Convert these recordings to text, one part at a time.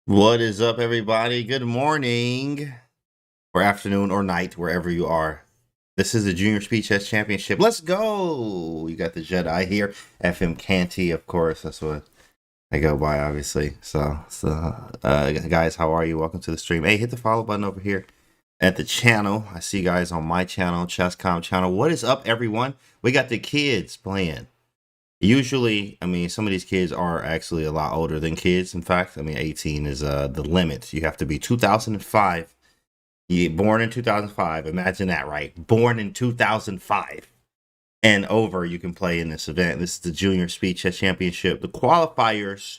What is up, everybody? Good morning, or afternoon, or night, wherever you are. This is the Junior Speed Chess Championship. Let's go! You got the Jedi here. FM Canty, of course. That's what I go by, obviously. Guys, how are you? Welcome to the stream. Hey, hit the follow button over here at the channel. I see you guys on my channel, Chesscom channel. What is up, everyone? We got the kids playing. Usually, I mean, some of these kids are actually a lot older than kids. In fact, I mean, 18 is the limit. You have to be 2005. You born in 2005. Imagine that, right? Born in 2005 and over, you can play in this event. This is the Junior Speed Chess Championship. The qualifiers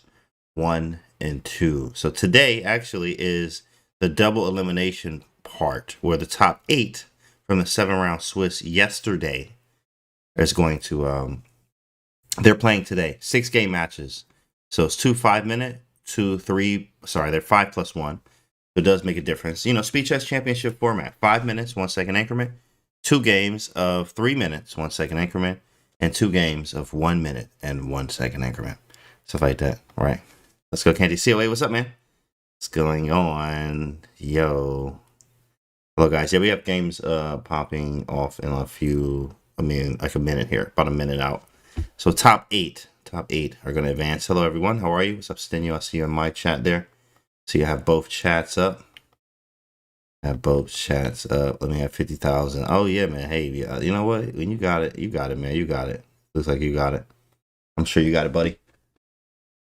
1 and 2. So today actually is the double elimination part, where the top 8 from the 7-round Swiss yesterday is going to they're playing today 6-game matches. So it's 2 5-minute, 2 3. Sorry, they're 5 plus 1. So it does make a difference. You know, Speed Chess Championship format: 5 minutes, 1 second increment, 2 games of 3 minutes, 1 second increment, and 2 games of 1 minute and 1 second increment. Stuff like that. All right. Let's go, Candy. COA, what's up, man? What's going on? Yo. Hello, guys. Yeah, we have games popping off in a few, like a minute here, about a minute out. So top eight are going to advance. Hello, everyone. How are you? What's up, Stenio? I see you in my chat there. So you have both chats up. Let me have 50,000. Oh, yeah, man. Hey, you know what? When you got it, man. You got it. Looks like you got it. I'm sure you got it, buddy.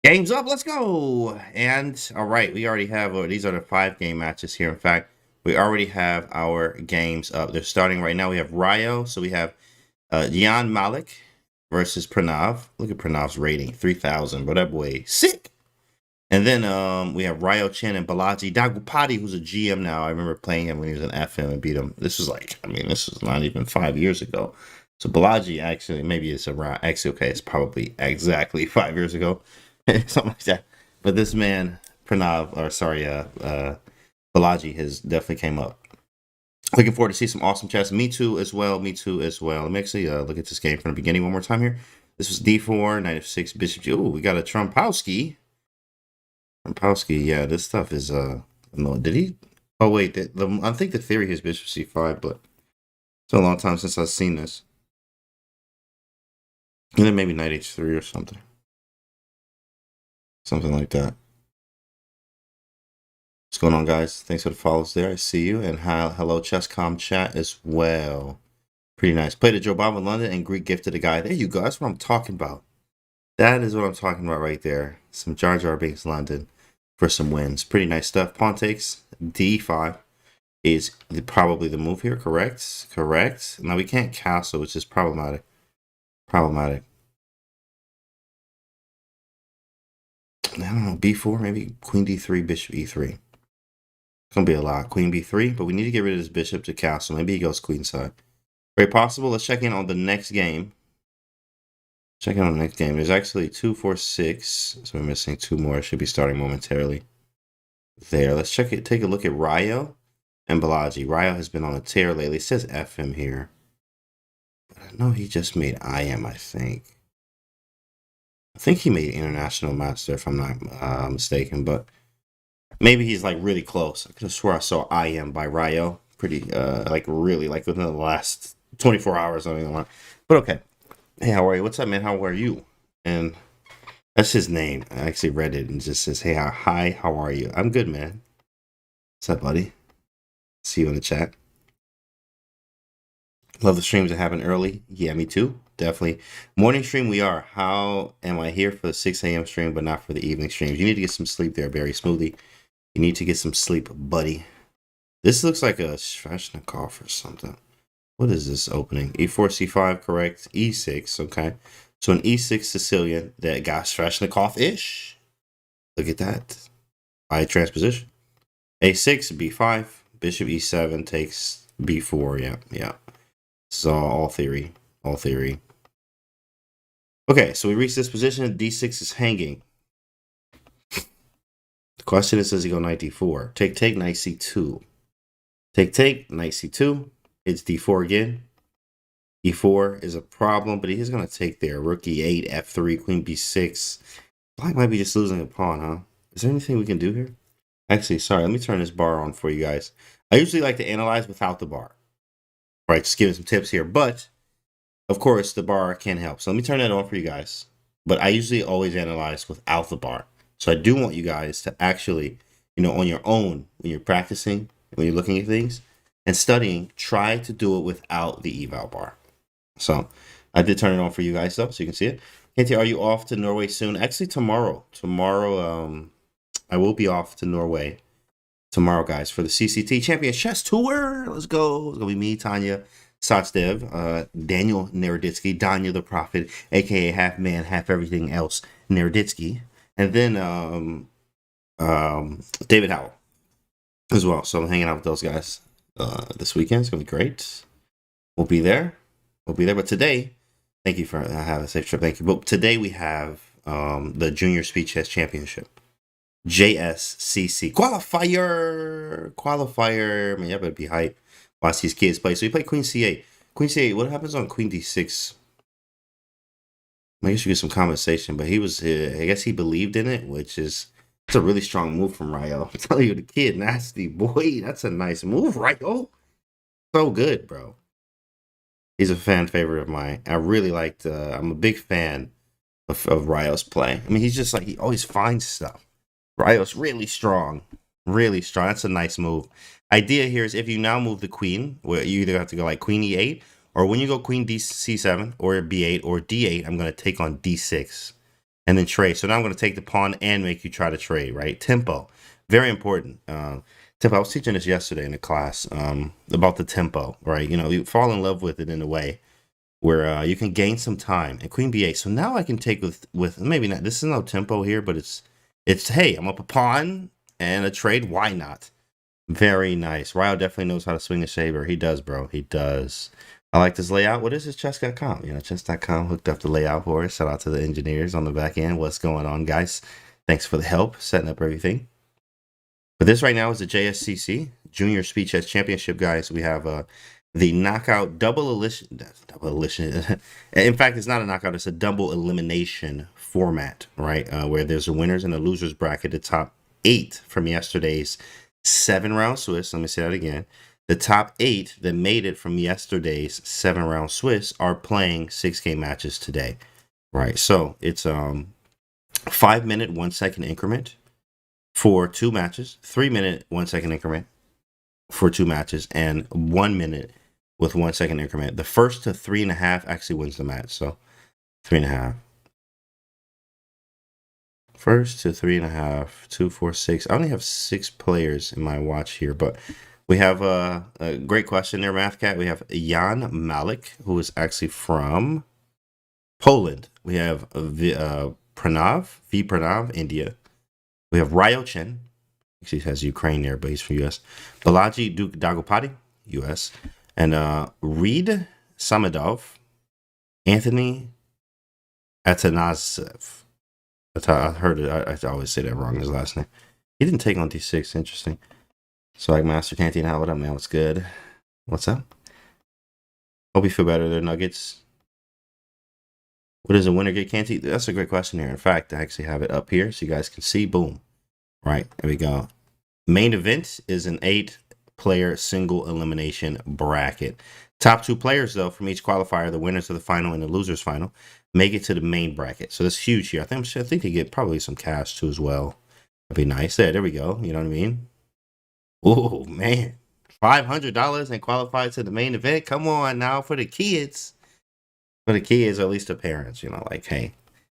Game's up. Let's go. And all right, we already have, these are the 5-game matches here. In fact, we already have our games up. They're starting right now. We have Ryo. So we have Jan Malik versus Pranav. Look at Pranav's rating, 3,000. But that boy, sick. And then we have Ryo Chen and Balaji Dagupati, who's a GM now. I remember playing him when he was an FM and beat him. This was this was not even 5 years ago. So Balaji actually, maybe it's around, actually, okay, it's probably exactly 5 years ago. Something like that. But this man, Pranav, or sorry, Balaji has definitely came up. Looking forward to see some awesome chess. Me too as well. Let me actually look at this game from the beginning one more time here. This was D4, Knight f6, Bishop G. Oh, we got a Trompowski. Yeah, this stuff is no, did he? Oh wait, I think the theory is Bishop C5, but it's a long time since I've seen this. And then maybe Knight H3 or something. Something like that. What's going on, guys? Thanks for the follows there. I see you. And hello, Chesscom chat as well. Pretty nice. Played at Joe Bob in London and Greek gifted a guy. There you go. That's what I'm talking about. That is what I'm talking about right there. Some Jar Jar Binks London for some wins. Pretty nice stuff. Pawn takes D5 is probably the move here. Correct. Now we can't castle, which is problematic. I don't know. B4, maybe Queen D3, Bishop E3. It's going to be a lot. Queen B3, but we need to get rid of this bishop to castle. Maybe he goes queenside. Very possible. Let's check in on the next game. There's actually 2, 4, 6. So we're missing 2 more. It should be starting momentarily. There. Let's take a look at Ryo and Balaji. Ryo has been on a tear lately. It says FM here. But I know he just made IM, I think. I think he made International Master, if I'm not mistaken. But maybe he's like really close. I could have swore I saw IM by Ryo. Pretty, really, within the last 24 hours. But okay. Hey, how are you? What's up, man? How are you? And that's his name. I actually read it and it just says, hey, hi, how are you? I'm good, man. What's up, buddy? See you in the chat. Love the streams that happen early. Yeah, me too. Definitely. Morning stream, we are. How am I here for the 6 a.m. stream, but not for the evening streams? You need to get some sleep there, Barry Smoothie. You need to get some sleep, buddy. This looks like a Sveshnikov or something. What is this opening? E4, C5, correct. E6, okay. So an E6 Sicilian that got Sveshnikov-ish. Look at that. By transposition. A6, B5, Bishop E7 takes B4. Yeah. So all theory. Okay, so we reach this position. D6 is hanging. The question is, does he go Knight D4? Take, Knight C2. Take, Knight C2. It's D4 again. E4 is a problem, but he is going to take there. Rook E8, F3, Queen B6. Black might be just losing a pawn, huh? Is there anything we can do here? Actually, sorry, let me turn this bar on for you guys. I usually like to analyze without the bar. Right, just giving some tips here. But, of course, the bar can help. So let me turn that on for you guys. But I usually always analyze without the bar. So I do want you guys to actually, on your own, when you're practicing, when you're looking at things and studying, try to do it without the eval bar. So I did turn it on for you guys, though, so you can see it. Katie, are you off to Norway soon? Actually, tomorrow. I will be off to Norway tomorrow, guys, for the CCT Champion Chess Tour. Let's go. It's going to be me, Tanya Sachdev, Daniel Naroditsky, Danya the Prophet, a.k.a. half man, half everything else, Naroditsky, and then David Howell as well. So I'm hanging out with those guys this weekend. It's going to be great. We'll be there. But today, thank you for having a safe trip. Thank you. But today we have the Junior Speed Chess Championship. JSCC qualifier. Man, y'all better be hyped. Watch these kids play. So you play Queen C8. Queen C8. What happens on Queen D6? I guess you get some compensation, but I guess he believed in it, which is it's a really strong move from Ryo. I'm telling you, the kid nasty boy. That's a nice move, Ryo. So good, bro. He's a fan favorite of mine. I really liked. I'm a big fan of Ryo's play. I mean, he's just like he always finds stuff. Ryo's really strong. That's a nice move. Idea here is if you now move the queen, where you either have to go like queen e8, or when you go queen c7, or b8, or d8, I'm going to take on d6, and then trade. So now I'm going to take the pawn and make you try to trade, right? Tempo. Very important. Tempo. I was teaching this yesterday in the class about the tempo, right? You fall in love with it in a way where you can gain some time. And queen b8. So now I can take with maybe not. This is no tempo here, but it's hey, I'm up a pawn and a trade. Why not? Very nice. Ryo definitely knows how to swing a shaver. He does, bro. He does. I like this layout. What is this? Chess.com. Chess.com hooked up the layout for us. Shout out to the engineers on the back end. What's going on, guys? Thanks for the help setting up everything. But this right now is the JSCC Junior Speed Chess Championship, guys. We have the knockout double elimination. In fact, it's not a knockout. It's a double elimination format, right? Where there's a winners and a losers bracket. The top 8 from yesterday's 7-round Swiss. Let me say that again. The top 8 that made it from yesterday's 7-round Swiss are playing 6-game matches today, right? So it's 5-minute 1-second increment for 2 matches, 3-minute 1-second increment for 2 matches, and 1 minute with 1-second increment. The first to 3.5 actually wins the match. So 3.5. First to 3.5, 2, 4, 6. I only have 6 players in my watch here, but we have a great question there, MathCat. We have Jan Malik, who is actually from Poland. We have Pranav, India. We have Ryo Chen. Actually, he has Ukraine there, but he's from U.S. Balaji Dagopati, U.S. And Reed Samedov, Anthony Atanasyev. I heard it. I always say that wrong, his last name. He didn't take on D6. Interesting. So, like, Master Canteen, what up, man? What's good? What's up? Hope you feel better there, Nuggets. What does a winner get, Canteen? That's a great question here. In fact, I actually have it up here so you guys can see. Boom. Right. There we go. Main event is an 8-player single elimination bracket. Top 2 players, though, from each qualifier, the winners of the final and the losers final, make it to the main bracket. So that's huge here. I think they get probably some cash too as well. That'd be nice. There we go. You know what I mean? Oh man, $500 and qualify to the main event. Come on now, for the kids, or at least the parents. Like, hey,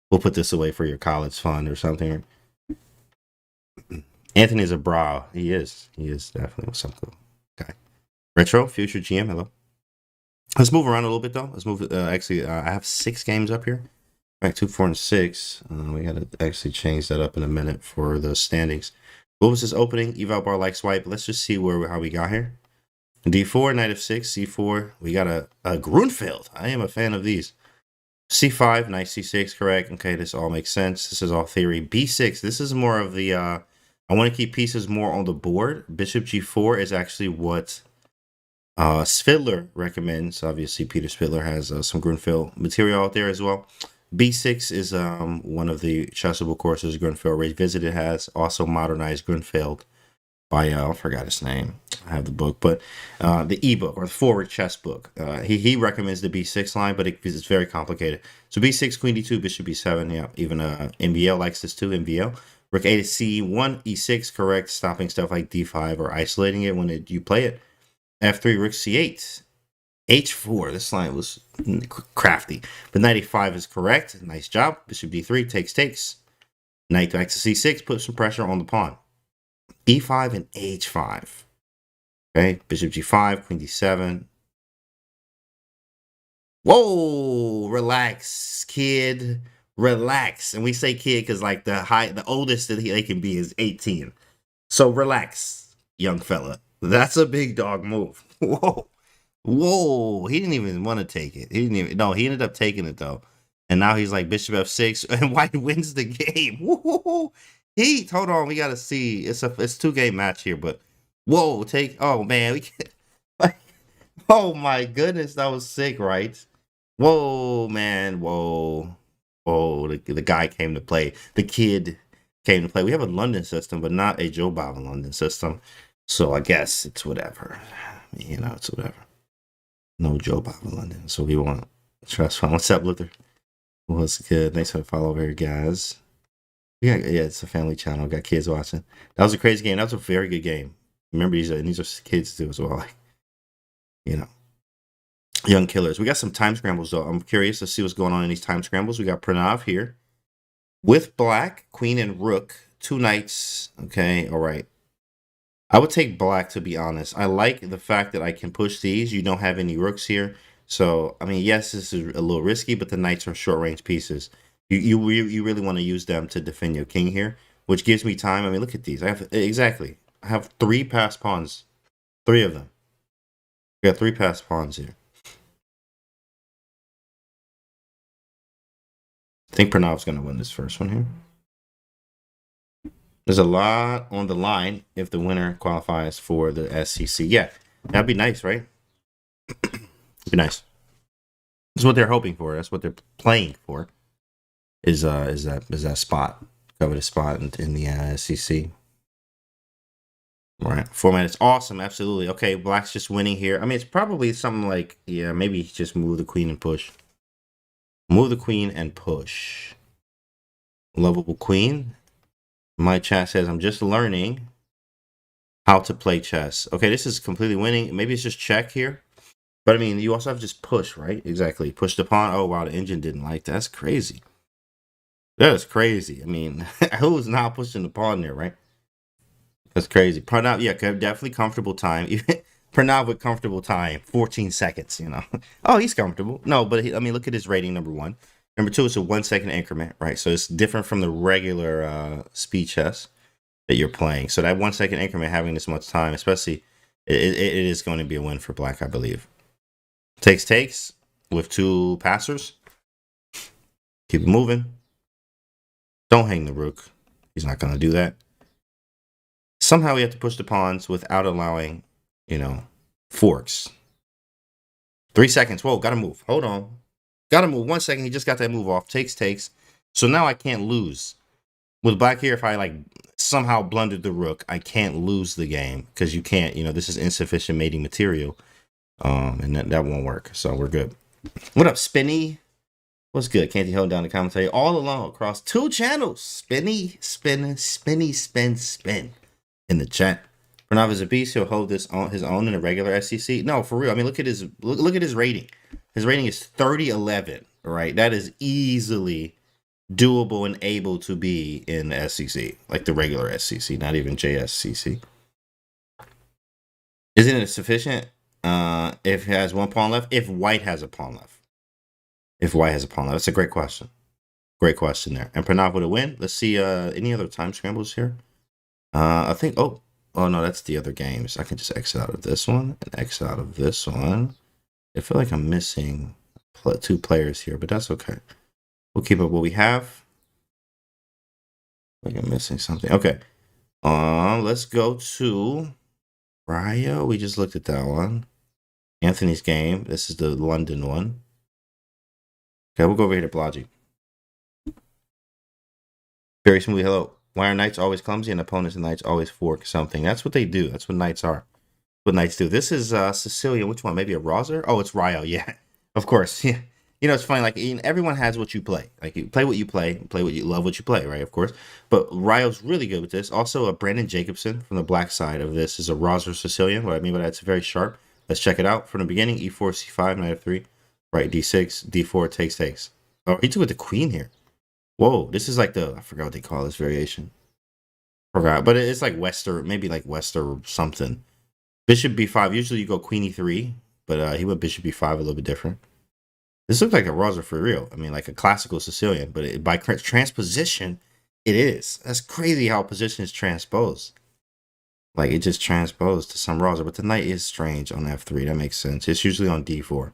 we'll put this away for your college fund or something. Anthony's a bra. He is definitely something. Okay. Retro Future GM. Hello. Let's move around a little bit though. Let's move. Actually, I have 6 games up here. Right, 2, 4, and 6. We gotta actually change that up in a minute for the standings. What was this opening? Eval bar like swipe. Let's just see how we got here. D4, knight of 6, C4. We got a Grunfeld. I am a fan of these. C5, knight C6, correct. Okay, this all makes sense. This is all theory. B6, this is more of the, I want to keep pieces more on the board. Bishop G4 is actually what Spidler recommends. Obviously, Peter Spidler has some Grunfeld material out there as well. B6 is one of the chessable courses Grunfeld Revisited has, also modernized Grunfeld by I forgot his name. I have the book, but the ebook or the forward chess book. He recommends the b6 line, but it's very complicated. So b6, queen d2, bishop b7. Yeah, even MBL likes this too. MBL. Rook a to c1, e6, correct, stopping stuff like d5 or isolating it when you play it. f3, rook c8. h4. This line was crafty, but knight e5 is correct. Nice job. Bishop d3 takes. Knight back to c6, put some pressure on the pawn. e5 and h5. Okay, bishop g5, queen d7. Whoa, relax, kid. Relax. And we say kid because like the oldest that they can be is 18. So relax, young fella. That's a big dog move. Whoa. Whoa. He didn't even want to take it. He ended up taking it though. And now he's like bishop f6 and white wins the game. Whoa. Heat. Hold on, we gotta see. It's 2-game match here, but whoa, oh man, we can't like oh my goodness, that was sick, right? Whoa, man, whoa. The guy came to play. The kid came to play. We have a London system, but not a Joe Bob London system. So I guess it's whatever. It's whatever. No Joe Bob London. So we want trust fund. What's up, Luther? What's good? Thanks for the follow here, guys. Yeah, it's a family channel. Got kids watching. That was a crazy game. That was a very good game. Remember, these are kids too as well. Like, young killers. We got some time scrambles though. I'm curious to see what's going on in these time scrambles. We got Pranav here with black, queen and rook, 2 knights. Okay, all right. I would take black, to be honest. I like the fact that I can push these. You don't have any rooks here. So, I mean, yes, this is a little risky, but the knights are short range pieces. You really want to use them to defend your king here, which gives me time. I mean, look at these. I have 3 passed pawns. 3 of them. We got 3 passed pawns here. I think Pranav's going to win this first one here. There's a lot on the line if the winner qualifies for the SCC. Yeah, that'd be nice, right? Be nice. That's what they're hoping for. That's what they're playing for. Is that spot, coveted spot in the SCC. All right, format is awesome. Absolutely. Okay, black's just winning here. I mean, it's probably something like, yeah, maybe just move the queen and push. Move the queen and push. Lovable queen. My chat says I'm just learning how to play chess. Okay, this is completely winning. Maybe it's just check here. But I mean, you also have to just push, right? Exactly. Push the pawn. Oh, wow, the engine didn't like that. That's crazy. That is crazy. I mean, who's not pushing the pawn there, right? That's crazy. Pranav, yeah, definitely comfortable time. Pranav with comfortable time, 14 seconds, Oh, he's comfortable. No, but I mean, look at his rating, number 1. Number 2, it's a 1-second increment, right? So it's different from the regular speed chess that you're playing. So that 1-second increment, having this much time, especially, it is going to be a win for black, I believe. Takes with 2 passers. Keep it moving. Don't hang the rook. He's not going to do that. Somehow we have to push the pawns without allowing, forks. 3 seconds. Whoa, gotta move. Hold on. Gotta move. 1 second. He just got that move off. Takes. So now I can't lose. With black here, if I like somehow blundered the rook, I can't lose the game because you can't, this is insufficient mating material. And that won't work. So we're good. What up, Spinny? What's good? Can't you hold down the commentary all along across 2 channels? Spinny, spin in the chat. Pranav is a beast. He'll hold this on his own in a regular SCC. No, for real. I mean, look at his rating. His rating is 30-11. Right, that is easily doable and able to be in the SCC, like the regular SCC, not even JSCC. Isn't it sufficient if it has 1 pawn left? If white has a pawn left. That's a great question. Great question there. And Pranav would have win. Let's see any other time scrambles here. I think, oh no, that's the other games. I can just exit out of this one and exit out of this one. I feel like I'm missing 2 players here, but that's okay. We'll keep up what we have. I think I'm missing something. Okay. Let's go to Ryo. We just looked at that one. Anthony's game. This is the London one. Okay, we'll go over here to Prodigy. Very smoothly. Hello. Why are knights always clumsy and opponents and knights always fork something? That's what they do. That's what knights are. What knights do. This is Sicilian. Which one? Maybe a Roser? Oh, it's Ryo. Yeah, of course. Yeah. You know, it's funny. Like, everyone has what you play. Like, you play what you play. Play what you love. What you play, right? Of course. But Ryo's really good with this. Also, Brandon Jacobson from the black side of this is a Roser Sicilian. What I mean by that, it's very sharp. Let's check it out from the beginning. E4, C5, knight f3. Right, D6, D4, takes. Oh, he took with the queen here. Whoa, this is like I forgot what they call this variation. Forgot, but it's like Wester, maybe like Wester something. Bishop b5. Usually you go queen e3, but he went bishop b5, a little bit different. This looks like a Roser for real. I mean, like a classical Sicilian, but by transposition, it is. That's crazy how position is transposed. Like, it just transposed to some Roser, but the knight is strange on f3. That makes sense. It's usually on d4,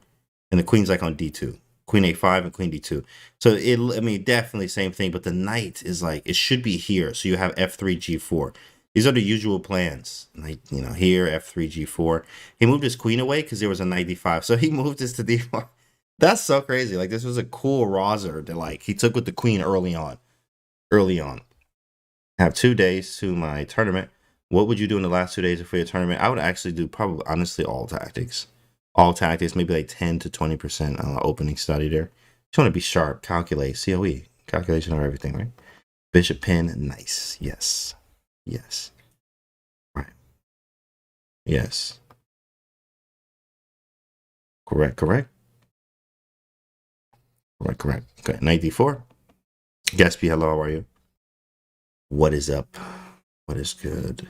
and the queen's like on d2. Queen a5 and queen d2. So I mean, definitely same thing, but the knight is like, it should be here. So you have f3, g4. These are the usual plans. Like, you know, here, f3, g4. He moved his queen away because there was a knight d5. So he moved this to d4. That's so crazy. Like, this was a cool Roser that, like, he took with the queen early on. I have 2 days to my tournament. What would you do in the last 2 days for your tournament? I would actually do probably, honestly, all tactics. All tactics, maybe like 10 to 20% opening study there. Just want to be sharp, calculate, COE, calculation of everything, right? Bishop pin, nice. Yes. Yes. Right. Yes. Correct. Okay, knight d4. Gatsby, hello, how are you? What is up? What is good?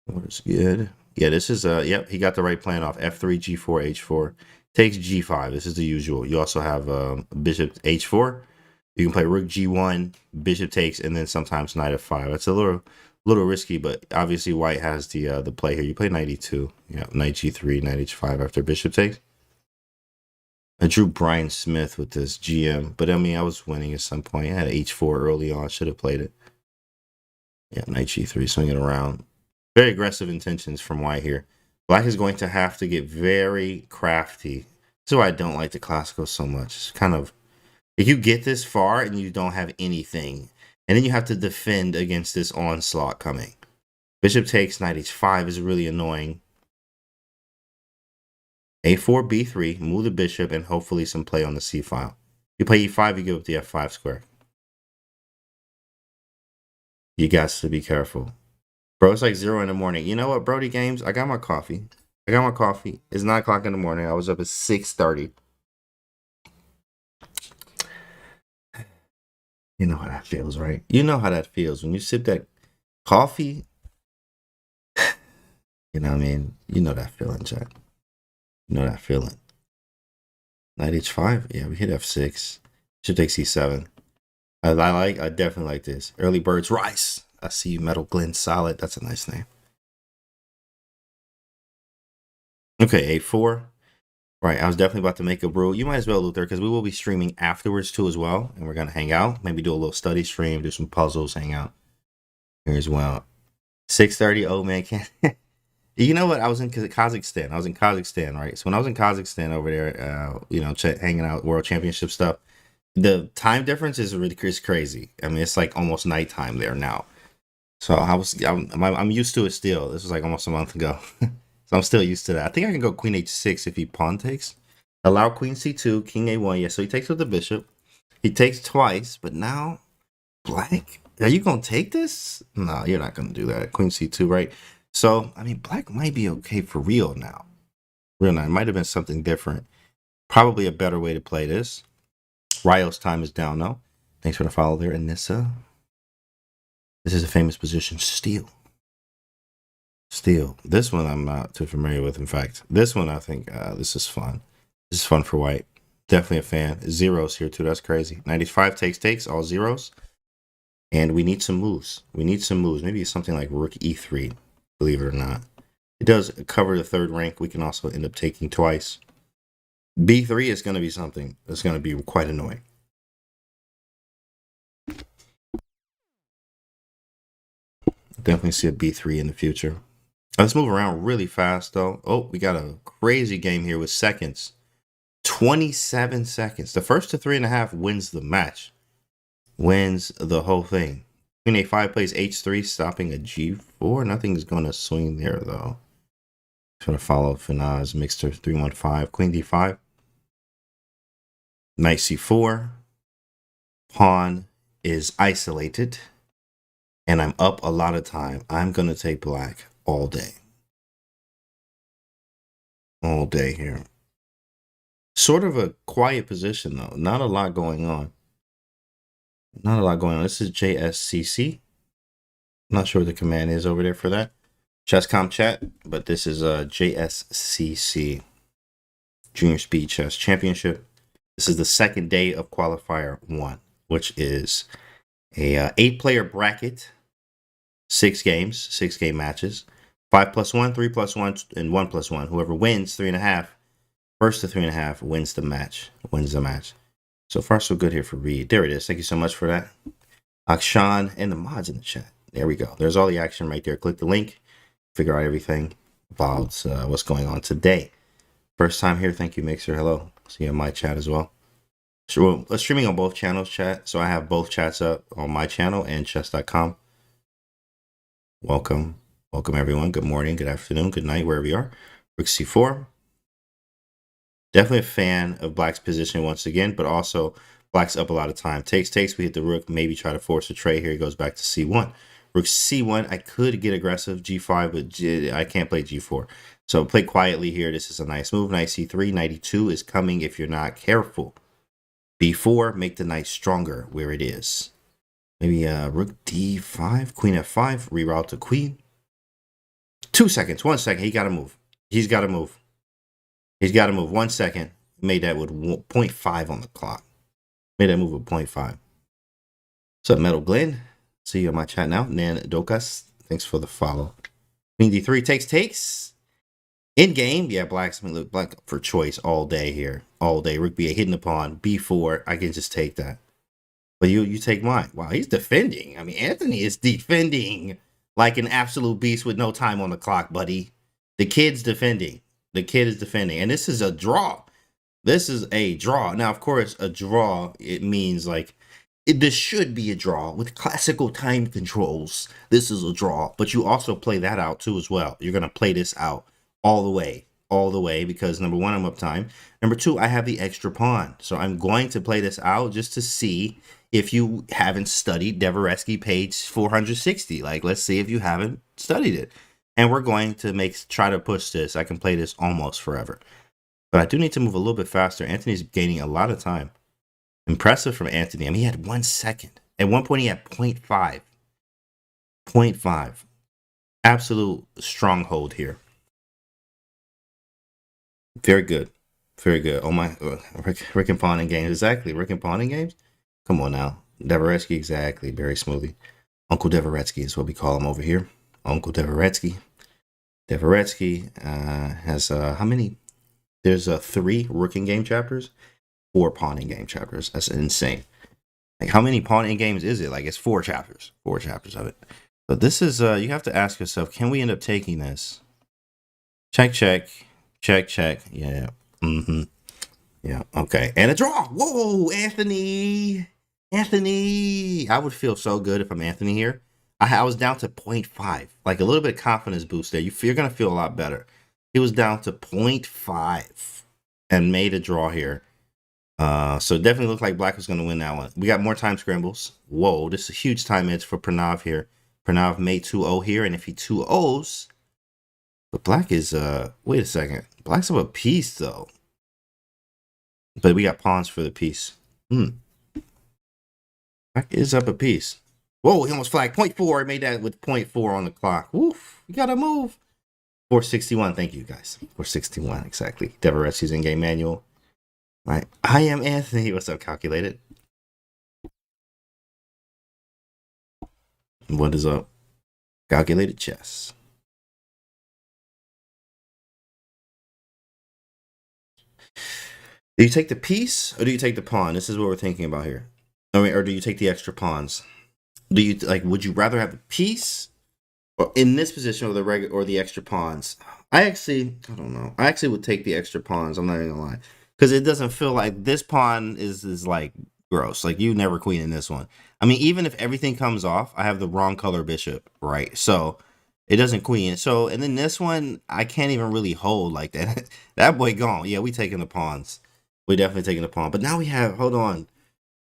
What is good? Yeah, this is yep, he got the right plan off. F3, G4, H4. Takes G5. This is the usual. You also have bishop H4. You can play rook G1, bishop takes, and then sometimes knight F5. That's a little risky, but obviously white has the play here. You play knight E2. Yeah, knight G3, knight H5 after bishop takes. I drew Brian Smith with this GM, but I mean, I was winning at some point. I had H4 early on. Should have played it. Yeah, knight G3, swinging around. Very aggressive intentions from white here. Black is going to have to get very crafty. This is why I don't like the classical so much. It's kind of, if you get this far and you don't have anything, and then you have to defend against this onslaught coming. Bishop takes, knight h5 is really annoying. A4, B3, move the bishop, and hopefully some play on the C file. You play E5, you give up the F5 square. You got to be careful. Bro, it's like 0 in the morning. You know what, Brody Games? I got my coffee. It's 9 o'clock in the morning. I was up at 6:30. You know how that feels, right? You know how that feels when you sip that coffee. You know what I mean? You know that feeling, Jack. You know that feeling. Knight h5. Yeah, we hit f6. Should take c7. I definitely like this. Early birds rise. I see you, Metal Glen Solid. That's a nice name. Okay, a4. Right, I was definitely about to make a brew. You might as well, Luther, because we will be streaming afterwards too as well. And we're going to hang out. Maybe do a little study stream, do some puzzles, hang out here as well. 6:30. Oh, man. Can't. You know what? I was in Kazakhstan. Right? So when I was in Kazakhstan over there, you know, hanging out, World Championship stuff, the time difference is really crazy. I mean, it's like almost nighttime there now. So I'm used to it still. This was like almost a month ago. So I'm still used to that. I think I can go queen h6 if he pawn takes. Allow queen c2, king a1. Yeah, so he takes with the bishop. He takes twice, but now black, are you going to take this? No, you're not going to do that. Queen c2, right? So, I mean, black might be okay for real now. Real now. It might have been something different. Probably a better way to play this. Ryo's time is down, though. Thanks for the follow there, Anissa. This is a famous position, steal. Steal. This one I'm not too familiar with, in fact. This one, I think, this is fun. This is fun for white. Definitely a fan. Zeros here, too. That's crazy. 95 takes, all zeros. And we need some moves. Maybe something like rook e3, believe it or not. It does cover the third rank. We can also end up taking twice. b3 is going to be something that's going to be quite annoying. Definitely see a b3 in the future. Let's move around really fast, though. Oh, we got a crazy game here with seconds. 27 seconds. The first to 3.5 wins the match. Wins the whole thing. Queen a5 plays h3, stopping a g4. Nothing's going to swing there, though. Just going to follow Finaz Mixter 315. Queen d5. Knight c4. Pawn is isolated. And I'm up a lot of time. I'm going to take black all day. All day here. Sort of a quiet position, though. Not a lot going on. Not a lot going on. This is JSCC. Not sure what the command is over there for that. Chesscom chat, but this is a JSCC Junior Speed Chess Championship. This is the second day of Qualifier 1, which is a 8-player bracket, 6 games, 6-game matches, 5+1, 3+1, and 1+1. Whoever wins 3.5, first to 3.5 wins the match. So far, so good here for Reed. There it is. Thank you so much for that. Akshan and the mods in the chat. There we go. There's all the action right there. Click the link. Figure out everything about what's going on today. First time here. Thank you, Mixer. Hello. See you on my chat as well. So we're streaming on both channels, chat. So I have both chats up on my channel and chess.com. Welcome. Welcome, everyone. Good morning, good afternoon, good night, wherever you are. Rook c4. Definitely a fan of black's position once again, but also black's up a lot of time. Takes, we hit the rook, maybe try to force a trade here. He goes back to c1. Rook c1, I could get aggressive, g5, but I can't play g4. So play quietly here. This is a nice move. Knight c3, knight e2 is coming if you're not careful. b4, make the knight stronger where it is. Maybe rook d5, queen f5, reroute to queen. 2 seconds, 1 second, he got to move. He's got to move. 1 second. Made that with 0.5 on the clock. Made that move with 0.5. What's up, Metal Glenn? See you on my chat now. Nan Dokas, thanks for the follow. Queen d3 takes. In game, yeah, black's gonna look black for choice all day here. All day. Rook b8 hitting the pawn. b4, I can just take that. But you take mine. Wow, he's defending. I mean, Anthony is defending like an absolute beast with no time on the clock, buddy. The kid's defending. The kid is defending. And this is a draw. This is a draw. Now, of course, a draw, it means like, this should be a draw with classical time controls. This is a draw. But you also play that out too as well. You're going to play this out all the way, because number one, I'm up time. Number two, I have the extra pawn. So I'm going to play this out just to see if you haven't studied Dvoretsky page 460. Like, let's see if you haven't studied it. And we're going to try to push this. I can play this almost forever. But I do need to move a little bit faster. Anthony's gaining a lot of time. Impressive from Anthony. I mean, he had 1 second. At one point, he had 0.5. 0.5. Absolute stronghold here. Very good. Very good. Oh my, Rick and Pawn in games. Exactly. Rick and Pawn in games? Come on now. Dvoretsky, exactly. Very smoothly. Uncle Dvoretsky is what we call him over here. Uncle Dvoretsky. Dvoretsky has how many? There's 3 rook in game chapters, 4 pawn in game chapters. That's insane. Like, how many pawn in games is it? Like, it's 4 chapters. 4 chapters of it. But this is, you have to ask yourself, can we end up taking this? Check, check. Check, check. Yeah. Mm-hmm. Yeah. Okay. And a draw. Whoa, Anthony. Anthony. I would feel so good if I'm Anthony here. I was down to 0.5. Like, a little bit of confidence boost there. You're going to feel a lot better. He was down to 0.5 and made a draw here. So it definitely looked like black was going to win that one. We got more time scrambles. Whoa, this is a huge time edge for Pranav here. Pranav made 2-0 here, and if he 2-0s, but black is, wait a second. Black's up a piece, though. But we got pawns for the piece. Black is up a piece. Whoa, he almost flagged 0.4. He made that with 0.4 on the clock. Woof, you got to move. 461, thank you, guys. 461, exactly. Dvoretsky's in-game manual. All right, I am Anthony. What's up, Calculated? What is up? Calculated Chess. Do you take the piece or do you take the pawn? This is what we're thinking about here. I mean, or do you take the extra pawns? Do you like? Would you rather have the piece, or in this position, or the regular, or the extra pawns? I don't know. I actually would take the extra pawns. I'm not even gonna lie. because it doesn't feel like this pawn is like gross. Like you never queen in this one. I mean, even if everything comes off, I have the wrong color bishop, right? So it doesn't queen. So and then this one, I can't even really hold like that. That boy gone. Yeah, we taking the pawns. We definitely taking the pawn. But now we have. Hold on.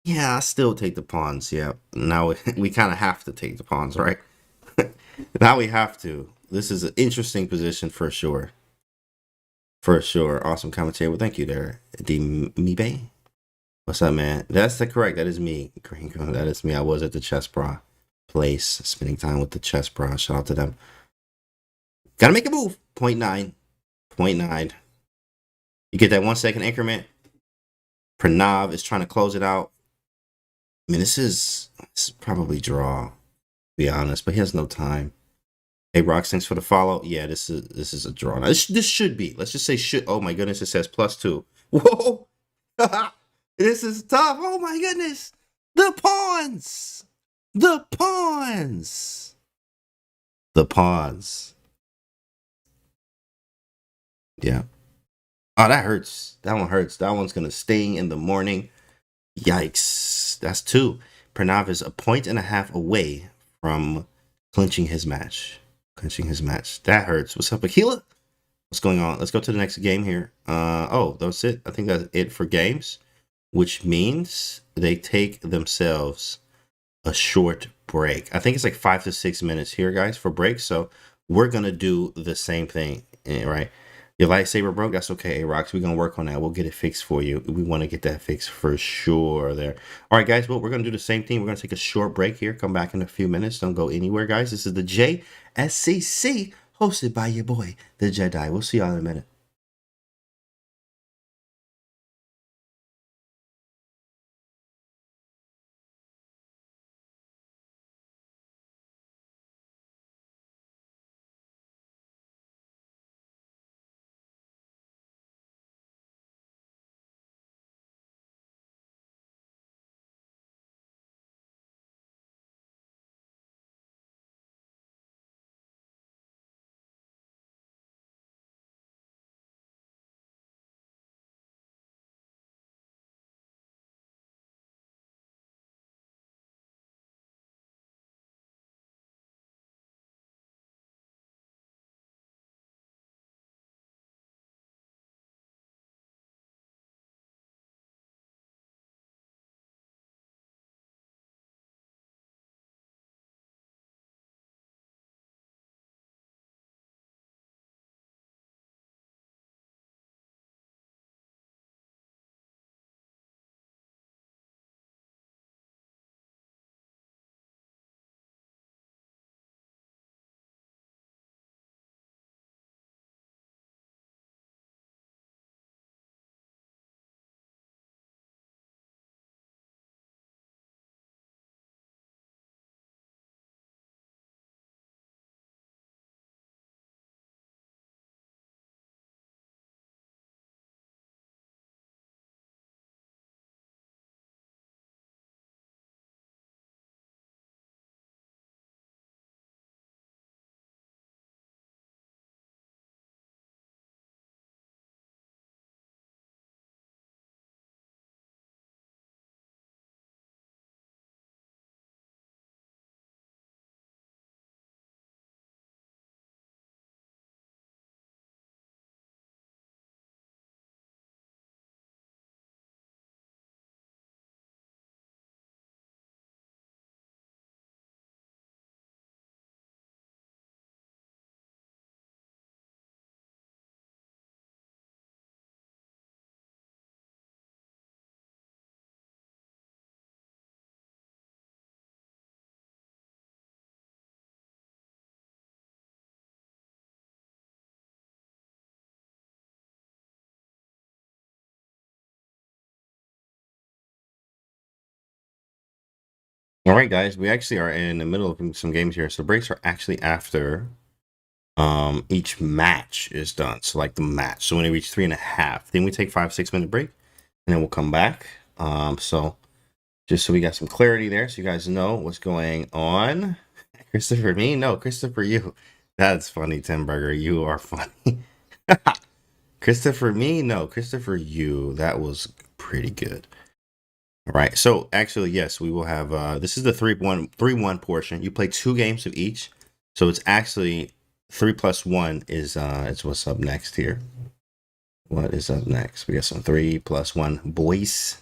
Yeah, I still take the pawns. Yeah. Now we kind of have to take the pawns, right? Now we have to. This is an interesting position for sure. For sure. Awesome commentary. Well, thank you there, D Mibe. What's up, man? That's the correct. That is me. Gringo. That is me. I was at the Chess Bra place, spending time with the Chess Bra. Shout out to them. Gotta make a move. 0.9. 0.9. You get that 1 second increment. Pranav is trying to close it out. I mean, this is probably draw, to be honest, but he has no time. Hey, Rox, thanks for the follow. Yeah, this is a draw. Now, this should be. Let's just say should. Oh my goodness, it says +2. Whoa, this is tough. Oh my goodness, the pawns, the pawns, the pawns. Yeah. Oh, that hurts. That one hurts. That one's gonna sting in the morning. Yikes. That's 2. Pranav is 1.5 points away from clinching his match. Clinching his match. That hurts. What's up, Aquila? What's going on? Let's go to the next game here. Oh, that's it. I think that's it for games, which means they take themselves a short break. I think it's like 5 to 6 minutes here, guys, for breaks. So we're going to do the same thing, right? Your lightsaber broke? That's okay, A-Rocks. We're going to work on that. We'll get it fixed for you. We want to get that fixed for sure there. All right, guys. Well, we're going to do the same thing. We're going to take a short break here. Come back in a few minutes. Don't go anywhere, guys. This is the JSCC hosted by your boy, the Jedi. We'll see y'all in a minute. All right, guys. We actually are in the middle of some games here. So breaks are actually after each match is done. So like the match. So when they reach 3.5, then we take 5-6 minute break, and then we'll come back. So just so we got some clarity there, so you guys know what's going on. Christopher, me? No, Christopher, you. That's funny, Tim Burger. You are funny. Christopher me? No, Christopher you. That was pretty good. All right. So actually, yes, we will have this is the 3-1 portion. You play 2 games of each. So it's actually 3+1 is what's up next here. What is up next? We got some 3+1 boys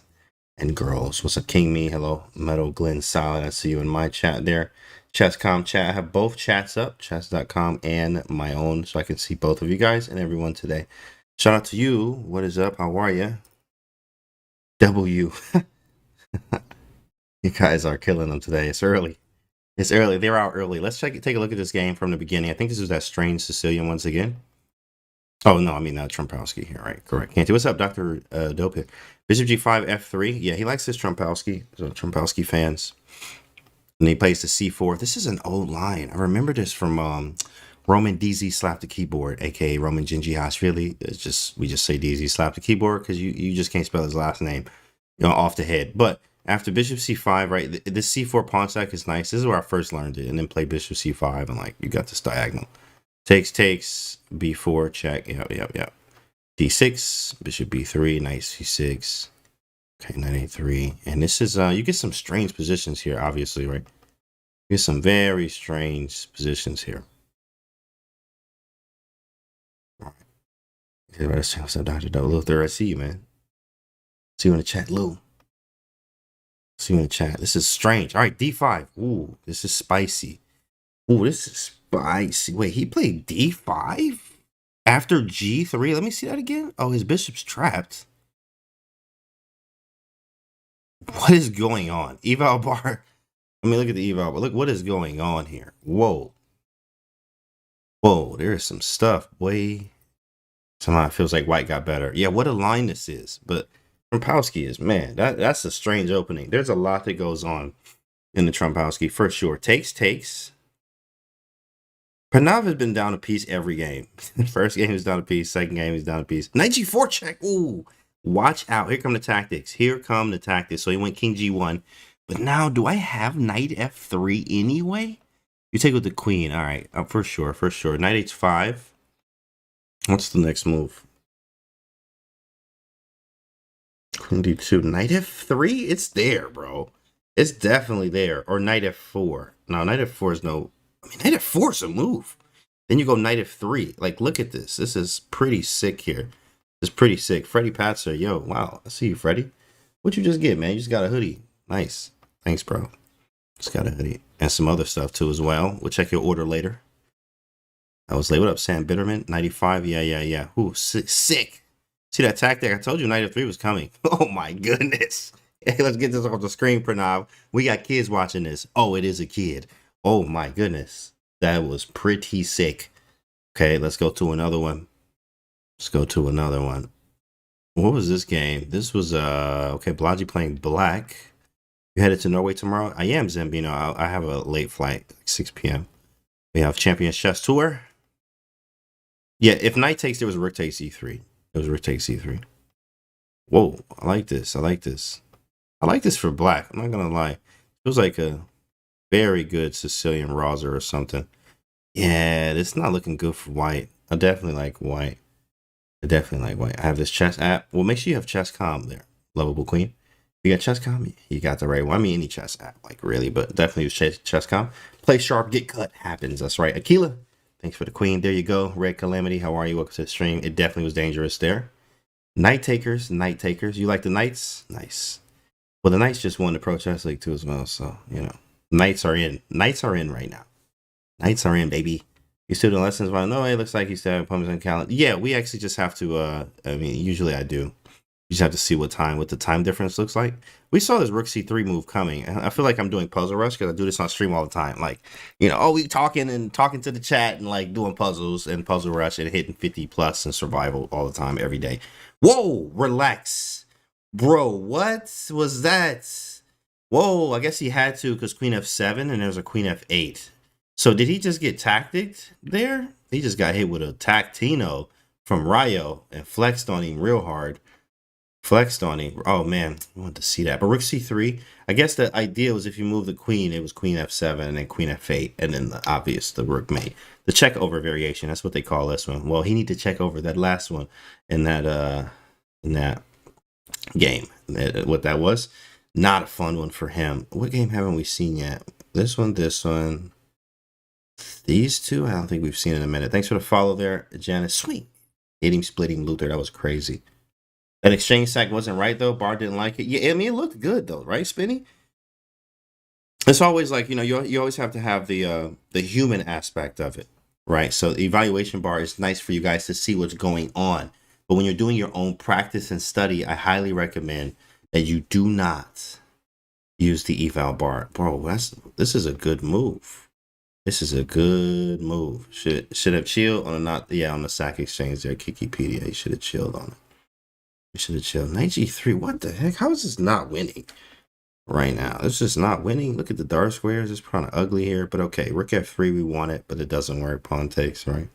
and girls. What's up, King Me? Hello, Metal Glenn Solid. I see you in my chat there. Chesscom chat. I have both chats up, chess.com and my own, so I can see both of you guys and everyone today. Shout out to you. What is up? How are you? W. You guys are killing them today. It's early. It's early. They're out early. Let's take a look at this game from the beginning. I think this is that strange Sicilian once again. Oh, no, I mean, Trumpowski here, right? Correct. Can't do. What's up, Dr. Dope? Bishop G5, F3. Yeah, he likes this Trumpowski. So Trumpowski fans. And he plays the C4. This is an old line. I remember this from Roman DZ Slap the Keyboard, aka Roman Genji Hashvili. It's just, we just say DZ Slap the Keyboard because you just can't spell his last name, off the head. But after Bishop C5, right, this C4 pawn stack is nice. This is where I first learned it. And then play Bishop C5 and like, you got this diagonal. Takes, B4, check. Yep. D6, Bishop B3, knight C6. Okay, knight A3. And this is, you get some strange positions here, obviously, right? You get some very strange positions here. All right. What's up, Dr. Luther? I see you, man. See you in the chat, Lou. See you in the chat. This is strange. All right, D5. Ooh, this is spicy. Ooh, this is spicy. Wait, he played D5 after G3? Let me see that again. Oh, his bishop's trapped. What is going on? Eval bar. I mean, look at the eval, but look what is going on here. Whoa. Whoa, there's some stuff. Boy. Somehow it feels like white got better. Yeah, what a line this is. But Trumpowski is, man, that's a strange opening. There's a lot that goes on in the Trumpowski, for sure. Takes. Pranav has been down a piece every game. First game he's down a piece. Second game he's down a piece. Knight G4 check. Ooh. Watch out. Here come the tactics. So he went King G1. But now, do I have Knight F3 anyway? You take with the Queen. All right. For sure. Knight H5. What's the next move? Queen D2. Knight F3? It's there, bro. It's definitely there. Or Knight F4. No, Knight F4 is no... I mean, Knight F4 is a move. Then you go Knight F3. Like, look at this. This is pretty sick here. It's pretty sick. Freddie Patzer. Yo, wow. I see you, Freddie. What'd you just get, man? You just got a hoodie. Nice. Thanks, bro. Just got a hoodie. And some other stuff, too, as well. We'll check your order later. I was late. What up, Sam Bitterman? 95. Yeah. Ooh, sick. See that tactic? I told you Knight F3 was coming. Oh, my goodness. Hey, let's get this off the screen, Pranav. We got kids watching this. Oh, it is a kid. Oh, my goodness. That was pretty sick. Okay, let's go to another one. What was this game? This was, okay, Prodigy playing black. You headed to Norway tomorrow? I am, Zambino. I have a late flight, like 6 p.m. We have Champions Chess Tour. Yeah, if knight takes, there was rook takes e3. It was rook takes e3. Whoa, I like this. I like this for black. I'm not going to lie. It was like a very good Sicilian Roser or something. Yeah, it's not looking good for white. I definitely like white. I have this chess app. Well, make sure you have Chesscom there. Lovable Queen. You got Chesscom? You got the right one. I mean, any chess app, like really, but definitely use Chesscom. Play sharp, get cut. Happens. That's right. Aquila, thanks for the queen. There you go. Red Calamity, how are you? Welcome to the stream. It definitely was dangerous there. Knight takers. You like the knights? Nice. Well, the knights just won the Pro Chess League too as well, so, knights are in. Knights are in right now. Knights are in, baby. You still doing lessons? Well, no, it looks like you still have opponents on calendar. Yeah, we actually just have to, usually I do. You just have to see what the time difference looks like. We saw this rook c3 move coming. I feel like I'm doing puzzle rush because I do this on stream all the time. Like, we talking to the chat and like doing puzzles and puzzle rush and hitting 50 plus and survival all the time, every day. Whoa, relax. Bro, what was that? Whoa, I guess he had to because queen f7 and there's a queen f8. So did he just get tacticked there? He just got hit with a tactino from Rayo and flexed on him real hard. Flexed on him. Oh man, I wanted to see that. But rook c3. I guess the idea was if you move the queen, it was queen f7 and then queen f8, and then the obvious the rook mate. The check over variation. That's what they call this one. Well, he need to check over that last one in that game. What that was. Not a fun one for him. What game haven't we seen yet? This one, this one. These two, I don't think we've seen in a minute. Thanks for the follow there, Janice. Sweet. Hitting, splitting Luther. That was crazy. That exchange sack wasn't right, though. Bar didn't like it. Yeah, I mean, it looked good, though, right, Spinny? It's always like, you always have to have the human aspect of it, right? So the evaluation bar is nice for you guys to see what's going on. But when you're doing your own practice and study, I highly recommend that you do not use the eval bar. Bro, this is a good move. This is a good move. Should have chilled on on the sack exchange there, Kikipedia. You should have chilled on it. You should have chilled. Knight g3. What the heck? How is this not winning right now? It's just not winning. Look at the dark squares. It's kind of ugly here, but okay. Rook f3, we want it, but it doesn't work. Pawn takes, right?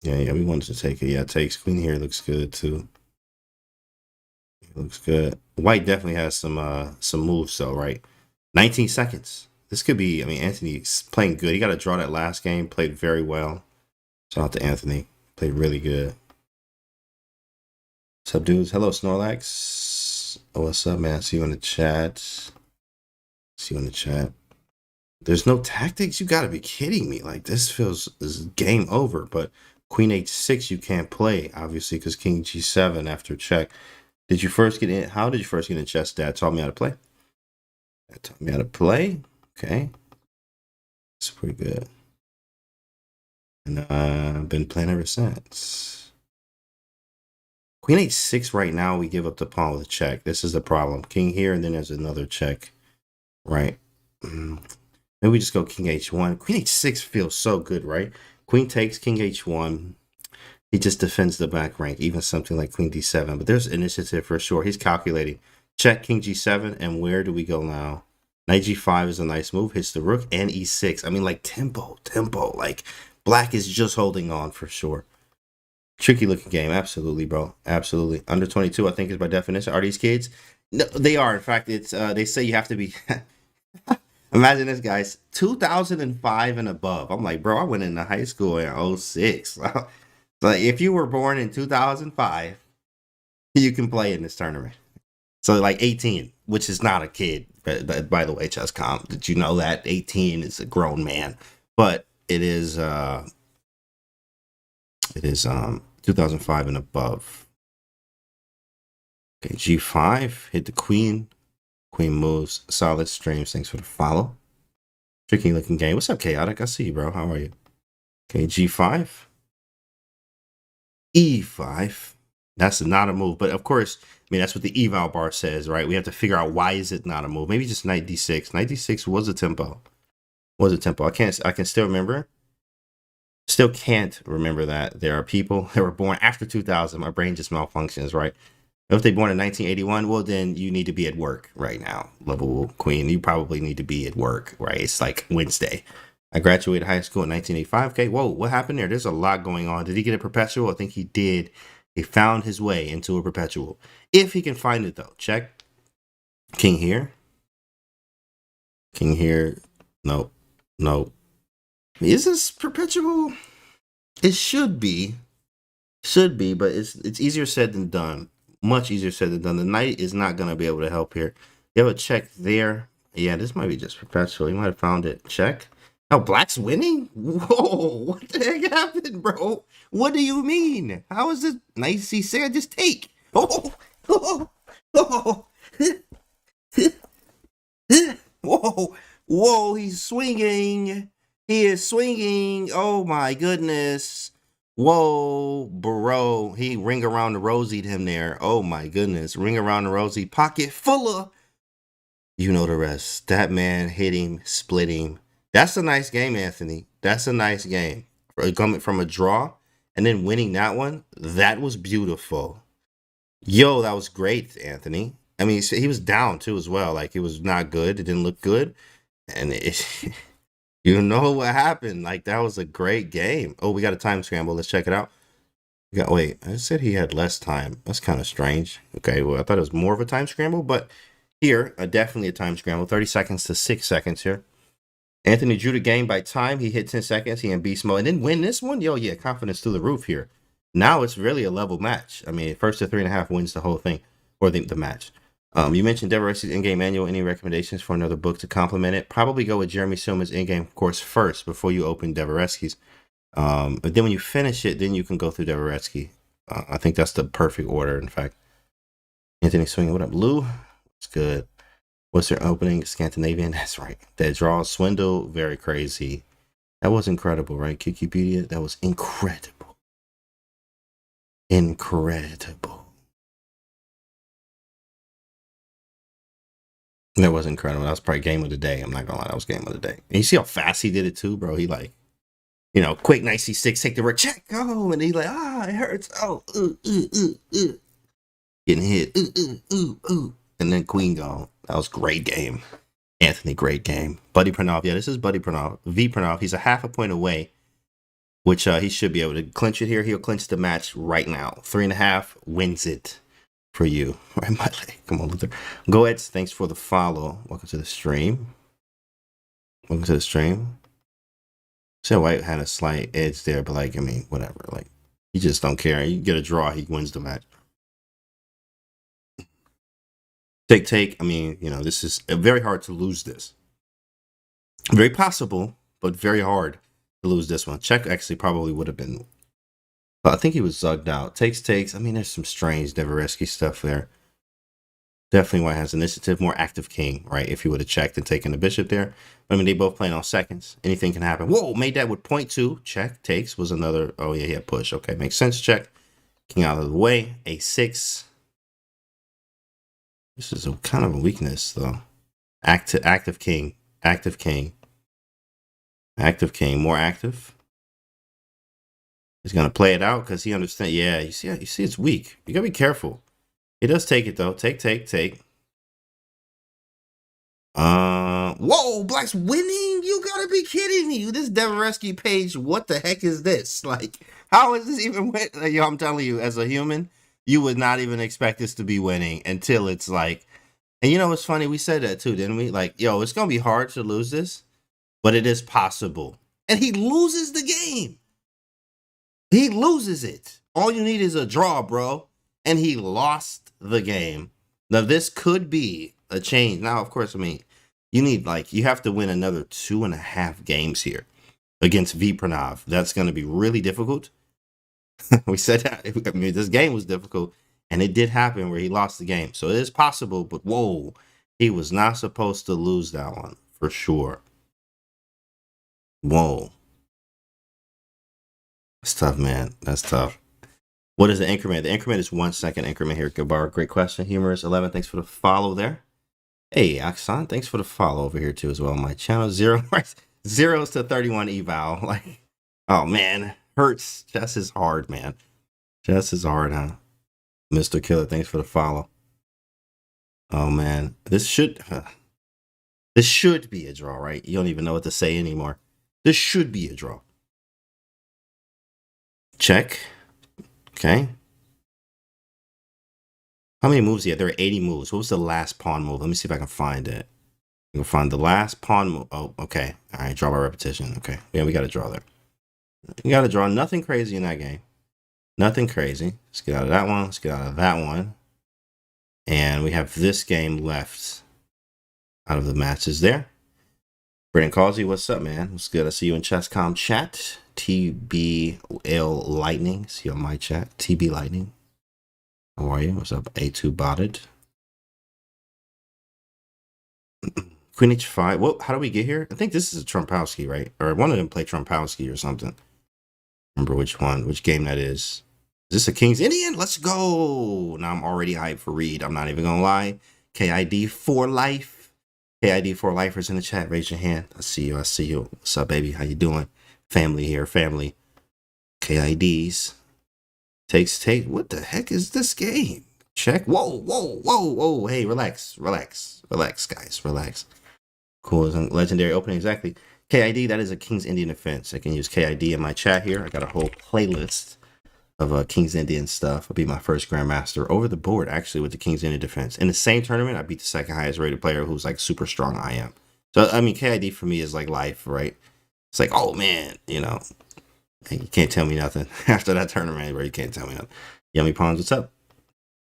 Yeah, we wanted to take it. Yeah, takes. Queen here looks good too. It looks good. White definitely has some moves though, right? 19 seconds. This could be, I mean, Anthony's playing good. He got to draw that last game. Played very well. Shout out to Anthony. Played really good. What's up, dudes? Hello, Snorlax. Oh, what's up, man? See you in the chat. See you in the chat. There's no tactics? You got to be kidding me. Like, this is game over. But Queen h6 you can't play, obviously, because King g7 after check. Did you first get in? How did you first get in chess? Dad taught me how to play. Dad taught me how to play. Okay. That's pretty good. And I've been playing ever since. Queen h6 right now, we give up the pawn with a check. This is the problem. King here, and then there's another check. Right. Maybe we just go King h1. Queen h6 feels so good, right? Queen takes, King h1. He just defends the back rank, even something like Queen d7. But there's initiative for sure. He's calculating. Check, King g7, and where do we go now? Knight g5 is a nice move. Hits the rook and e6. I mean, like, tempo. Like, black is just holding on for sure. Tricky looking game. Absolutely, bro. Absolutely. Under 22, I think, is by definition. Are these kids? No, they are. In fact, it's they say you have to be... Imagine this, guys. 2005 and above. I'm like, bro, I went into high school in 06. Like, if you were born in 2005, you can play in this tournament. So, like, 18, which is not a kid. By the way, Chesscom, did you know that 18 is a grown man? But it is 2005 and above. Okay, g5, hit the queen. Queen moves. Solid streams. Thanks for the follow. Tricky looking game. What's up, Chaotic? I see you, bro. How are you? Okay, g5. e5. That's not a move, but of course, I mean, that's what the eval bar says, right? We have to figure out why is it not a move. Maybe just knight d6. Knight d6 was a tempo. I can still remember. Still can't remember that there are people that were born after 2000. My brain just malfunctions, right? If they born in 1981, well, then you need to be at work right now, level queen. You probably need to be at work, right? It's like Wednesday. I graduated high school in 1985. Okay, whoa, what happened there? There's a lot going on. Did he get a perpetual? I think he did. He found his way into a perpetual. If he can find it, though. Check. King here. King here. No. Is this perpetual? It should be. But it's easier said than done. Much easier said than done. The knight is not going to be able to help here. You have a check there. Yeah, this might be just perpetual. You might have found it. Check. Oh, black's winning? Whoa, what the heck happened, bro? What do you mean? How is this? Knight c6? I just take. Whoa, he's swinging. He is swinging. Oh, my goodness. Whoa, bro. He ring around the rosied him there. Oh, my goodness. Ring around the rosy. Pocket full of. You know the rest. That man hit him, split him. That's a nice game, Anthony. That's a nice game. Coming from a draw and then winning that one, that was beautiful. Yo, that was great, Anthony. I mean, he was down too as well. Like, it was not good. It didn't look good. And you know what happened. Like, that was a great game. Oh, we got a time scramble. Let's check it out. Wait, I said he had less time. That's kind of strange. Okay, well, I thought it was more of a time scramble, but here, definitely a time scramble. 30 seconds to 6 seconds here. Anthony drew the game by time. He hit 10 seconds. He in beast mode. And then win this one? Yo, yeah, confidence through the roof here. Now it's really a level match. I mean, first to 3.5 wins the whole thing, or the match. You mentioned Devereski's in-game manual. Any recommendations for another book to complement it? Probably go with Jeremy Silman's in-game course first before you open Devereski's. But then when you finish it, then you can go through Devereski. I think that's the perfect order, in fact. Anthony swinging. What up, Lou? It's good. What's their opening? Scandinavian. That's right. That draw swindle. Very crazy. That was incredible, right? Wikipedia. That was incredible. Incredible. That was incredible. That was probably game of the day. I'm not gonna lie. That was game of the day. And you see how fast he did it too, bro? He like, you know, quick, nice C6, take the rook, check, go. And he like, it hurts. Oh, getting hit. And then queen gone. That was great game. Anthony, great game. Buddy Pranav. Yeah, this is Buddy Pranav. V Pranav. He's a half a point away, which he should be able to clinch it here. He'll clinch the match right now. 3.5 wins it for you. Right, my leg. Come on, Luther. Go ahead. Thanks for the follow. Welcome to the stream. Welcome to the stream. So White had a slight edge there, but like, I mean, whatever. Like, you just don't care. You get a draw, he wins the match. Take. I mean, you know, this is very hard to lose this. Very possible, but very hard to lose this one. Check actually probably would have been. I think he was zugged out. Takes. I mean, there's some strange Devereski stuff there. Definitely White has initiative, more active king, right? If he would have checked and taken the bishop there. But I mean, they both playing on seconds. Anything can happen. Whoa, made that with point 2. Check. Takes was another. Oh, yeah, he had push. Okay, makes sense. Check. King out of the way. A6. This is a kind of a weakness, though. Active king. Active king. Active king. More active. He's going to play it out because he understands. Yeah, you see it's weak. You got to be careful. He does take it, though. Take. Whoa, Black's winning? You gotta be kidding me. This Devereski page, what the heck is this? Like, how is this even win? Yo, I'm telling you, as a human, you would not even expect this to be winning until it's like, and you know what's funny? We said that too, didn't we? Like, yo, it's gonna be hard to lose this, but it is possible. And he loses the game. He loses it. All you need is a draw, bro. And he lost the game. Now, this could be a change. Now, of course, I mean, you have to win another 2.5 games here against V Pranav. That's going to be really difficult. We said that. I mean, this game was difficult, and it did happen where he lost the game. So it is possible, but whoa, he was not supposed to lose that one for sure. Whoa. That's tough, man. That's tough. What is the increment? The increment is 1 second increment here. Gabar, great question. Humorous 11, thanks for the follow there. Hey, Aksan, thanks for the follow over here too as well on my channel. 0s to 31 eval. Like, oh man, hurts. Chess is hard, man. Chess is hard, huh? Mr. Killer, thanks for the follow. Oh man, this should be a draw, right? You don't even know what to say anymore. This should be a draw. Check. Okay. How many moves he had? There are 80 moves. What was the last pawn move? Let me see if I can find it. I can find the last pawn move. Oh, okay. All right, draw by repetition. Okay. Yeah, we got to draw there. You got to draw. Nothing crazy in that game. Nothing crazy. Let's get out of that one. Let's get out of that one. And we have this game left out of the matches there. Brandon Causey, what's up, man? What's good? I see you in Chesscom chat. TBL Lightning. See you on my chat. TB Lightning. How are you? What's up? A2 botted. Queen H5. Well, how do we get here? I think this is a Trumpowski, right? Or one of them play Trumpowski or something. Remember which one, which game that is. Is this a King's Indian? Let's go. Now I'm already hyped for Reed. I'm not even going to lie. KID for life. KID for lifers in the chat. Raise your hand. I see you. I see you. What's up, baby? How you doing? Family here. Family. KIDs. Take. What the heck is this game? Check. Whoa. Hey, relax, guys. Relax. Cool. Legendary opening. Exactly. KID, that is a King's Indian defense. I can use KID in my chat here. I got a whole playlist of King's Indian stuff. I beat my first Grandmaster over the board, actually, with the King's Indian defense. In the same tournament, I beat the second highest rated player who's like super strong I am. So, I mean, KID for me is like life, right? It's like, oh man, you know, you can't tell me nothing after that tournament, bro. You can't tell me nothing. Yummy Pawns, what's up?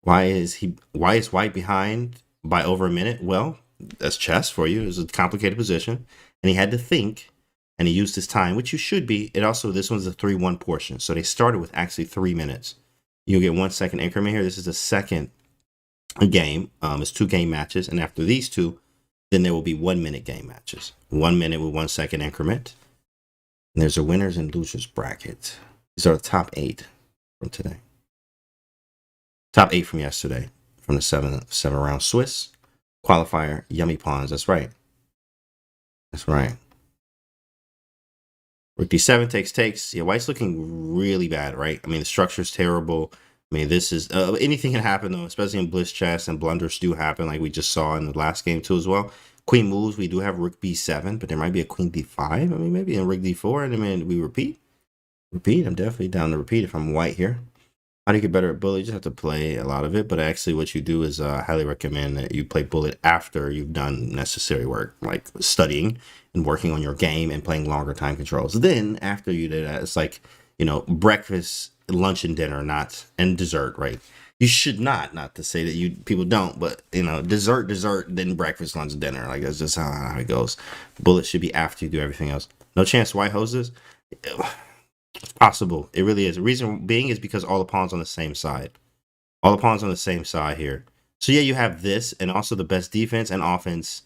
Why is white behind by over a minute? Well, that's chess for you. It's a complicated position. And he had to think, and he used his time, which you should be. It also, this one's a 3-1 portion. So they started with actually 3 minutes. You'll get 1 second increment here. This is the second game. It's 2 game matches. And after these 2, then there will be 1 minute game matches. 1 minute with 1 second increment. And there's a winners and losers bracket. These are the top 8 from today. Top 8 from yesterday, from the 7 round Swiss qualifier. Yummy Pawns. That's right. That's right. Rook d7 takes. Yeah, white's looking really bad, right? I mean, the structure's terrible. I mean, this is anything can happen though, especially in Bliss chess, and blunders do happen, like we just saw in the last game too as well. Queen moves. We do have Rook b7, but there might be a Queen d5. I mean, maybe in Rook d4, and I mean, we repeat. I'm definitely down to repeat if I'm white here. How do you get better at bullet? You just have to play a lot of it. But actually what you do is I highly recommend that you play bullet after you've done necessary work, like studying and working on your game and playing longer time controls. Then after you do that, it's like, you know, breakfast, lunch, and dinner, and dessert, right? You should not to say that people don't, but, you know, dessert, then breakfast, lunch, dinner. Like, that's just how it goes. Bullet should be after you do everything else. No chance white hoses? It's possible. It really is. The reason being is because all the pawns on the same side. All the pawns on the same side here. So yeah, you have this, and also the best defense and offense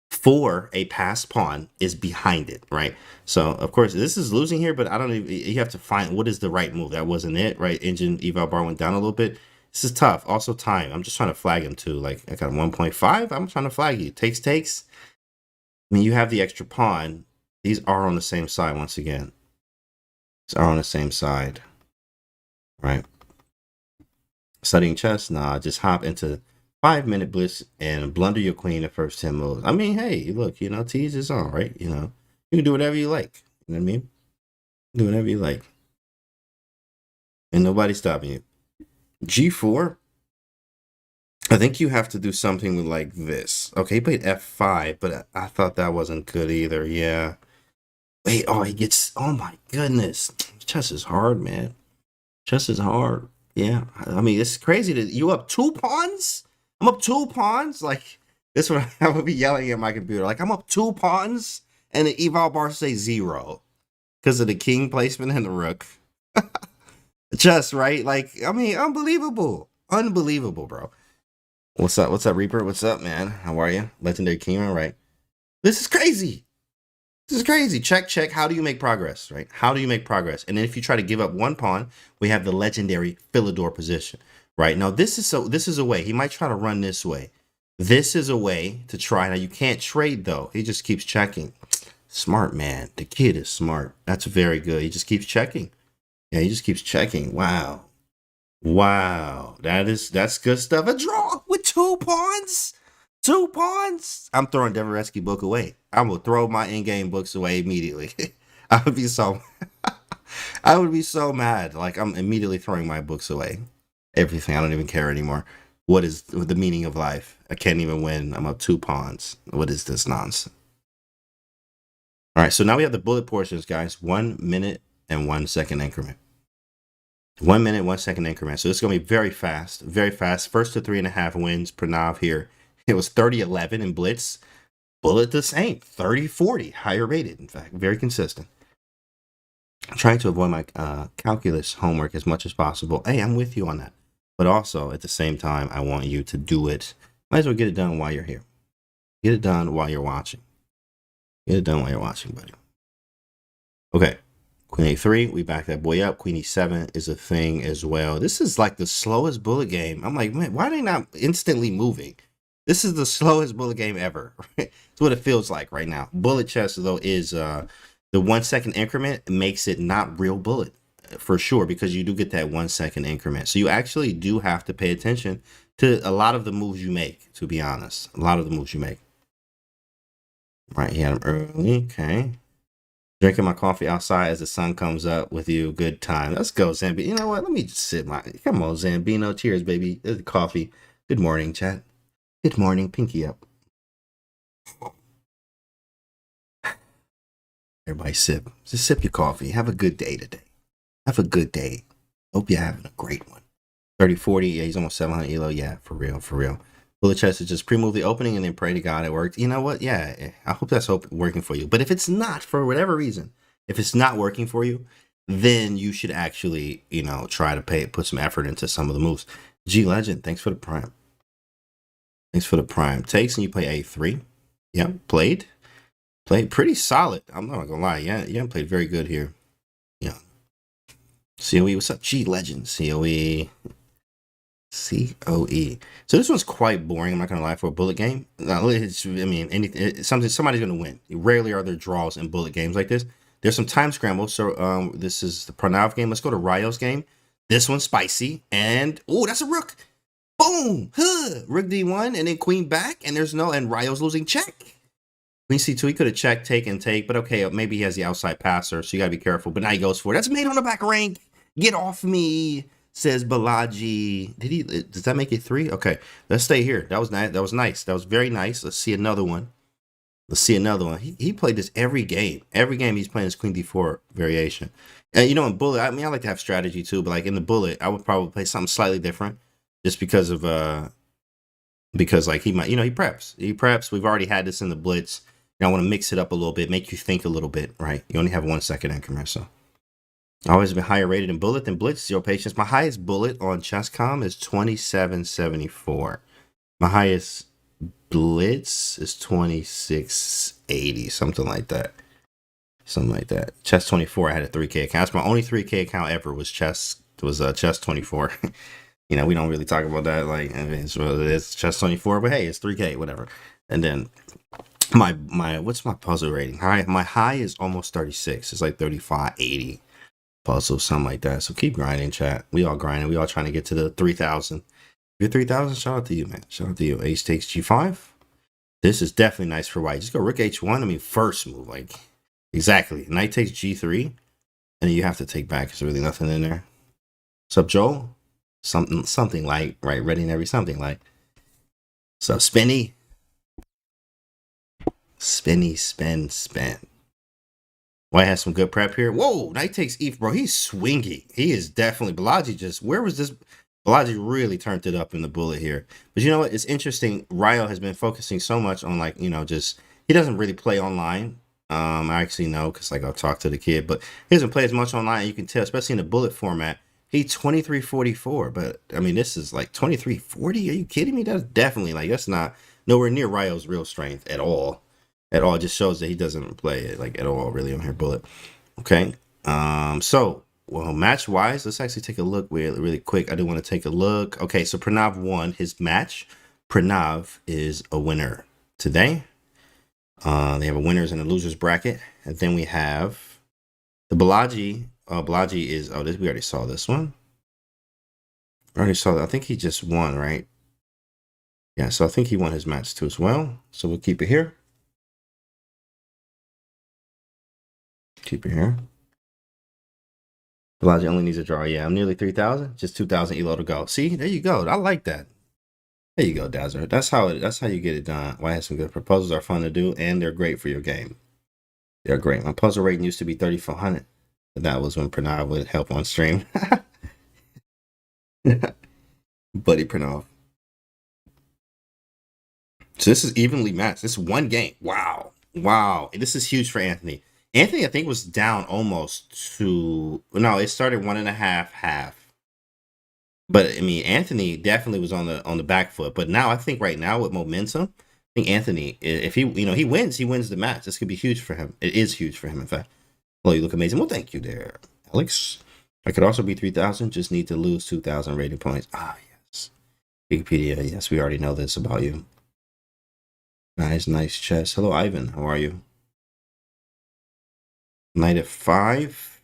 for a passed pawn is behind it, right? So of course this is losing here, but I don't even, you have to find what is the right move. That wasn't it, right? Engine eval bar went down a little bit. This is tough. Also time. I'm just trying to flag him too. Like, I got 1.5. I'm trying to flag you. Takes. I mean, you have the extra pawn. These are on the same side once again. These are on the same side, right? Studying chess? Nah, just hop into 5-minute bliss and blunder your queen the first 10 moves. I mean, hey, look, you know, tease is on, right? You know, you can do whatever you like. You know what I mean? Do whatever you like. And nobody's stopping you. G4. I think you have to do something with like this. Okay, he played F5, but I thought that wasn't good either. Yeah. Wait, oh, he gets, oh my goodness. Chess is hard, man. Chess is hard. Yeah. I mean, it's crazy that you up 2 pawns? I'm up 2 pawns? Like, this one, I would be yelling at my computer. Like, I'm up 2 pawns? And the eval bar say 0. Because of the king placement and the rook. Chess, right? Like, I mean, unbelievable. Unbelievable, bro. What's up? What's up, Reaper? What's up, man? How are you? Legendary King, all right. This is crazy. This is crazy. Check. How do you make progress, right? How do you make progress? And then if you try to give up 1 pawn, we have the legendary Philidor position, right? Now, this is a way. He might try to run this way. This is a way to try. Now, you can't trade, though. He just keeps checking. Smart, man. The kid is smart. That's very good. He just keeps checking. Yeah, he just keeps checking. Wow. Wow. That's good stuff. A draw with 2 pawns? 2 pawns? I'm throwing Devereski book away. I'm gonna throw my in-game books away immediately. I would be so mad. Like, I'm immediately throwing my books away. Everything. I don't even care anymore. What is the meaning of life? I can't even win. I'm up 2 pawns. What is this nonsense? All right, so now we have the bullet portions, guys. 1 minute and 1 second increment. 1 minute, 1 second increment. So this is gonna be very fast, very fast. First to 3.5 wins. Pranav here. It was 30-11 in Blitz. Bullet the same, 30-40, higher rated, in fact, very consistent. I'm trying to avoid my calculus homework as much as possible. Hey, I'm with you on that. But also, at the same time, I want you to do it. Might as well get it done while you're here. Get it done while you're watching. Get it done while you're watching, buddy. Okay, Queen A3, we back that boy up. Queen E7 is a thing as well. This is like the slowest bullet game. I'm like, man, why are they not instantly moving? This is the slowest bullet game ever. It's what it feels like right now. Bullet chess, though, is the 1 second increment makes it not real bullet for sure, because you do get that 1 second increment. So you actually do have to pay attention to a lot of the moves you make, to be honest. A lot of the moves you make. Right, he had him early. Okay. Drinking my coffee outside as the sun comes up with you. Good time. Let's go, Zambino. You know what? Let me just sit my. Come on, Zambino. Cheers, baby. There's the coffee. Good morning, chat. Good morning. Pinky up. Everybody sip. Just sip your coffee. Have a good day today. Have a good day. Hope you're having a great one. 3040. Yeah, he's almost 700 elo. Yeah, for real. For real. Bullet chest is just pre-move the opening and then pray to God it worked. You know what? Yeah, I hope that's working for you. But if it's not, for whatever reason, if it's not working for you, then you should actually, try to put some effort into some of the moves. G Legend, thanks for the prime. Thanks for the prime. Takes and you play A3. Yeah, played pretty solid. I'm not gonna lie. Yeah, you haven't played very good here. Yeah. COE, what's up? G Legend, COE. COE. So this one's quite boring. I'm not gonna lie, for a bullet game. Somebody's gonna win. Rarely are there draws in bullet games like this. There's some time scrambles. So this is the Pranav game. Let's go to Ryo's game. This one's spicy, and that's a rook. Boom! Rook D1, and then queen back, and and Ryo's losing check. Queen C2, he could have checked, take, but okay, maybe he has the outside passer, so you gotta be careful. But now he goes for it. That's made on the back rank. Get off me, says Balaji. Does that make it 3? Okay, let's stay here. That was nice. That was nice. That was very nice. Let's see another one. He played this every game. Every game he's playing this Queen D4 variation. And in bullet, I like to have strategy too, but like in the bullet, I would probably play something slightly different, just because like he might, he preps. We've already had this in the blitz. I want to mix it up a little bit, make you think a little bit, right? You only have 1 second increment, so. I've always been higher rated in bullet than blitz. 0 patience. My highest bullet on Chesscom is 2774. My highest blitz is 2680, something like that. Chess 24, I had a 3K account. That's my only 3K account ever was Chess 24. We don't really talk about that. Like, it's Chess 24, but hey, it's 3K, whatever. And then my what's my puzzle rating? My high is almost 36. It's like 3580 puzzle, something like that. So keep grinding, chat. We all grinding. We all trying to get to the 3000. You're 3000. Shout out to you, man. Shout out to you. Ace takes G5. This is definitely nice for white. Just go Rook H1. First move, like exactly. Knight takes G3, and you have to take back. There's really nothing in there. What's up, Joel? Something like right. Ready and every something like. What's up, Spinny? Spinny, spin. White has some good prep here. Whoa, Knight takes E, bro. He's swingy. He is definitely. Balaji where was this? Balaji really turned it up in the bullet here. But you know what? It's interesting. Ryo has been focusing so much on he doesn't really play online. I actually know because I'll talk to the kid, but he doesn't play as much online. You can tell, especially in the bullet format. He's 2344, but this is like 2340. Are you kidding me? That's definitely that's not nowhere near Ryo's real strength at all. It just shows that he doesn't play it at all really on here bullet. Okay. Match wise, let's actually take a look really quick. I do want to take a look. Okay, so Pranav won his match. Pranav is a winner today. They have a winners and a losers bracket, and then we have the Balaji. Balaji is we already saw this one. I already saw that. I think he just won, right? Yeah, so I think he won his match too as well. So we'll keep it here. Keep it here. Balaji only needs a draw. Yeah, I'm nearly 3,000. Just 2,000 elo to go. See, there you go. I like that. There you go, Dazzler. That's how you get it done. Why have some good proposals are fun to do, and they're great for your game. They're great. My puzzle rating used to be 3,400. But that was when Pranav would help on stream. Buddy Pranav. So this is evenly matched. This is one game. Wow. This is huge for Anthony. Anthony, I think, was down almost to... No, it started 1.5 half. But, Anthony definitely was on the back foot. But now, I think right now with momentum, I think Anthony, if he wins the match. This could be huge for him. It is huge for him, in fact. Well, you look amazing. Well, thank you there, Alex. I could also be 3,000. Just need to lose 2,000 rating points. Ah, yes. Wikipedia, yes, we already know this about you. Nice chess. Hello, Ivan. How are you? Knight f5.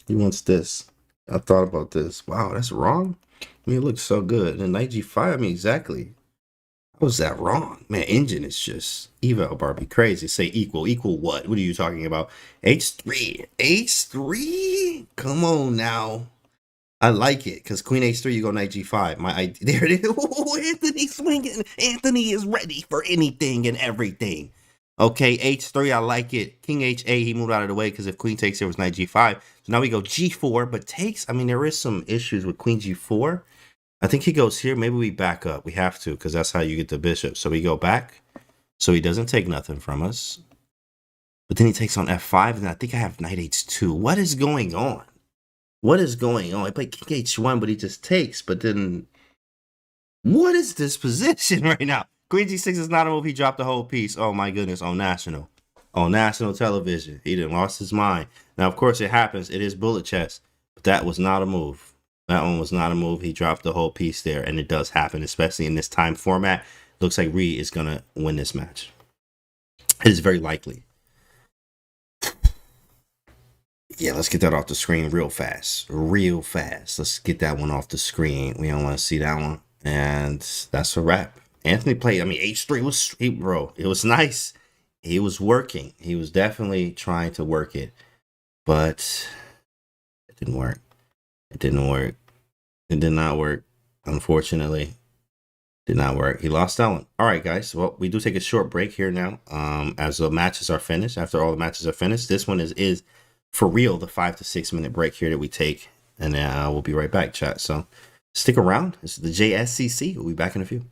He wants this. I thought about this. Wow, that's wrong. It looks so good. And knight g5, exactly. Was that wrong? Man, engine is just eval Barbie crazy. Say equal. Equal what? What are you talking about? H3. H3? Come on now. I like it because Queen H3, you go Knight G5. There it is. Ooh, Anthony swinging. Anthony is ready for anything and everything. Okay, H3, I like it. King H8, he moved out of the way because if Queen takes, there was Knight G5. So now we go G4, but takes. I mean, there is some issues with Queen G4. I think he goes here. Maybe we back up. We have to because that's how you get the bishop. So we go back. So he doesn't take nothing from us. But then he takes on F5, and I think I have Knight H2. What is going on? What is going on? I played King H1, but he just takes. But then, what is this position right now? Queen G6 is not a move. He dropped the whole piece. Oh my goodness, on national television. He didn't lost his mind. Now, of course, it happens. It is bullet chess, but that was not a move. That one was not a move. He dropped the whole piece there, and it does happen, especially in this time format. Looks like Reed is gonna win this match. It is very likely. Yeah, let's get that off the screen real fast. Real fast. Let's get that one off the screen. We don't want to see that one. And that's a wrap. Anthony played, I mean, H3 was, bro, it was nice. He was working. He was definitely trying to work it. But it didn't work. It didn't work. It did not work. Unfortunately, did not work. He lost that one. All right, guys. Well, we do take a short break here now. As the matches are finished, after all the matches are finished, this one is for real the 5 to 6 minute break here that we take, and we'll be right back, chat. So stick around. This is the JSCC. We'll be back in a few.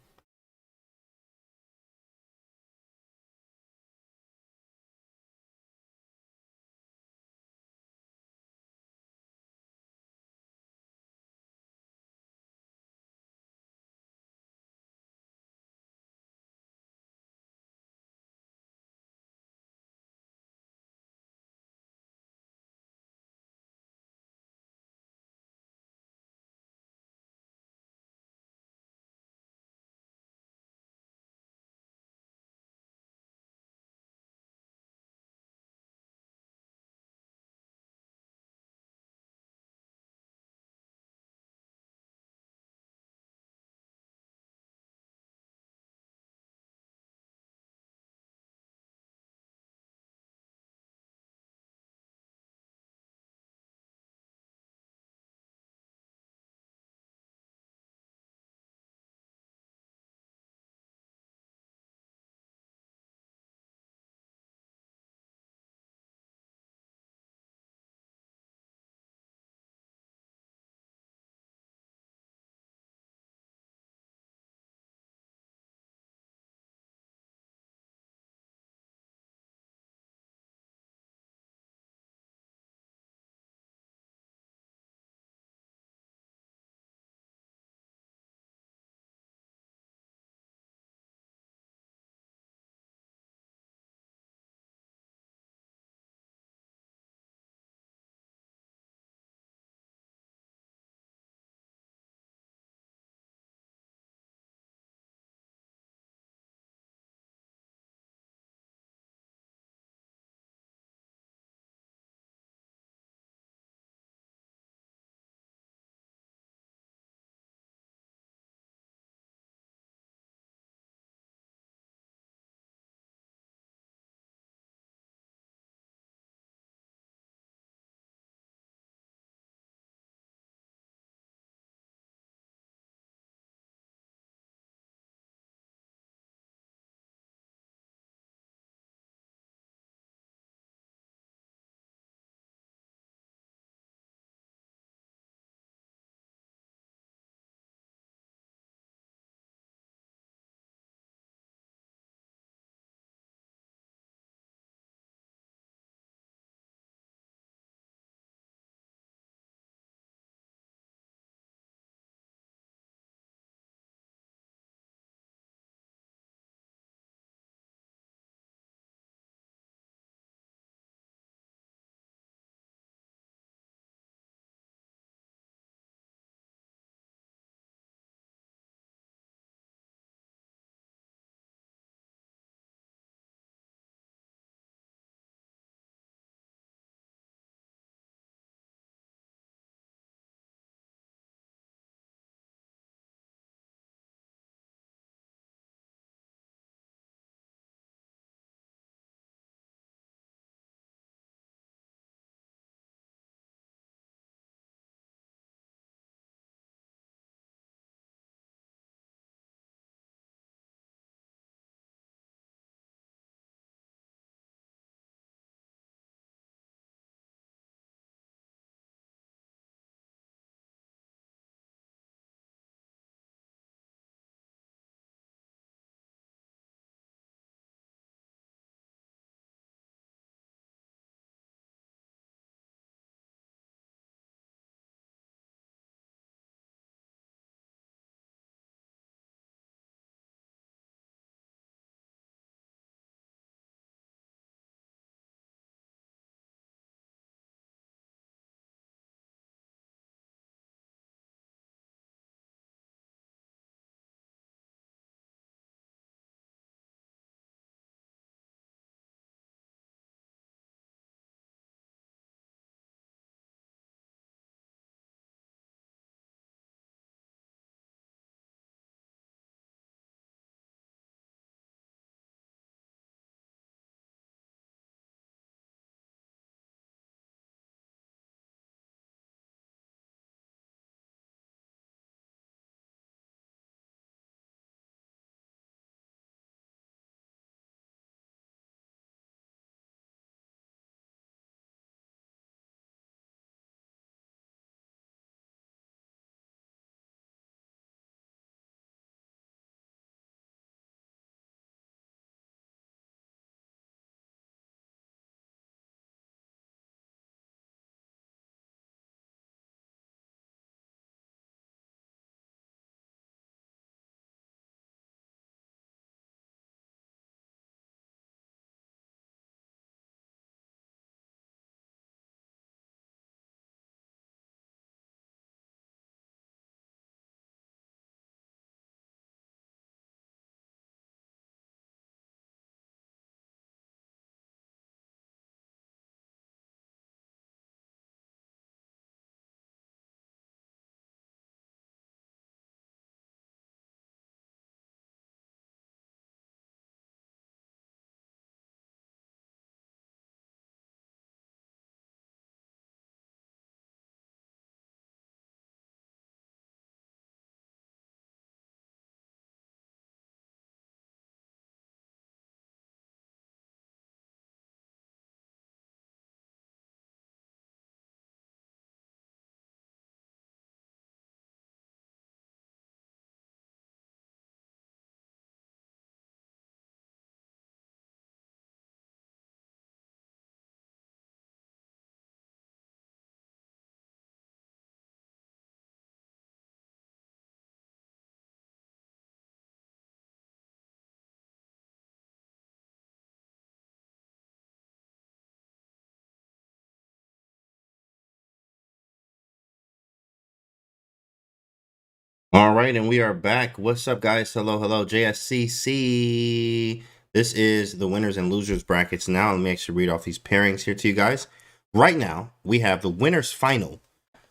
All right, and we are back. What's up, guys? Hello, hello, JSCC. This is the winners and losers brackets. Now, let me actually read off these pairings here to you guys. Right now, we have the winners final,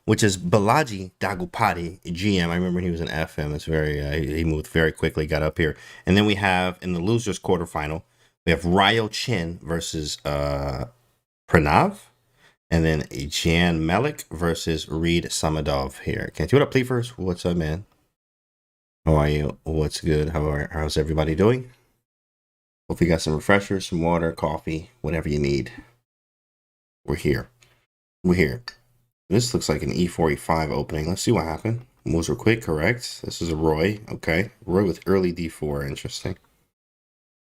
which is Balaji Dagupati, GM. I remember he was an FM. It's very he moved very quickly, got up here. And then we have in the losers quarterfinal, we have Ryo Chin versus Pranav. And then Jan Malik versus Reed Samadov here. Can't you what up, Pleafers? What's up, man? How are you? What's good? How's everybody doing? Hope you got some refreshers, some water, coffee, whatever you need. We're here. We're here. This looks like an E4, E5 opening. Let's see what happened. Moves were quick, correct. This is a Roy. Okay. Roy with early D4. Interesting.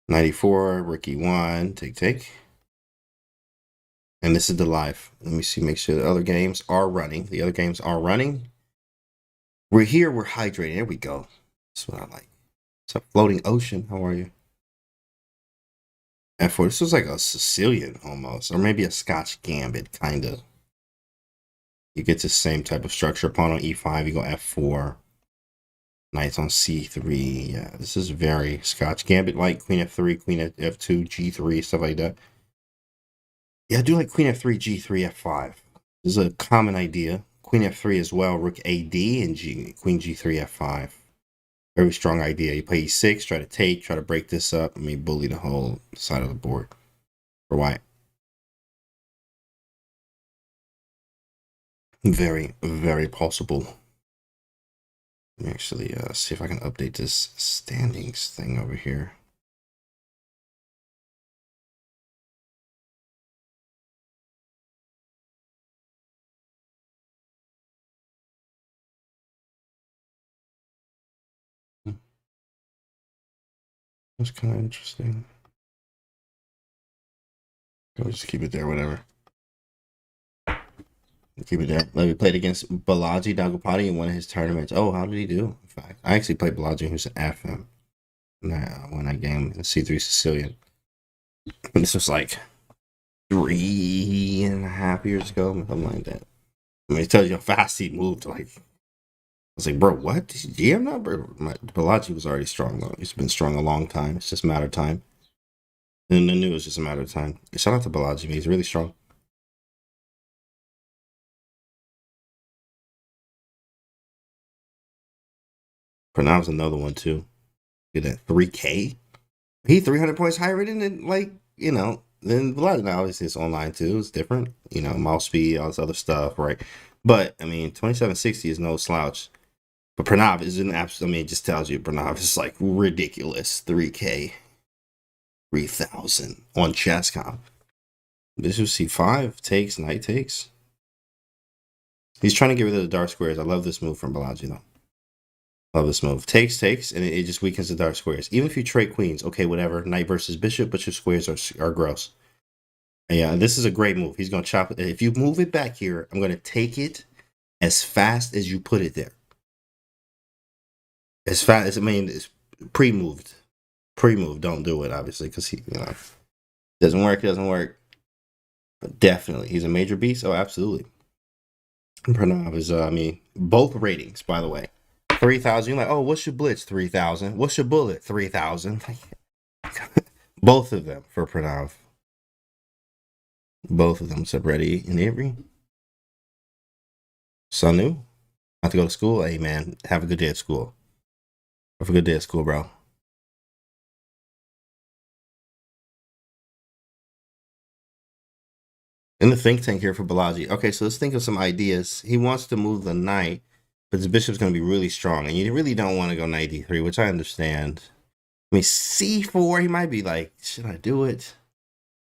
94, Ricky 1. Take. And this is the live. Let me see, make sure the other games are running. The other games are running. We're here. We're hydrating. There we go. That's what I like. It's a floating ocean. How are you? F4. This was like a Sicilian almost, or maybe a Scotch Gambit, kind of. You get the same type of structure. Pawn on E5, you go F4. Knights on C3. Yeah, this is very Scotch Gambit like. Queen F3, Queen F2, G3, stuff like that. Yeah, I do like Queen F3, G3, F5. This is a common idea. Queen F3 as well, Rook AD, and Queen G3, F5. Very strong idea. You play E6, try to take, try to break this up. I mean, bully the whole side of the board for white. Very, very possible. Let me actually see if I can update this standings thing over here. That's kind of interesting. I'll just keep it there, whatever. Keep it there. Let me played against Balaji Dagupati in one of his tournaments. Oh, how did he do? In fact, I actually played Balaji, who's an FM. When I game in C3 Sicilian. And this was like 3.5 years ago, something like that. I mean, it tells you how fast he moved. Like, I was like, bro, what? GM number? Balaji was already strong, though. He's been strong a long time. It's just a matter of time. And I knew it was just a matter of time. Shout out to Balaji, man. He's really strong. Pranav's another one, too. Get that 3K. He 300 points higher rated than, like, you know, than Balaji. Now, obviously, it's online, too. It's different. You know, mouse speed, all this other stuff, right? But, I mean, 2760 is no slouch. But Pranav is an absolute, I mean, it just tells you Pranav is like ridiculous. 3K, 3,000 on Chesscom. Bishop C5 takes, knight takes. He's trying to get rid of the dark squares. I love this move from Balaji, though. Love this move. Takes, and it just weakens the dark squares. Even if you trade queens, okay, whatever. Knight versus bishop, but your squares are gross. And yeah, this is a great move. He's going to chop it. If you move it back here, I'm going to take it as fast as you put it there. As fast as, I mean, it's pre-moved. Pre-move, don't do it, obviously, because he, you know, doesn't work. But definitely, he's a major beast. Oh, absolutely. Pranav is, I mean, both ratings, by the way. 3,000. You're like, oh, what's your blitz? 3,000. What's your bullet? 3,000. Both of them for Pranav. Both of them. What's up, Reddy and Avery? Sanu, have to go to school. Hey, man, have a good day at school. Have a good day at school, bro. In the think tank here for Balaji. Okay, so let's think of some ideas. He wants to move the knight, but his bishop's going to be really strong. And you really don't want to go knight d3, which I understand. I mean, c4, he might be like, should I do it?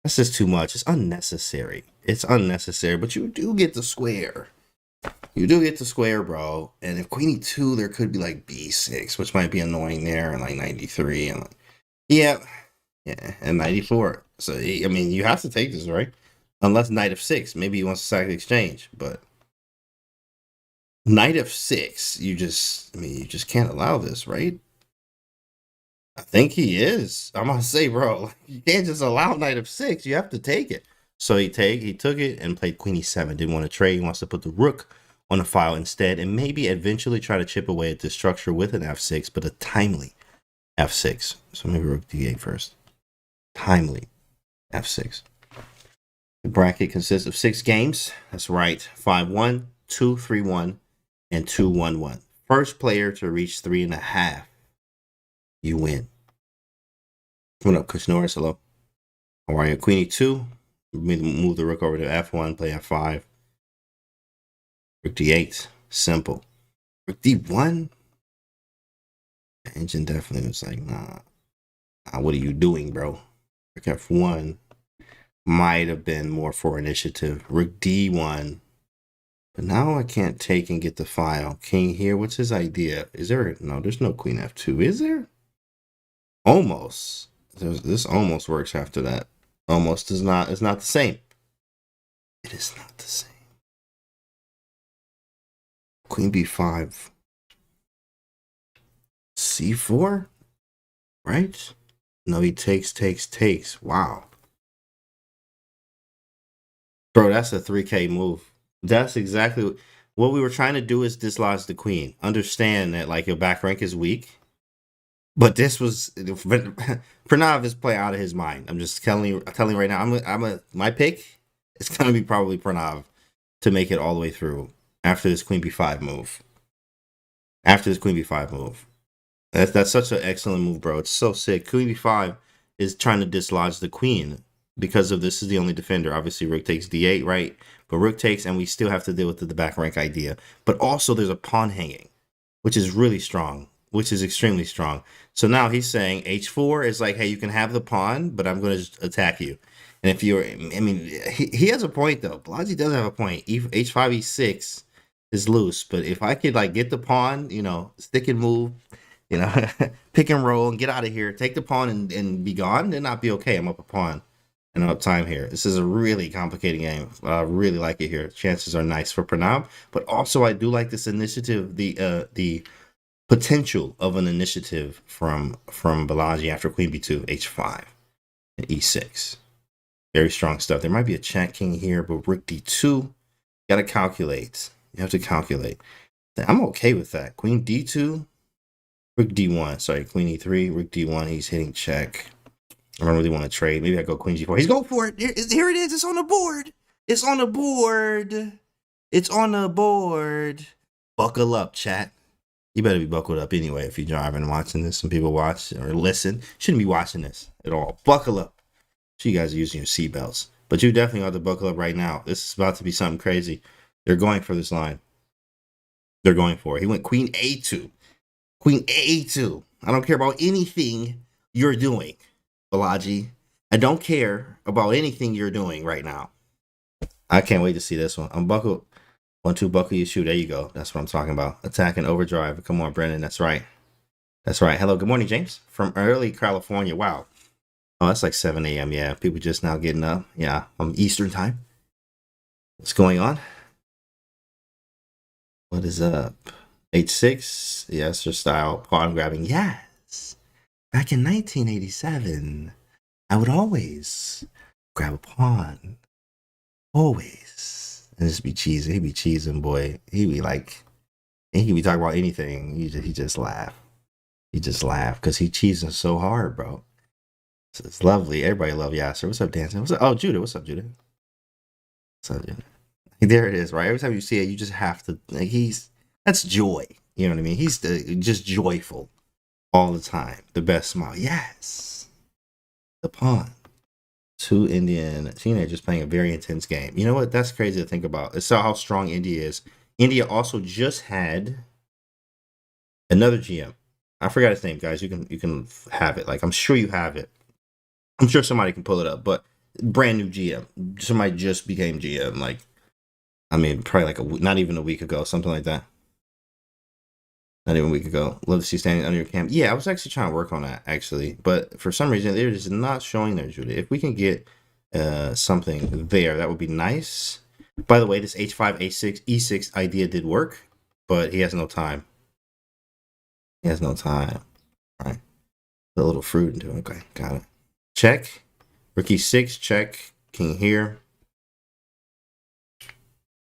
That's just too much. It's unnecessary. It's unnecessary, but you do get the square. You do get the square, bro. And if queen e2, there could be like b6, which might be annoying there, and like 93. And like, yeah, and 94. So, I mean, you have to take this, right? Unless knight f6, maybe he wants to sack the exchange, but knight f6, you just can't allow this, right? I think he is. I'm gonna say, bro, you can't just allow knight f6. You have to take it. So he took it and played queen e7. Didn't want to trade. He wants to put the rook on the file instead, and maybe eventually try to chip away at this structure with an f6, but a timely f6. So maybe rook d8 first. Timely f6. The bracket consists of 6 games. That's right. 5-1, 2-3-1, and 2-1-1. First player to reach 3.5, you win. What up, Kush Norris? Hello. How are you? Queen e2. Move the rook over to f1, play f5. Rook d8. Simple. Rook d1. The engine definitely was like, nah, what are you doing, bro? Rook f1 might have been more for initiative. Rook d1. But now I can't take and get the file. King here. What's his idea? Is there? No, there's no queen f2. Is there? Almost. This almost works after that. Almost is not. It's not the same. It is not the same. Queen b5. c4? Right? No, he takes. Wow. Bro, that's a 3K move. That's exactly what we were trying to do, is dislodge the queen. Understand that like your back rank is weak. But this was Pranav is playing out of his mind. I'm just telling you right now. My pick is gonna be probably Pranav to make it all the way through after this queen b5 move. That's such an excellent move, bro. It's so sick. Queen b5 is trying to dislodge the queen because of this is the only defender. Obviously, rook takes d8, right? But rook takes, and we still have to deal with the back rank idea. But also, there's a pawn hanging, which is really strong, which is extremely strong. So now he's saying h4 is like, hey, you can have the pawn, but I'm going to attack you. And if you're, I mean, he has a point, though. Prodigy does have a point. H5, e6 is loose. But if I could, like, get the pawn, you know, stick and move, you know, pick and roll and get out of here, take the pawn and be gone, then I'd be okay. I'm up a pawn and I'm up time here. This is a really complicated game. I really like it here. Chances are nice for Pranav. But also, I do like this initiative, the potential of an initiative from Balaji after queen b2, h5, and e6. Very strong stuff. There might be a check king here, but rook d2, gotta calculate. You have to calculate. I'm okay with that. Queen d2, rook d1. Sorry, queen e3, rook d1. He's hitting check. I don't really want to trade. Maybe I go queen g4. He's going for it. Here it is. It's on the board. It's on the board. It's on the board. Buckle up, chat. You better be buckled up anyway if you're driving and watching this. Some people watch or listen. Shouldn't be watching this at all. Buckle up. So you guys are using your seatbelts. But you definitely ought to buckle up right now. This is about to be something crazy. They're going for this line. They're going for it. He went queen a2. Queen a2. I don't care about anything you're doing, Balaji. I don't care about anything you're doing right now. I can't wait to see this one. I'm buckled. 1-2, buckle your shoe. There you go. That's what I'm talking about. Attack and overdrive. Come on, Brendan. That's right. That's right. Hello. Good morning, James. From early California. Wow. Oh, that's like 7 a.m. Yeah. People just now getting up. Yeah. Eastern time. What's going on? What is up? H6. Yes, your style. Pawn grabbing. Yes. Back in 1987, I would always grab a pawn. Always. And just be cheesing. He'd be cheesing, boy. He'd be like, and he'd be talking about anything. He just laugh. He just laugh because he cheesing so hard, bro. So it's lovely. Everybody love Yasser. What's up, dancing? What's up? Oh, Judah. What's up, Judah? What's up, Judah? There it is, right? Every time you see it, you just have to. Like, that's joy. You know what I mean? He's just joyful all the time. The best smile. Yes. The pawn. 2 Indian teenagers playing a very intense game. You know what? That's crazy to think about. It's how strong India is. India also just had another GM. I forgot his name, guys. You can have it. Like, I'm sure you have it. I'm sure somebody can pull it up. But brand new GM. Somebody just became GM. Like, I mean, probably like not even a week ago, something like that. Not even a week ago. Love to see standing under your cam. Yeah, I was actually trying to work on that, actually. But for some reason, they're just not showing there, Judah. If we can get something there, that would be nice. By the way, this h5, a6, e6 idea did work, but he has no time. He has no time. All right. Put a little fruit into it. Okay, got it. Check. Rook e6, check. King here.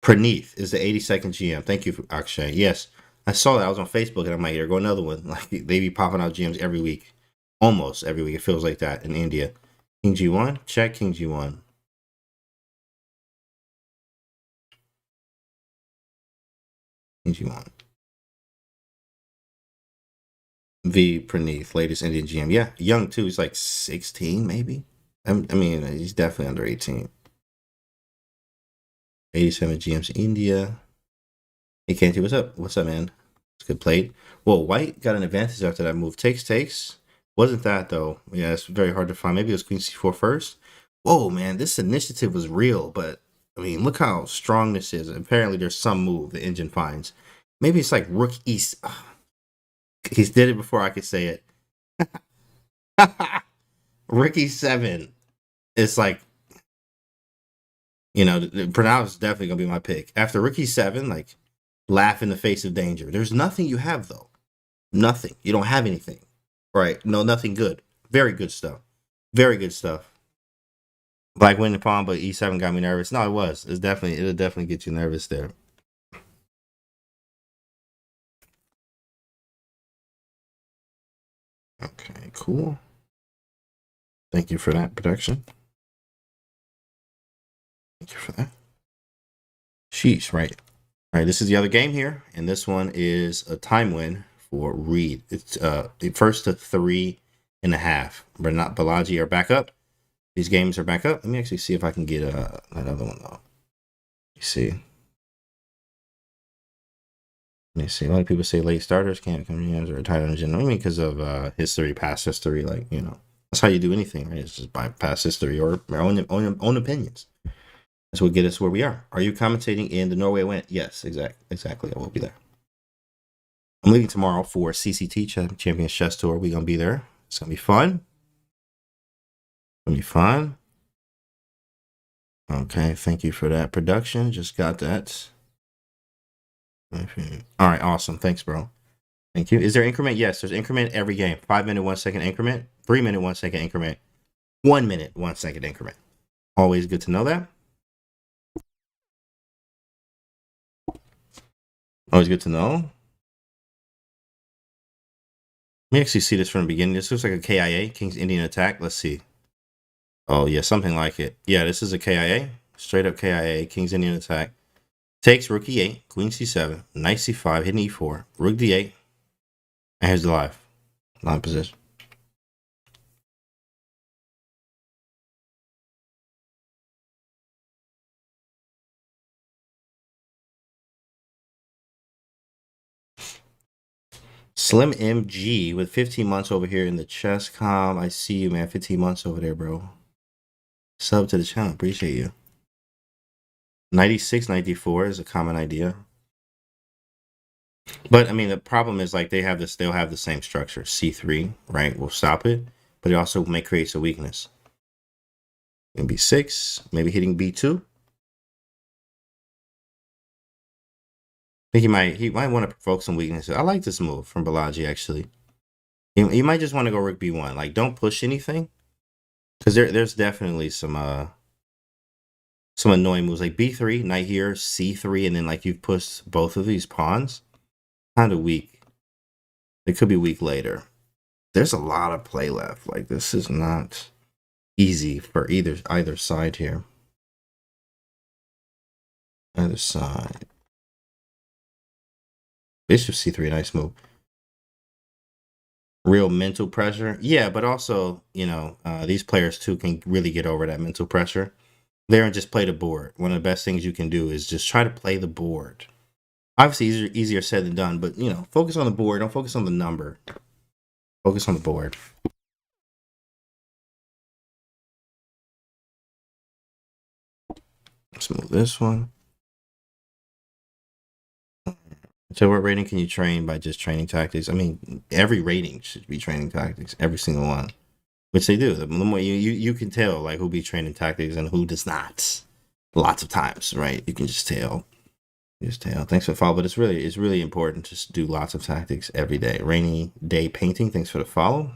Praneeth is the 82nd GM. Thank you, Akshay. Yes, I saw that. I was on Facebook, and I'm like, here go another one. Like they be popping out GMs every week, almost every week. It feels like that in India. King G1, check King G1. King G1. V Praneeth, latest Indian GM. Yeah, young too. He's like 16, maybe. I mean, he's definitely under 18. 87 GMs India. Hey, Kanti, what's up? What's up, man? It's good played. Whoa, White got an advantage after that move. Takes. Wasn't that, though? Yeah, it's very hard to find. Maybe it was Queen C4 first. Whoa, man, this initiative was real, but, I mean, look how strong this is. Apparently, there's some move the engine finds. Maybe it's like Rook East. He's did it before I could say it. Rook E7. It's like, you know, Pranav is definitely going to be my pick. After Rook E7, like, laugh in the face of danger. There's nothing you have, though. Nothing. You don't have anything. Right. No, nothing good. Very good stuff. Very good stuff. Black winning pawn, but E7 got me nervous. No, it was. It'll definitely get you nervous there. Okay, cool. Thank you for that protection. Thank you for that. Sheesh, right. All right, this is the other game here, and this one is a time win for Reed. It's the first to 3.5. But not Balaji are back up. These games are back up. Let me actually see if I can get another one though. You see. Let me see. A lot of people say late starters can't come in or title engine. I mean, because of history, past history, like, you know, that's how you do anything, right? It's just by past history or our own opinions. That's what get us where we are. Are you commentating in the Norway event? Yes, exactly. I will be there. I'm leaving tomorrow for CCT Champions Chess Tour. We're gonna be there. It's gonna be fun. Okay, thank you for that production. Just got that. All right, awesome. Thanks, bro. Thank you. Is there increment? Yes, there's increment every game. 5 minute, 1 second increment. 3 minute, 1 second increment. 1 minute, 1 second increment. Always good to know that. Always good to know. Let me actually see this from the beginning. This looks like a KIA, King's Indian Attack. Let's see. Oh, yeah, something like it. Yeah, this is a KIA. Straight up KIA, King's Indian Attack. Takes Rook E8, Queen C7, Knight C5, hitting E4, Rook D8. And here's the live position. Slim MG with 15 months over here in the Chesscom. I see you, man. 15 months over there, bro. Sub to the channel. Appreciate you. 96, 94 is a common idea. But I mean, the problem is like they'll have the same structure. C3, right? Will stop it, but it also may create a weakness. In B6, maybe hitting B2. I think he might want to provoke some weaknesses. I like this move from Balaji actually. He might just want to go Rook B1. Like, don't push anything, because there's definitely some annoying moves like B3, knight here, C3, and then like you've pushed both of these pawns. Kind of weak. It could be weak later. There's a lot of play left. Like, this is not easy for either side here. Either side. Bishop C3, nice move. Real mental pressure. Yeah, but also, you know, these players too can really get over that mental pressure. There and just play the board. One of the best things you can do is just try to play the board. Obviously, easier said than done, but, you know, focus on the board. Don't focus on the number. Focus on the board. Let's move this one. So what rating can you train by just training tactics? I mean, every rating should be training tactics. Every single one. Which they do. The more you can tell, like, who be training tactics and who does not. Lots of times, right? You can just tell. Thanks for the follow, but it's really important to do lots of tactics every day. Rainy day painting. Thanks for the follow.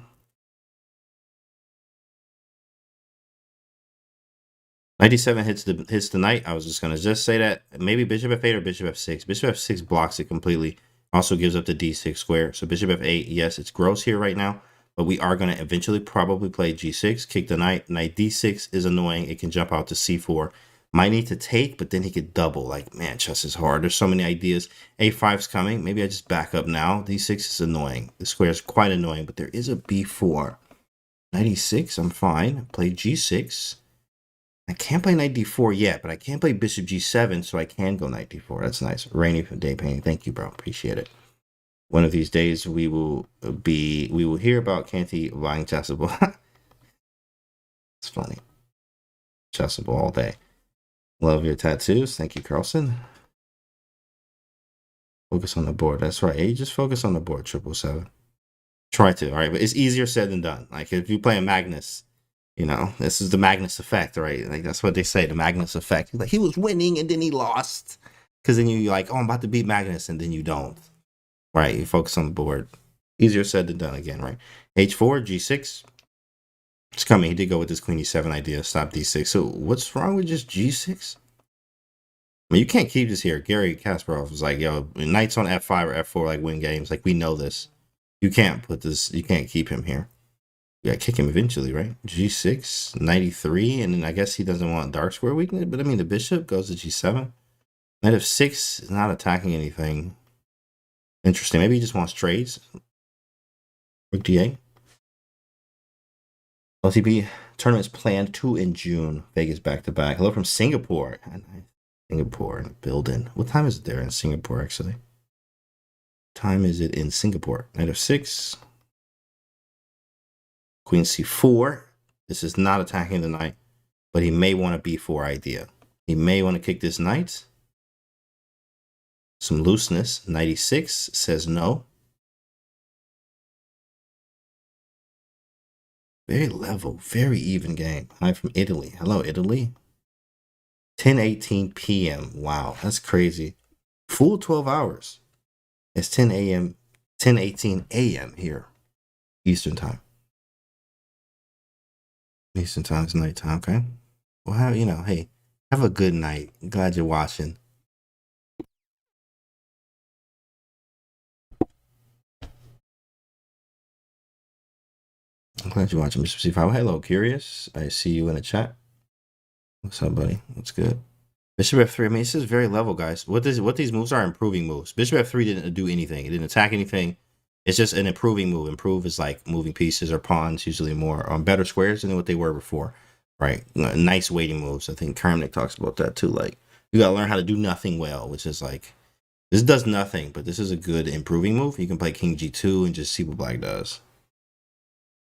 97 hits the knight. I was just gonna say that. Maybe bishop f8 or bishop f6. Bishop f6 blocks it completely. Also gives up the d6 square. So bishop f8, yes, it's gross here right now, but we are gonna eventually probably play g6, kick the knight. Knight d6 is annoying. It can jump out to c4. Might need to take, but then he could double. Like, man, chess is hard. There's so many ideas. a5's coming. Maybe I just back up now. d6 is annoying. The square is quite annoying, but there is a b4. Knight e6, I'm fine. Play g6. I can't play knight d4 yet, but I can play bishop g7, so I can go knight d4. That's nice. Rainy day painting. Thank you, bro. Appreciate it. One of these days we will hear about Canty buying Chessable. It's funny. Chessable all day. Love your tattoos. Thank you, Carlson. Focus on the board. That's right. Hey, just focus on the board, 777. Try to, all right? But it's easier said than done. Like, if you play a Magnus, you know, this is the Magnus effect, right? Like, that's what they say, the Magnus effect. Like, he was winning and then he lost. Because then you're like, oh, I'm about to beat Magnus, and then you don't. Right? You focus on the board. Easier said than done again, right? H4, G6. It's coming. He did go with this Queen E7 idea. Stop D6. So what's wrong with just G6? I mean, you can't keep this here. Gary Kasparov was like, yo, knights on F5 or F4 like win games. Like, we know this. You can't put this, you can't keep him here. You gotta kick him eventually, right? G6, 93, and then I guess he doesn't want dark square weakness, but I mean, the bishop goes to G7. Knight F6 is not attacking anything. Interesting. Maybe he just wants trades. Rook D8. LTP tournaments planned 2 in June. Vegas back-to-back. Hello from Singapore. Singapore in the building. What time is it there in Singapore, actually? Time is it in Singapore? Knight F6. Queen C4. This is not attacking the knight, but he may want a B4 idea. He may want to kick this knight. Some looseness. Knight E6 says no. Very level, very even game. Hi from Italy. Hello, Italy. 10:18 p.m. Wow, that's crazy. Full 12 hours. It's 10 a.m., 10:18 a.m. here, Eastern time. Eastern time is nighttime, okay? Well, you know, hey, have a good night. Glad you're watching. I'm glad you're watching, Mr. C5. Hello, Curious. I see you in the chat. What's up, buddy? What's good? Bishop F3. I mean, this is very level, guys. What these moves are improving moves. Bishop F3 didn't do anything. It didn't attack anything. It's just an improving move. Improve is like moving pieces or pawns, usually more on better squares than what they were before, right? Nice waiting moves. I think Kermnick talks about that too. Like, you got to learn how to do nothing well, which is like, this does nothing, but this is a good improving move. You can play King G2 and just see what black does.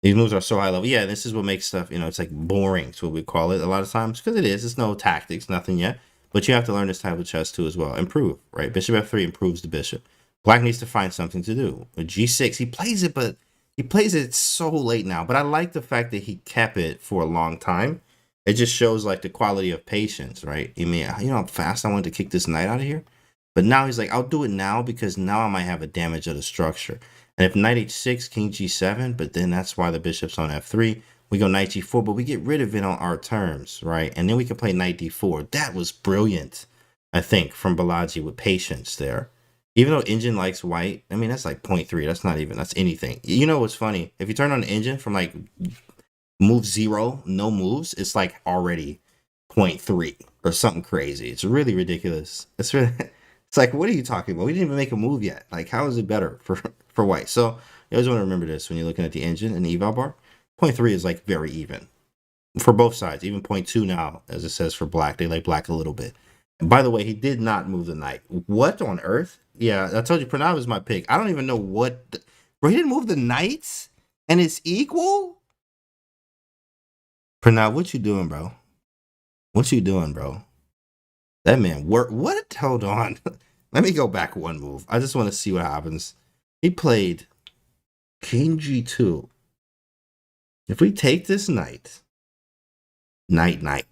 These moves are so high level. Yeah, this is what makes stuff, you know, it's like boring. It's what we call it a lot of times, because it is. It's no tactics, nothing yet. But you have to learn this type of chess too as well. Improve, right? Bishop F3 improves the bishop. Black needs to find something to do. With G6, he plays it, but he plays it so late now. But I like the fact that he kept it for a long time. It just shows like the quality of patience, right? I mean, you know how fast I wanted to kick this knight out of here? But now he's like, I'll do it now because now I might have a damage of the structure. And if knight h6, king g7, but then that's why the bishop's on f3. We go knight g4, but we get rid of it on our terms, right? And then we can play knight d4. That was brilliant, I think, from Balaji with patience there. Even though engine likes white, I mean, that's like 0.3. That's not even, that's anything. You know what's funny? If you turn on the engine from like move 0, no moves, it's like already 0.3 or something crazy. It's really ridiculous. It's really... It's like, what are you talking about? We didn't even make a move yet. Like, how is it better for white? So you always want to remember this when you're looking at the engine and the eval bar. 0.3 is like very even for both sides. Even 0.2 now, as it says for black. They like black a little bit. And by the way, he did not move the knight. What on earth? Yeah, I told you Pranav is my pick. I don't even know what. Bro, he didn't move the knights and it's equal? Pranav, what you doing, bro? What you doing, bro? That man worked. What? Hold on. Let me go back one move. I just want to see what happens. He played King G2. If we take this knight, knight.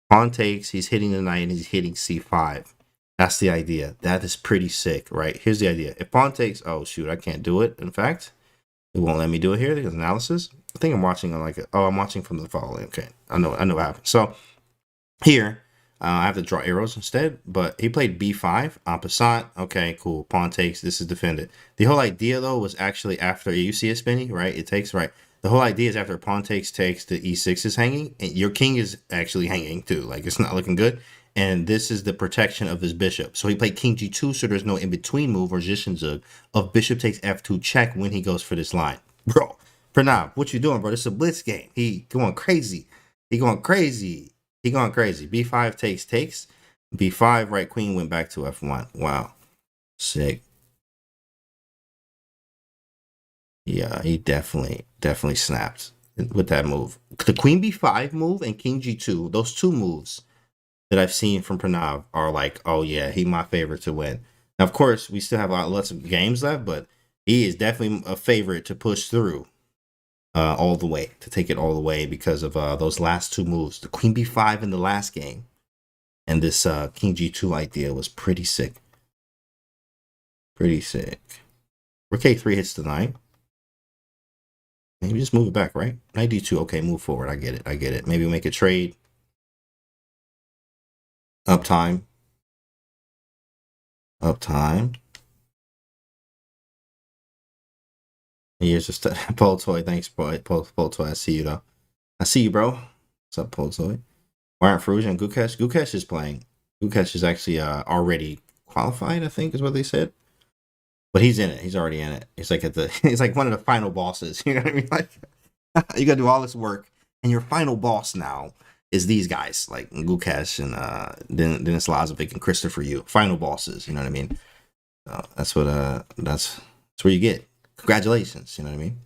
Pawn takes, he's hitting the knight and he's hitting C5. That's the idea. That is pretty sick, right? Here's the idea. If pawn takes, oh shoot, I can't do it. In fact, it won't let me do it here because analysis. I think I'm watching on like, I'm watching from the following. Okay, I know what happened. So Here, I have to draw arrows instead, but he played b5, en passant. Okay, cool. Pawn takes. This is defended. The whole idea, though, was actually after you see a spinny, right? It takes, right? The whole idea is after pawn takes, the e6 is hanging, and your king is actually hanging, too. Like, it's not looking good. And this is the protection of his bishop. So he played king g2, so there's no in-between move or Zhichenzug of bishop takes f2 check when he goes for this line. Bro, Pranav, what you doing, bro? This is a blitz game. He going crazy. He going crazy. He going crazy. B5 takes. B5, right queen went back to F1. Wow. Sick. Yeah, he definitely snapped with that move. The queen B5 move and king G2, those two moves that I've seen from Pranav are like, oh yeah, he my favorite to win. Now, of course, we still have lots of games left, but he is definitely a favorite to push through all the way, to take it all the way because of those last two moves. The queen B5 in the last game and this king G2 idea was pretty sick. Pretty sick. Rook K3 hits the 9. Maybe just move it back, right? Knight D2. Okay, move forward. I get it. Maybe make a trade. Uptime. Here's just Pole Toy. Thanks, Pole Toy. I see you, though. I see you, bro. What's up, Pole Toy? Why aren't Farouj and Gukesh? Gukesh is playing. Gukesh is actually already qualified, I think is what they said. But he's in it. He's already in it. He's like he's like one of the final bosses. You know what I mean? Like, you gotta do all this work, and your final boss now is these guys like Gukesh and Dennis Lazovic and Christopher Yu. Final bosses. You know what I mean? That's what that's where you get. Congratulations. You know what I mean?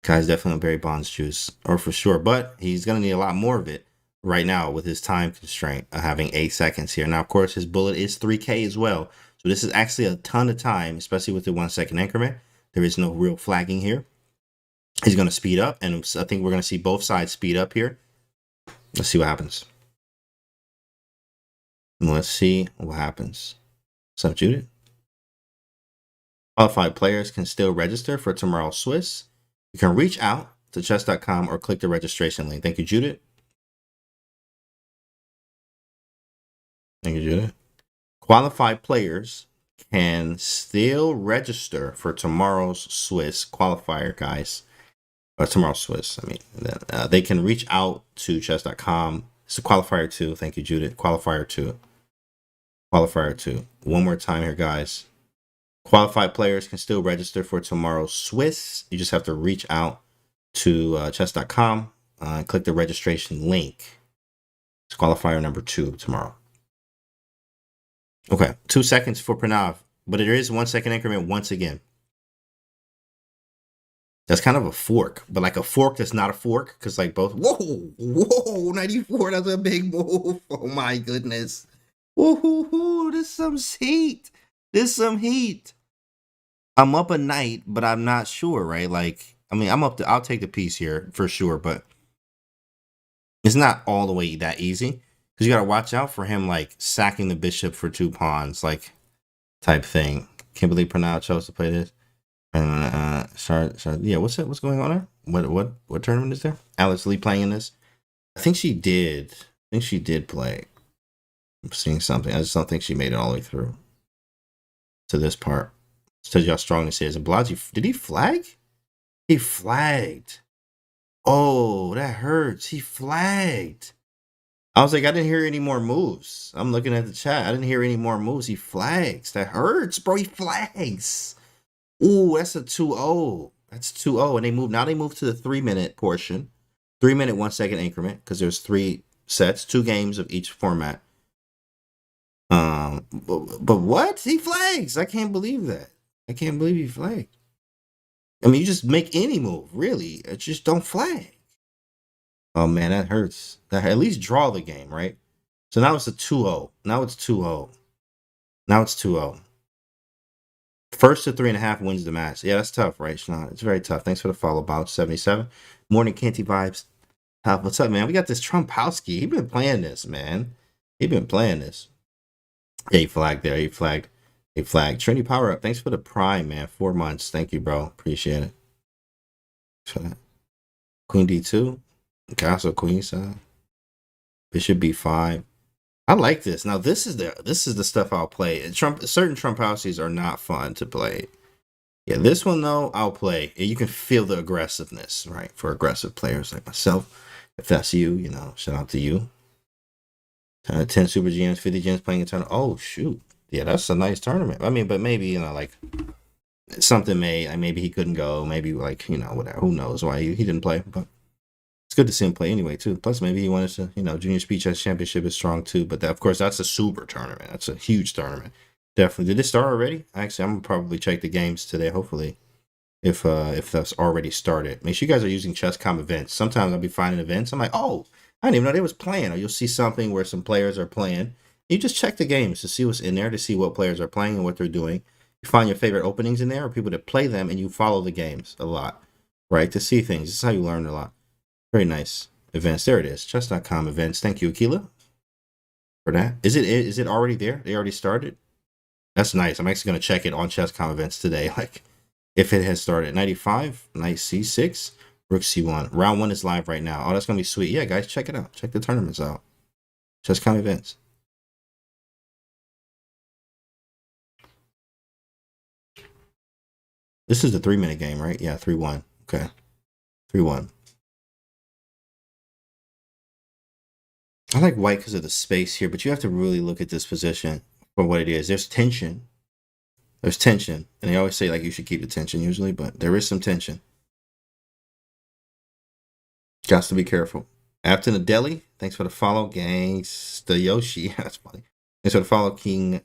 Guy's definitely on Barry Bonds juice, or for sure. But he's gonna need a lot more of it right now with his time constraint of having 8 seconds here. Now, of course, his bullet is 3K as well. So this is actually a ton of time, especially with the 1 second increment. There is no real flagging here. He's going to speed up, and I think we're going to see both sides speed up here. Let's see what happens. Let's see what happens. What's up, Judith? Qualified players can still register for tomorrow's Swiss. You can reach out to chess.com or click the registration link. Thank you, Judith. Thank you, Judith. Qualified players can still register for tomorrow's Swiss qualifier, guys. Or tomorrow's Swiss, I mean. They can reach out to chess.com. It's a qualifier 2. Thank you, Judith. Qualifier 2. Qualifier 2. One more time here, guys. Qualified players can still register for tomorrow's Swiss. You just have to reach out to chess.com and click the registration link. It's qualifier number 2 tomorrow. Okay, 2 seconds for Pranav, but it is 1 second increment once again. That's kind of a fork, but like a fork that's not a fork, because like both. Whoa, 94. That's a big move. Oh my goodness. Woohoo! This is some heat. I'm up a knight, but I'm not sure, right? Like, I mean, I'll take the piece here for sure, but it's not all the way that easy. Because you got to watch out for him, like, sacking the bishop for 2 pawns, like, type thing. Can't believe Pranav chose to play this. And, yeah, what's going on there? What tournament is there? Alex Lee playing in this? I think she did play. I'm seeing something. I just don't think she made it all the way through to this part. It tells you how strong this is. And Balaji, did he flag? He flagged. Oh, that hurts. He flagged. I was like, I didn't hear any more moves. I'm looking at the chat. I didn't hear any more moves. He flags. That hurts, bro. He flags. Ooh, that's a 2-0. That's 2-0. And they move to the 3-minute portion. 3-minute, 1 second increment, because there's 3 sets, 2 games of each format. But what? He flags. I can't believe that. I can't believe he flagged. I mean, you just make any move, really. Just don't flag. Oh, man, that hurts. At least draw the game, right? So now it's a 2-0. Now it's 2-0. First to 3.5 wins the match. Yeah, that's tough, right, Sean? It's very tough. Thanks for the follow, Bout 77. Morning, Canty Vibes. What's up, man? We got this Trumpowski. He been playing this, man. Yeah, he flagged there. He flagged. Trinity Power Up. Thanks for the Prime, man. 4 months. Thank you, bro. Appreciate it. Queen D2. Castle queen side. Bishop b5. I like this. Now this is the stuff I'll play. Certain Trump houses are not fun to play. Yeah, this one though, I'll play. You can feel the aggressiveness, right? For aggressive players like myself. If that's you, you know, shout out to you. 10 super GMs, 50 gems playing a tournament. Oh shoot. Yeah, that's a nice tournament. I mean, but maybe, you know, like something maybe he couldn't go, maybe like, you know, whatever. Who knows why he didn't play, but it's good to see him play anyway too. Plus maybe he wanted to, you know, Junior Speed Chess Championship is strong too, but that, of course that's a super tournament. That's a huge tournament. Definitely. Did it start already? Actually, I'm gonna probably check the games today, hopefully. If that's already started. Make sure you guys are using Chesscom events. Sometimes I'll be finding events. I'm like, oh, I didn't even know they was playing. Or you'll see something where some players are playing. You just check the games to see what's in there, to see what players are playing and what they're doing. You find your favorite openings in there or people that play them, and you follow the games a lot, right? To see things. This is how you learn a lot. Very nice events. There it is. Chess.com events. Thank you, Akila, for that. Is it already there? They already started? That's nice. I'm actually going to check it on Chess.com events today. Like, if it has started. 95, knight c6, rook c1. Round 1 is live right now. Oh, that's going to be sweet. Yeah, guys, check it out. Check the tournaments out. Chess.com events. This is the 3-minute game, right? Yeah, 3-1. Okay. 3-1. I like white because of the space here, but you have to really look at this position for what it is. There's tension. There's tension. And they always say, like, you should keep the tension usually, but there is some tension. Got to be careful. After the Delhi, thanks for the follow, gangs. The Yoshi, that's funny. Thanks for the follow, King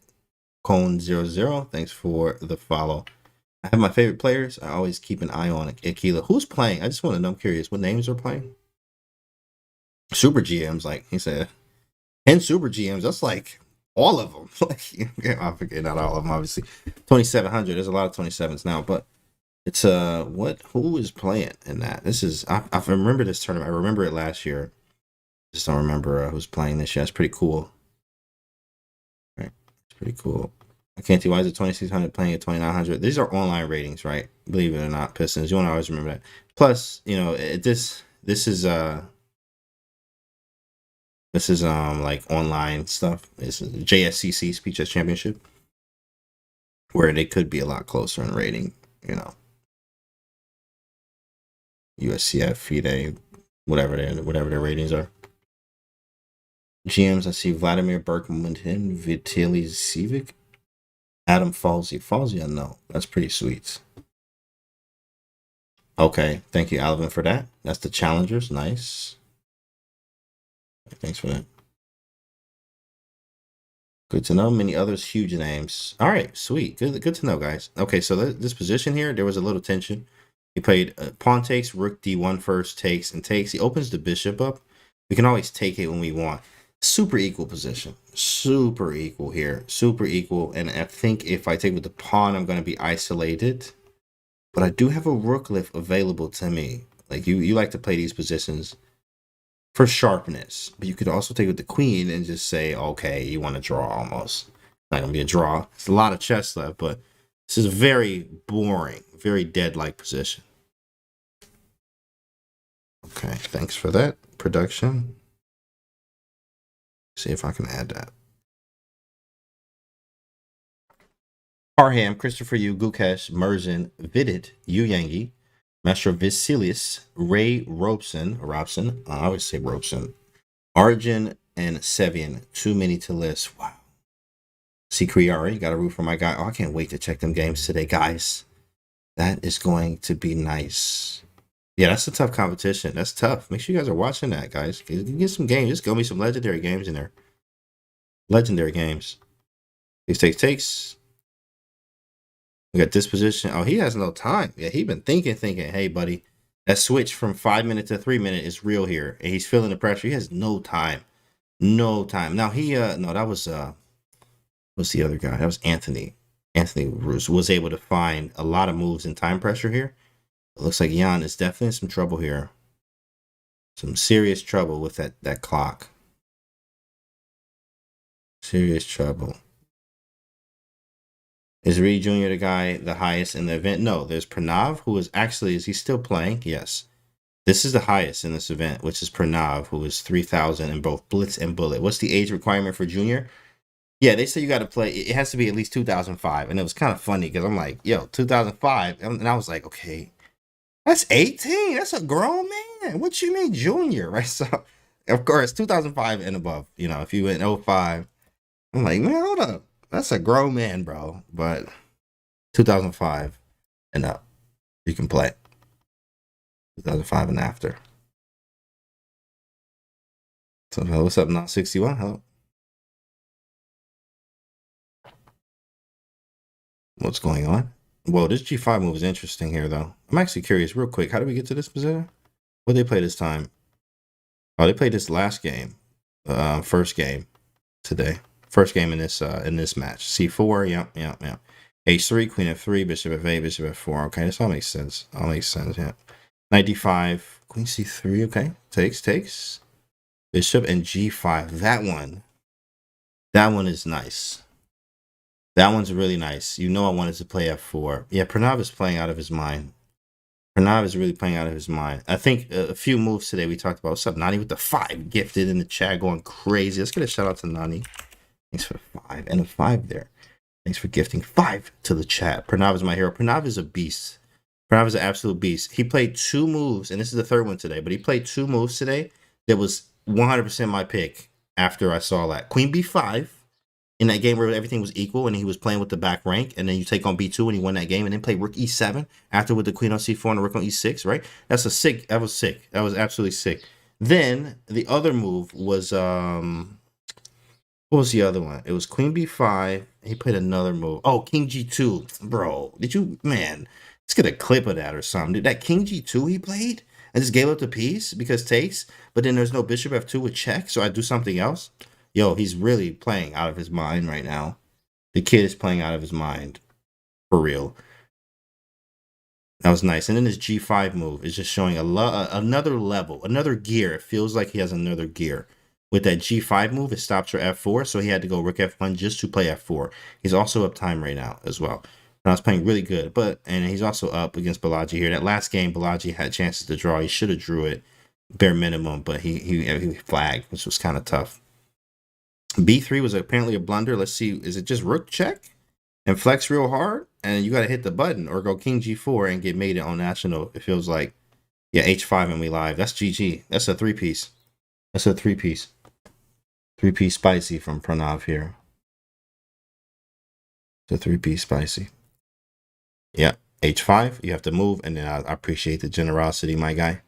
Cone 00. Thanks for the follow. I have my favorite players. I always keep an eye on Akila. Who's playing? I just want to know. I'm curious. What names are playing? Super GMs, like he said. 10 Super GMs. That's like all of them. Like, I forget, not all of them, obviously. 2,700. There's a lot of 27s now, but it's who is playing in that? This is I remember this tournament. I remember it last year. Just don't remember who's playing this year. That's pretty cool. Right, it's pretty cool. I can't see why is it 2,600 playing at 2,900. These are online ratings, right? Believe it or not, Pistons. You want to always remember that. Plus, you know, this is like online stuff. This is JSCC Speed Chess Championship, where they could be a lot closer in rating. You know, USCF, FIDE, whatever their ratings are. GMs, I see Vladimir Berkman, Vitaly Sivic, Adam Falsey. Falsey, I know. That's pretty sweet. Okay, thank you, Alvin, for that. That's the challengers. Nice. Thanks for that. Good to know. Many others, huge names. All right, sweet. Good to know, guys. Okay, so this position here, there was a little tension. He played pawn takes, rook d1 first, takes, and takes. He opens the bishop up. We can always take it when we want. Super equal position. Super equal here. Super equal. And I think if I take with the pawn, I'm going to be isolated. But I do have a rook lift available to me. Like you like to play these positions for sharpness, but you could also take with the queen and just say, okay, you want to draw almost. Not gonna be a draw. It's a lot of chess left, but this is a very boring, very dead-like position. Okay, thanks for that production. See if I can add that. Parham, Christopher Yu, Gukesh, Merzen, Vidit, Yu Yangi, Master Vasilius, Ray Robson, I always say Robson, Arjun, and Sevian. Too many to list. Wow. See Kriari, got a root for my guy. Oh, I can't wait to check them games today, guys. That is going to be nice. Yeah, that's a tough competition. That's tough. Make sure you guys are watching that, guys. Get some games. There's going to be some legendary games in there. Legendary games. Takes. We got this position. Oh, he has no time. Yeah, he been thinking. Hey, buddy, that switch from 5 minute to 3 minute is real here, and he's feeling the pressure. He has no time. No time. Now he no, that was what's the other guy? That was Anthony. Anthony was able to find a lot of moves in time pressure here. It looks like Jan is definitely in some trouble here. Some serious trouble with that clock. Serious trouble. Is Reed Jr. the guy the highest in the event? No, there's Pranav, who is actually, is he still playing? Yes. This is the highest in this event, which is Pranav, who is 3,000 in both Blitz and Bullet. What's the age requirement for junior? Yeah, they say you got to play. It has to be at least 2005. And it was kind of funny because I'm like, yo, 2005. And I was like, okay, that's 18. That's a grown man. What you mean junior, right? So, of course, 2005 and above. You know, if you went 05, I'm like, man, hold up. That's a grown man, bro. But 2005 and up, you can play. 2005 and after. So, what's up, Not 61? Hello. What's going on? Well, this G5 move is interesting here, though. I'm actually curious, real quick. How did we get to this position? What did they play this time? Oh, they played this last game, first game today. First game in this match. C4, yep. H3, Queen F3, Bishop F8, Bishop F4. Okay, this all makes sense. Yeah. Knight D5, Queen C3. Okay, takes. Bishop and G5. That one is nice. That one's really nice. You know I wanted to play F4. Yeah, Pranav is playing out of his mind. Pranav is really playing out of his mind. I think a few moves today we talked about. What's up, Nani, with the 5 gifted in the chat going crazy. Let's get a shout out to Nani. Thanks for the 5 and a 5 there. Thanks for gifting 5 to the chat. Pranav is my hero. Pranav is a beast. Pranav is an absolute beast. He played 2 moves, and this is the 3rd one today, but he played 2 moves today that was 100% my pick after I saw that. Queen B5. In that game where everything was equal and he was playing with the back rank, and then you take on B2 and he won that game, and then play Rook E7 after with the Queen on C4 and the Rook on E6, right? That was sick. That was absolutely sick. Then the other move was what was the other one? It was Queen B5. He played another move. Oh, King G2. Bro, let's get a clip of that or something. Dude, that King G2 he played and just gave up the piece because takes, but then there's no Bishop F2 with check, so I do something else. Yo, he's really playing out of his mind right now. The kid is playing out of his mind. For real. That was nice. And then his G5 move is just showing another level, another gear. It feels like he has another gear. With that G5 move, it stops for F4, so he had to go Rook F1 just to play F4. He's also up time right now as well. And I was playing really good, and he's also up against Balaji here. That last game, Balaji had chances to draw. He should have drew it bare minimum, but he flagged, which was kind of tough. B3 was apparently a blunder. Let's see. Is it just rook check and flex real hard? And you got to hit the button or go King G4 and get mated on national. It feels like, yeah, H5 and we live. That's GG. That's a 3-piece. That's a 3-piece. 3-piece spicy from Pranav here. It's a 3-piece spicy. Yeah, H5. You have to move. And then I appreciate the generosity, my guy.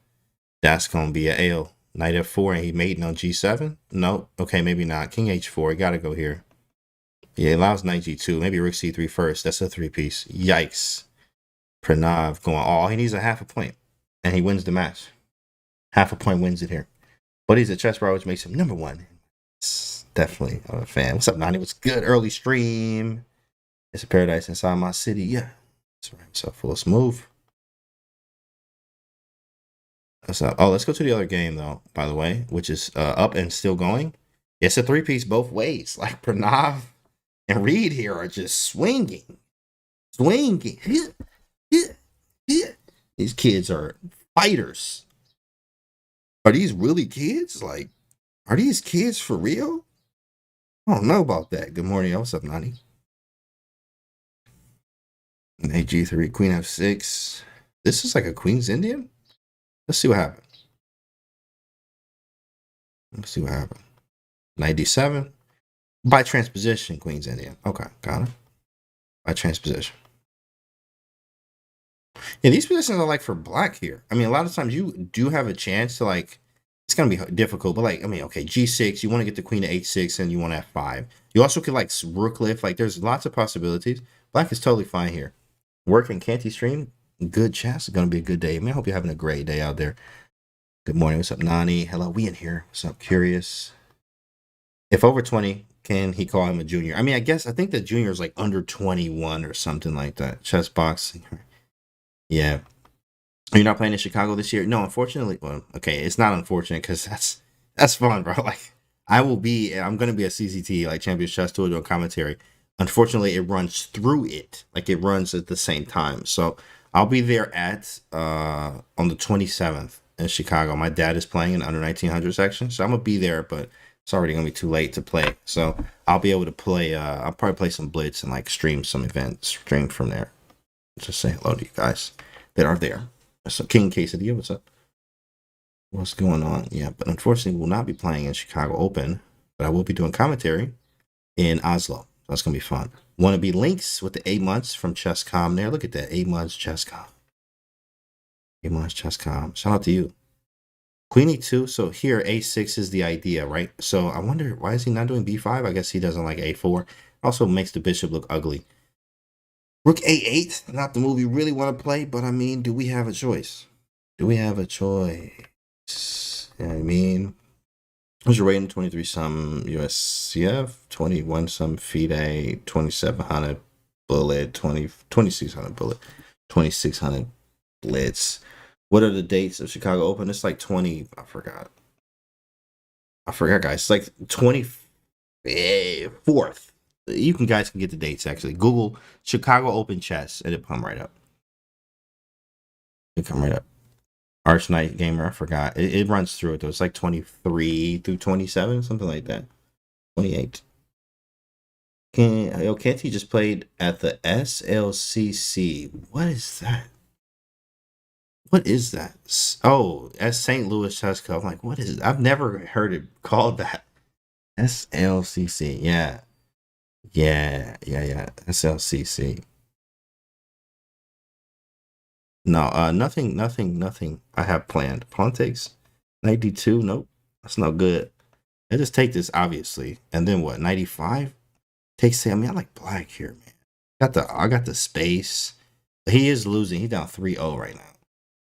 That's going to be a L. Knight F4 and he mating on G7? No. Okay, maybe not. King H4. Got to go here. Yeah, allows Knight G2. Maybe Rook C3 first. That's a 3-piece. Yikes. Pranav going, oh, he needs a half a point. And he wins the match. Half a point wins it here. But he's a chess bro, which makes him number 1. It's definitely a fan. What's up, Nani? What's good? Early stream. It's a paradise inside my city. Yeah. That's right. So full smooth. Oh, let's go to the other game, though, by the way, which is up and still going. It's a 3-piece both ways. Like, Pranav and Reed here are just swinging. These kids are fighters. Are these really kids? Like, are these kids for real? I don't know about that. Good morning. What's up, Nani? Knight G3, Queen F6. This is like a Queen's Indian? Let's see what happens. Knight D7. By transposition, Queen's Indian. Okay, got it. By transposition. Yeah, these positions are like for black here. I mean, a lot of times you do have a chance to like, it's going to be difficult, but like, I mean, okay, G6, you want to get the Queen to H6 and you want F5. You also could like rook lift. Like there's lots of possibilities. Black is totally fine here. Working Canty stream. Good chess. It's going to be a good day. Man, I hope you're having a great day out there. Good morning. What's up, Nani? Hello, we in here. What's up, Curious? If over 20, can he call him a junior? I mean, I think the junior is like under 21 or something like that. Chess box. Yeah. You're not playing in Chicago this year? No, unfortunately. Well, okay, it's not unfortunate because that's fun, bro. Like, I'm going to be a CCT, like Champions Chess Tour, doing commentary. Unfortunately, it runs through it. Like, it runs at the same time. So, I'll be there on the 27th in Chicago. My dad is playing in the under 1900 section, so I'm gonna be there, but it's already gonna be too late to play. So I'll be able to play. I'll probably play some Blitz and like stream some events, stream from there. Just say hello to you guys that are there. So King Quesadilla, what's up? What's going on? Yeah, but unfortunately, we'll not be playing in Chicago Open, but I will be doing commentary in Oslo. That's gonna be fun. Want to be links with the 8 months from Chesscom there? Look at that, 8 months Chesscom. 8 months Chesscom. Shout out to you. Queen e2. So here a6 is the idea, right? So I wonder why is he not doing b5? I guess he doesn't like a4. Also makes the bishop look ugly. Rook a8, not the move you really want to play, but I mean, do we have a choice? Do we have a choice? You know what I mean? What's your rating? 23 some USCF, 21 some FIDE, 2700 bullet, 2600 bullet, 2600 blitz. What are the dates of Chicago Open? It's like 20. I forgot, guys. It's like 24th. You guys can get the dates actually. Google Chicago Open chess and it'll come right up. It'll come right up. Arch Knight Gamer, I forgot. It runs through it though. It's like 23 through 27, something like that. 28. Canty just played at the SLCC. What is that? What is that? Oh, that's St. Louis Chesscom. I'm like, what is it? I've never heard it called that. SLCC. Yeah. SLCC. No, nothing I have planned. Pawn takes 92. Nope. That's not good. I just take this, obviously. And then what? 95? Takes, I mean, I like black here, man. I got the space. He is losing. He's down 3-0 right now.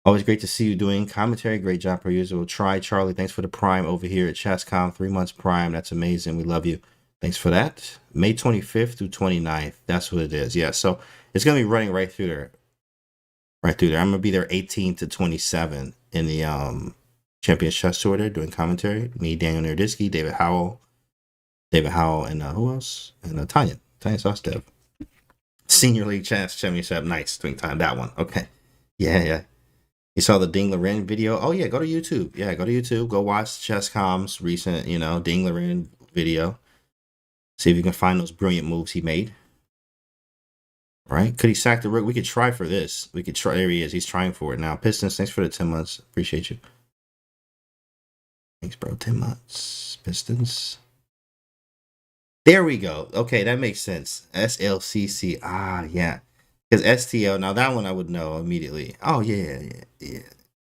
Always great to see you doing commentary. Great job per usual. Try Charlie. Thanks for the prime over here at Chesscom. 3 months prime. That's amazing. We love you. Thanks for that. May 25th through 29th. That's what it is. Yeah. So it's gonna be running right through there. Right through there. I'm gonna be there 18 to 27 in the Champions Chess Tour there doing commentary. Me, Daniel Nerdisky, David Howell, and who else? And Tanya Sostev. Senior League Chess Championship. Nice. Doing time. That one. Okay. Yeah. You saw the Ding Loren video? Oh, yeah, go to YouTube. Yeah, go to YouTube. Go watch Chesscom's recent, Ding Loren video. See if you can find those brilliant moves he made. All right. Could he sack the rook? We could try for this. We could try. There he is. He's trying for it now. Pistons, thanks for the 10 months. Appreciate you. Thanks, bro. 10 months. Pistons. There we go. Okay, that makes sense. SLCC. Ah, yeah. Because STL, now that one I would know immediately. Oh, yeah.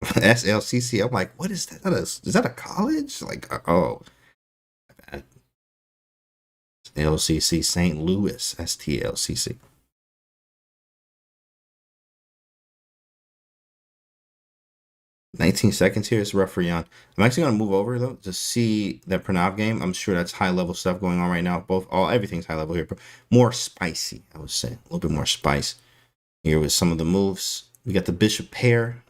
SLCC, I'm like, what is that? Is that a college? Like, oh. LCC, St. Louis, STLCC. "19 seconds here. It's rough for Jan." I'm actually going to move over, though, to see that Pranav game. I'm sure that's high-level stuff going on right now. Everything's high-level here. But more spicy, I would say. A little bit more spice. Here with some of the moves. We got the bishop pair.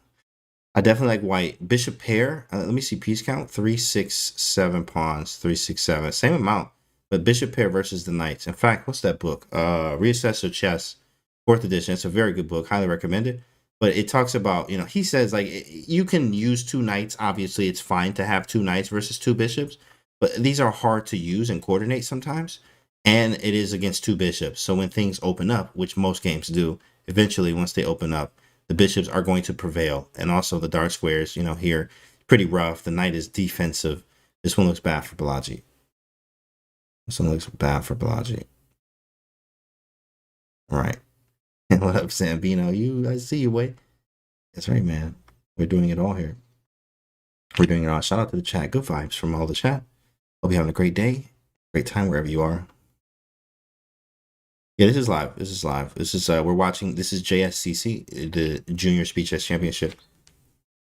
I definitely like white. Bishop pair. Let me see piece count. 3, 6, 7 pawns. 3, 6, 7. Same amount. But bishop pair versus the knights. In fact, what's that book? Reassess Your Chess. 4th edition. It's a very good book. Highly recommend it. But it talks about, he says, like, you can use 2 knights. Obviously, it's fine to have 2 knights versus 2 bishops. But these are hard to use and coordinate sometimes. And it is against 2 bishops. So when things open up, which most games do, eventually, once they open up, the bishops are going to prevail. And also the dark squares, here, pretty rough. The knight is defensive. This one looks bad for Prodigy. All right. And what up, Sambino? I see you, Wade. That's right, man. We're doing it all here. We're doing it all. Shout out to the chat. Good vibes from all the chat. Hope you're having a great day. Great time wherever you are. Yeah, this is live. We're watching. This is JSCC, the Junior Speed Chess Championship.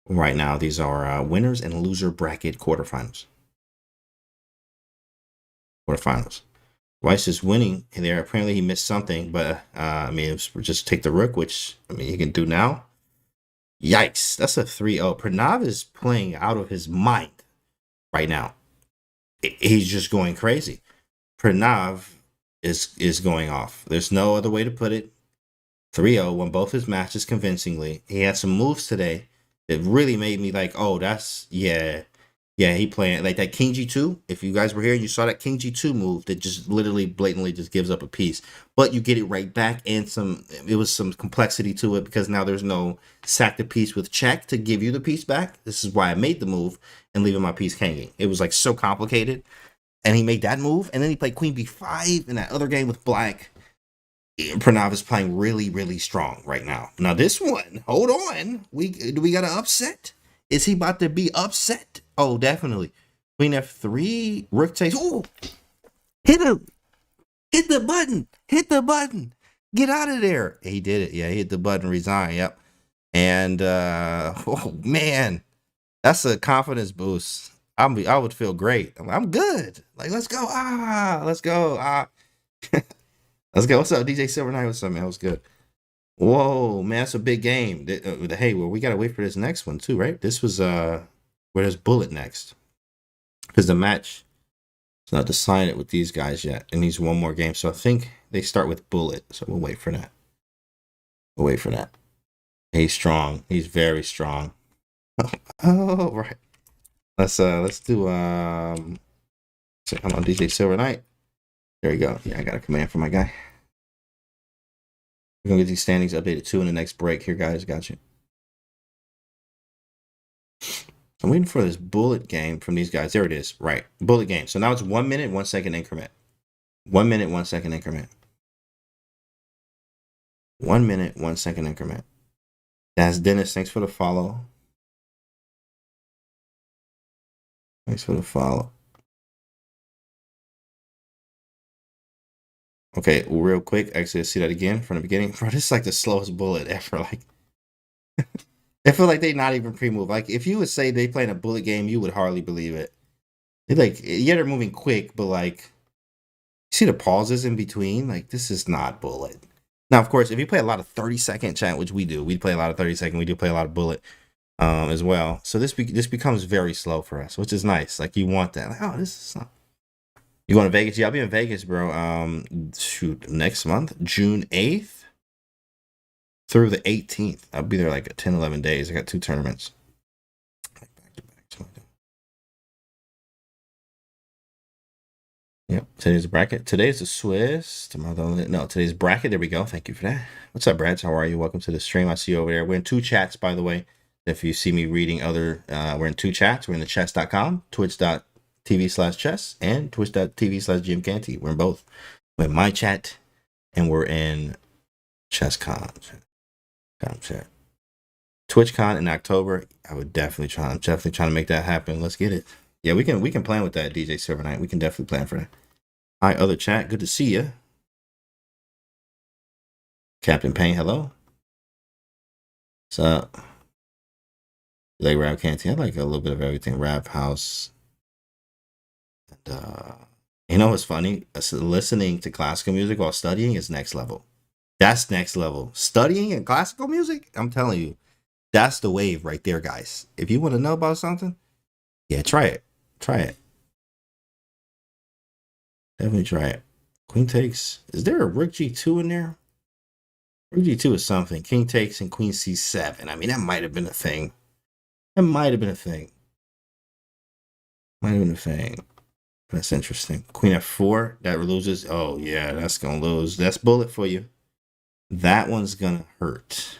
Right now, these are winners and loser bracket quarterfinals. Weiss is winning there. Apparently, he missed something, but just take the rook, which he can do now. Yikes! That's a 3-0. Pranav is playing out of his mind right now. He's just going crazy. Pranav is going off. There's no other way to put it. 3-0 won both his matches convincingly. He had some moves today It really made me like, oh, that's yeah. Yeah, he playing like that King G2. If you guys were here and you saw that King G2 move that just literally blatantly just gives up a piece. But you get it right back and it was some complexity to it because now there's no sack the piece with check to give you the piece back. This is why I made the move and leaving my piece hanging. It was like so complicated. And he made that move and then he played Queen B5 in that other game with black. Pranav is playing really, really strong right now. Now this one, hold on. Do we got an upset? Is he about to be upset? Oh, definitely. Queen F3, Rook takes. Oh, hit him! Hit the button! Hit the button! Get out of there! He did it. Yeah, he hit the button. Resign. Yep. And oh man, that's a confidence boost. I would feel great. I'm good. Like let's go. Let's go. Let's go. What's up, DJ Silver Knight? What's up, man? What's good? Whoa, man, that's a big game. Hey, well, we gotta wait for this next one too, right? This was where there's Bullet next, because the match is not decided with these guys yet. It needs one more game, so I think they start with Bullet. So we'll wait for that. We'll wait for that. He's strong. He's very strong. Oh, right. Let's do come on, DJ Silver Knight. There you go. Yeah, I got a command for my guy. We're gonna get these standings updated too in the next break here, guys. Got you. I'm waiting for this bullet game from these guys. There it is. Right. Bullet game. So now it's 1 minute, 1 second increment. 1 minute, 1 second increment. 1 minute, 1 second increment. That's Dennis. Thanks for the follow. Thanks for the follow. Okay, real quick. Actually, let's see that again from the beginning. Bro, this is like the slowest bullet ever. Like, I feel like they're not even pre-move. Like, if you would say they playing a bullet game, you would hardly believe it. They're like, yeah, they're moving quick, but like, see the pauses in between? Like, this is not bullet. Now, of course, if you play a lot of 30-second chat, which we do, we play a lot of 30-second, we do play a lot of bullet as well. So this becomes very slow for us, which is nice. Like, you want that. Like, oh, this is not. You going to Vegas? Yeah, I'll be in Vegas, bro. Shoot, next month, June 8th through the 18th. I'll be there like 10, 11 days. I got 2 tournaments. Back to back. Yep, today's bracket. Today's the Swiss. No, today's bracket. There we go. Thank you for that. What's up, Brad? How are you? Welcome to the stream. I see you over there. We're in 2 chats, by the way. If you see me reading other, we're in 2 chats. We're in the chess.com, twitch.tv/chess, and twitch.tv/GMCanty. We're in both. We're in my chat, and we're in Chesscom chat. TwitchCon in October. I'm definitely trying to make that happen. Let's get it. Yeah, we can plan with that, DJ Silver Knight. We can definitely plan for that. Hi, other chat. Good to see you. Captain Payne, hello. What's up? You like rap canteen? I like a little bit of everything. Rap house. And you know what's funny? Listening to classical music while studying is next level. That's next level. Studying and classical music, I'm telling you, that's the wave right there, guys. If you want to know about something, yeah, try it. Try it. Definitely try it. Queen takes. Is there a Rook G2 in there? Rook G2 is something. King takes and Queen C7. I mean, that might have been a thing. Might have been a thing. That's interesting. Queen F4. That loses. Oh, yeah, that's going to lose. That's bullet for you. That one's going to hurt.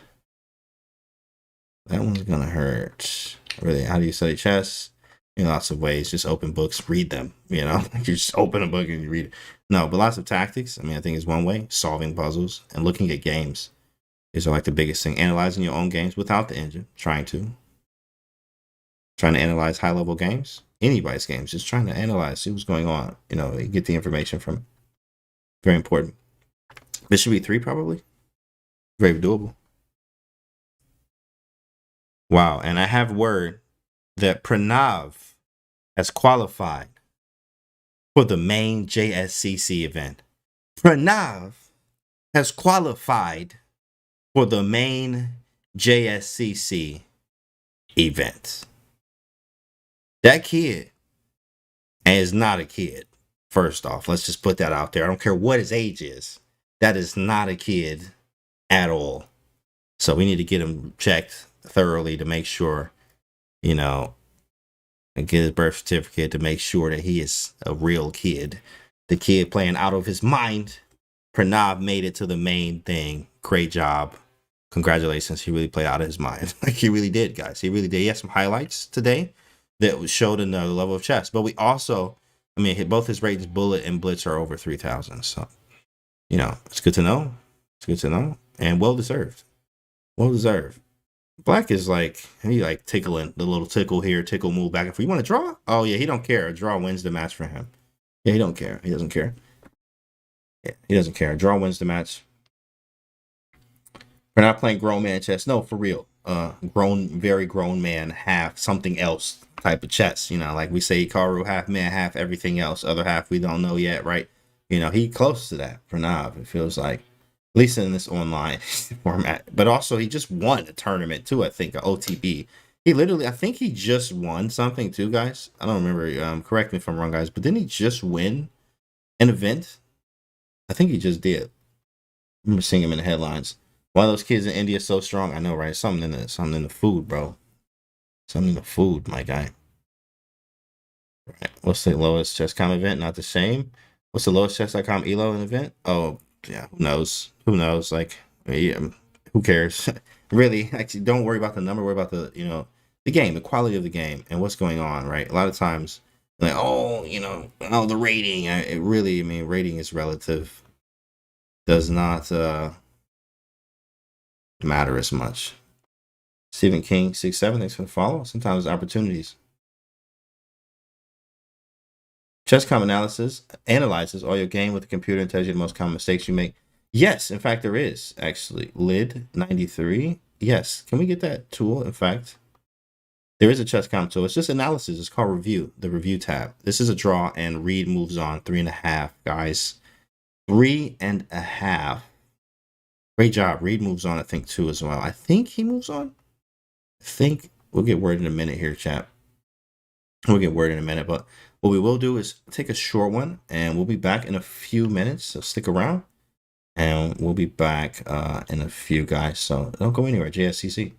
Really, how do you study chess? In lots of ways. Just open books, read them. You know, you just open a book and you read it. No, but lots of tactics. I mean, I think is one way. Solving puzzles and looking at games is like the biggest thing. Analyzing your own games without the engine. Trying to analyze high-level games. Anybody's games. Just trying to analyze, see what's going on. You know, get the information from it. Very important. Bishop E3 probably. Very doable. Wow, and I have word that Pranav has qualified for the main JSCC event. Pranav has qualified for the main JSCC event. That kid is not a kid. First off, let's just put that out there. I don't care what his age is. That is not a kid at all. So we need to get him checked thoroughly to make sure, you know, and get his birth certificate to make sure that he is a real kid. The kid playing out of his mind. Pranav made it to the main thing. Great job. Congratulations. He really played out of his mind. Like he really did, guys. He really did. He had some highlights today that was showed in the level of chess. But we also, I mean, both his ratings, Bullet and Blitz, are over 3,000. So, it's good to know. It's good to know. And well deserved. Well deserved. Black is like, he like tickling the little tickle here, tickle move back and forth. You want to draw? Oh yeah, he don't care. A draw wins the match for him. Yeah, he don't care. He doesn't care. Yeah, he doesn't care. A draw wins the match. We're not playing grown man chess. No, for real. Very grown man, half something else type of chess. Like we say, Karu, half man, half everything else. Other half we don't know yet, right? He close to that. Pranav, it feels like. At least in this online format. But also, he just won a tournament too, I think, a OTB. I think he just won something too, guys. I don't remember. Correct me if I'm wrong, guys. But didn't he just win an event? I think he just did. I remember seeing him in the headlines. One of those kids in India is so strong. I know, right? Something in the food, bro. Something in the food, my guy. Right. What's the lowest Chesscom event? Not the same. What's the lowest Chess.com Elo event? Oh, yeah. Who knows? Who knows? Like, yeah, who cares? Really, actually, don't worry about the number. Worry about the game, the quality of the game, and what's going on. Right. A lot of times, like, the rating. I mean, rating is relative. Does not matter as much. Stephen King, 6'7", thanks for the follow. Sometimes opportunities. Chesscom analyzes all your game with the computer and tells you the most common mistakes you make. Yes, in fact, there is actually. Lid 93. Yes, can we get that tool? In fact, there is a Chesscom tool. It's just analysis. It's called review, the review tab. This is a draw, and Reed moves on 3.5, guys. 3.5. Great job. Reed moves on, I think, too, as well. I think he moves on. I think we'll get word in a minute here, chat. We'll get word in a minute, but what we will do is take a short one, and we'll be back in a few minutes. So stick around, and we'll be back in a few, guys. So don't go anywhere. JSCC.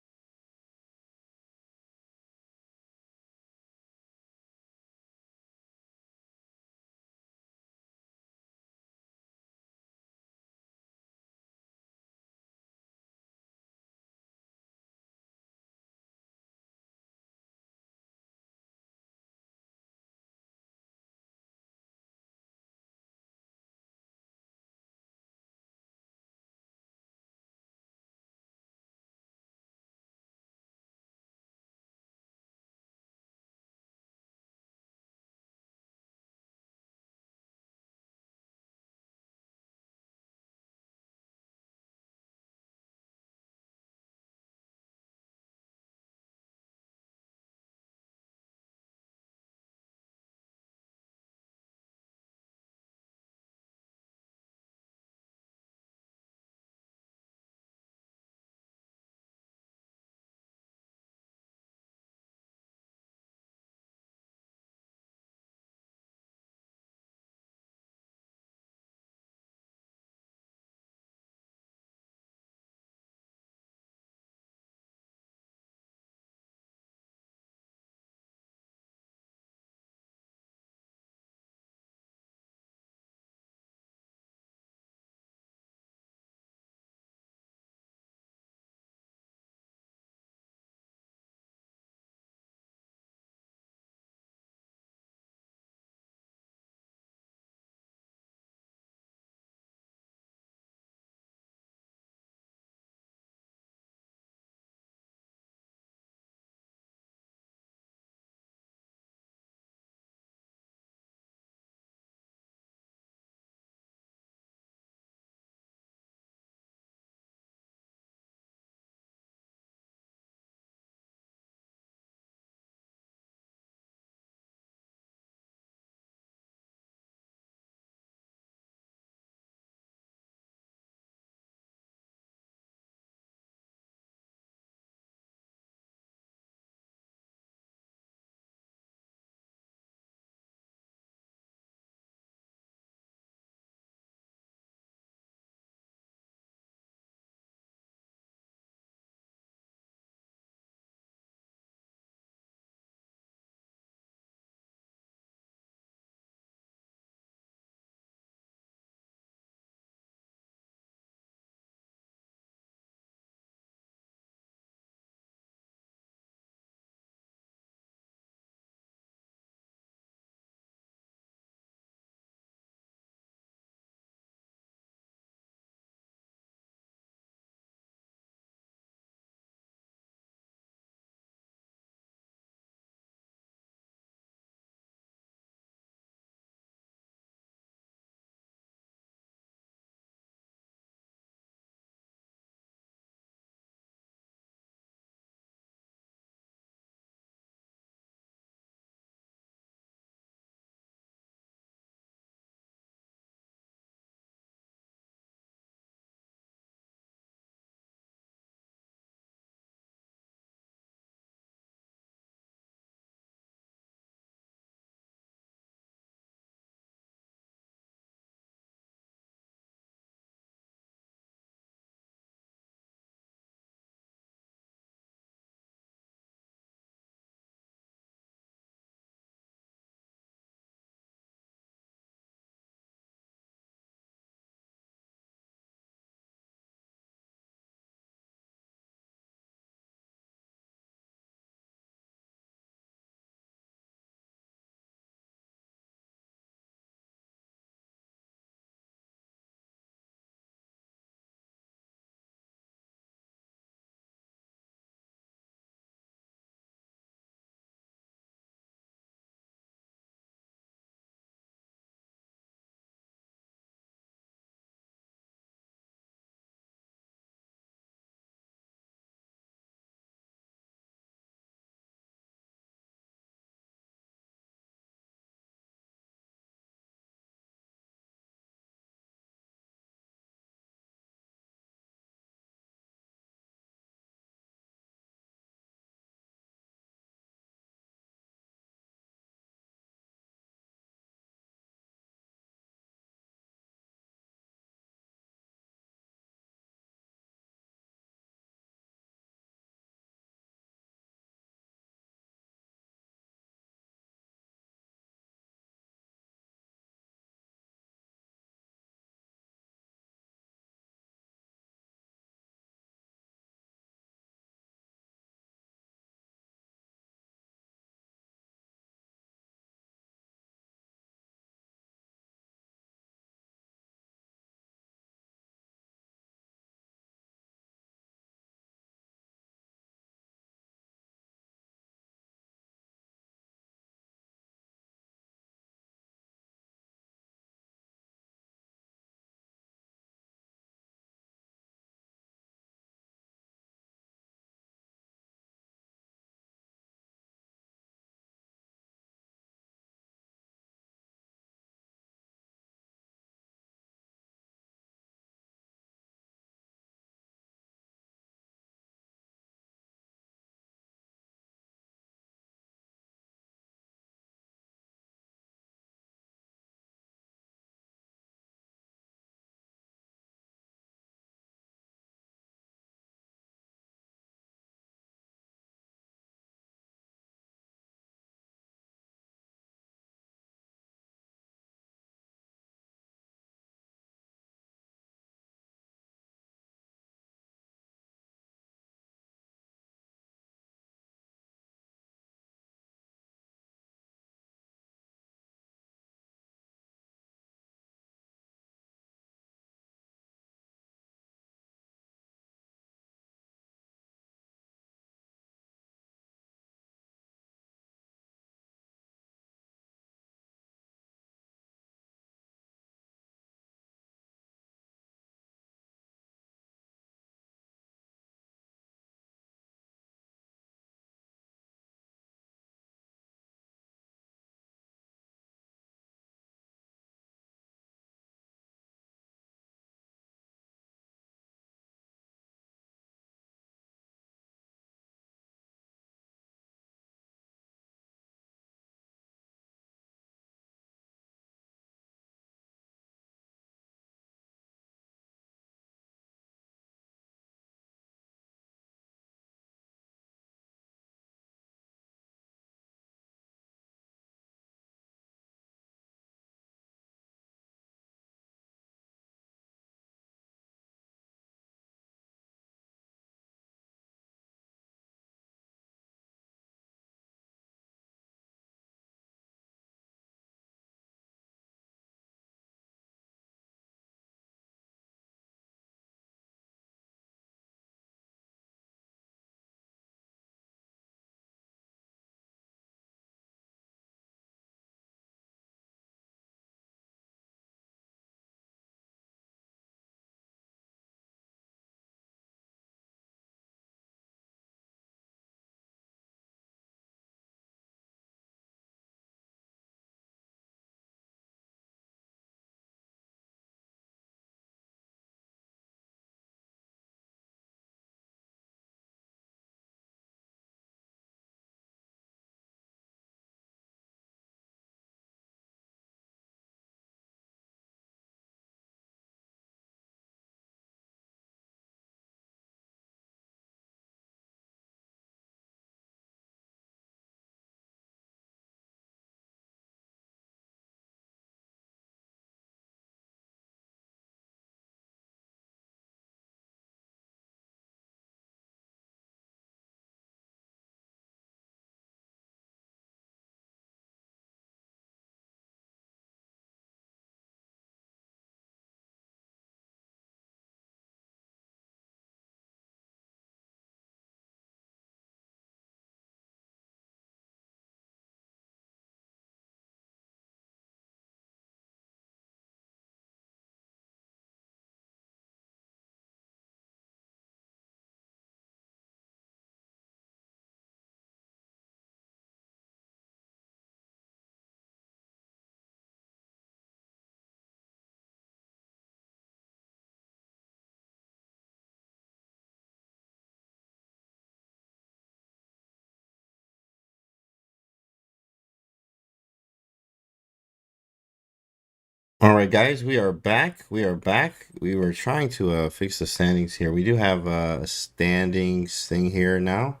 All right, guys, we are back. We are back. We were trying to fix the standings here. We do have a standings thing here now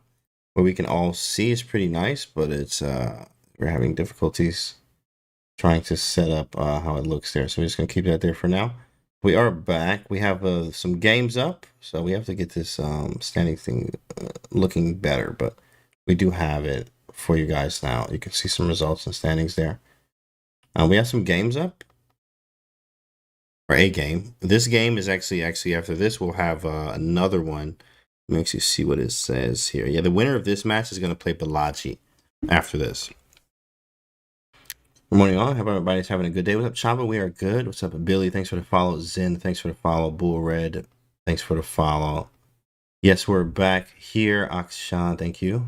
where we can all see. It's pretty nice, but it's we're having difficulties trying to set up how it looks there. So we're just gonna keep that there for now. We are back. We have some games up, so we have to get this standing thing looking better. But we do have it for you guys now. You can see some results and standings there. We have some games up. Or a game. This game is actually after this we'll have another one. Let me actually see what it says here. Yeah, the winner of this match is going to play Prodigy after this. Good morning, all. Hope everybody's having a good day. What's up, Chamba? We are good. What's up, Billy? Thanks for the follow. Zen, thanks for the follow. Bull Red, thanks for the follow. Yes, we're back here. Akshan, thank you.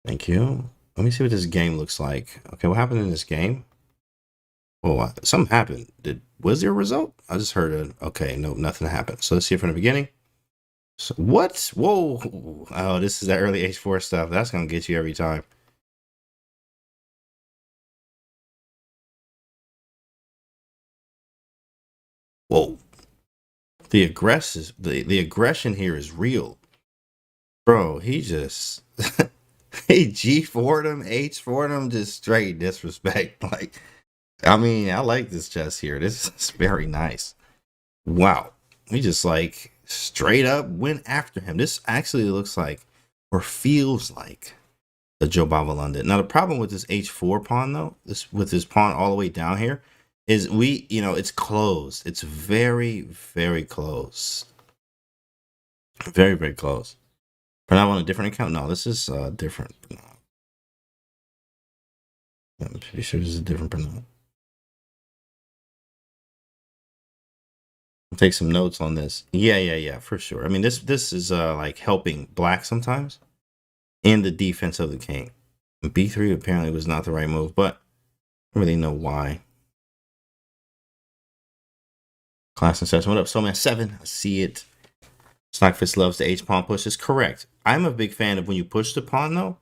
Thank you. Let me see what this game looks like. Okay, what happened in this game? Oh, something happened. Was there a result? I just heard it. Okay, no, nothing happened. So let's see it from the beginning. So what? Whoa! Oh, this is that early H4 stuff. That's gonna get you every time. Whoa! The aggression here is real, bro. He just he G4'd him, H4'd him, just straight disrespect. Like, I mean, I like this chess here. This is very nice. Wow. He just like straight up went after him. This actually looks like or feels like the Joe Bava London. Now the problem with this H4 pawn though, this with this pawn all the way down here, is it's closed. It's very, very close. Very, very close. But now on a different account? No, this is different. I'm pretty sure this is a different pronouncement. I'll take some notes on this. Yeah, for sure. I mean, this is like helping black sometimes in the defense of the king. B3 apparently was not the right move, but I don't really know why. Class and session. What up, Soulman 7? I see it. Stockfish loves the H pawn push. Is correct. I'm a big fan of when you push the pawn though.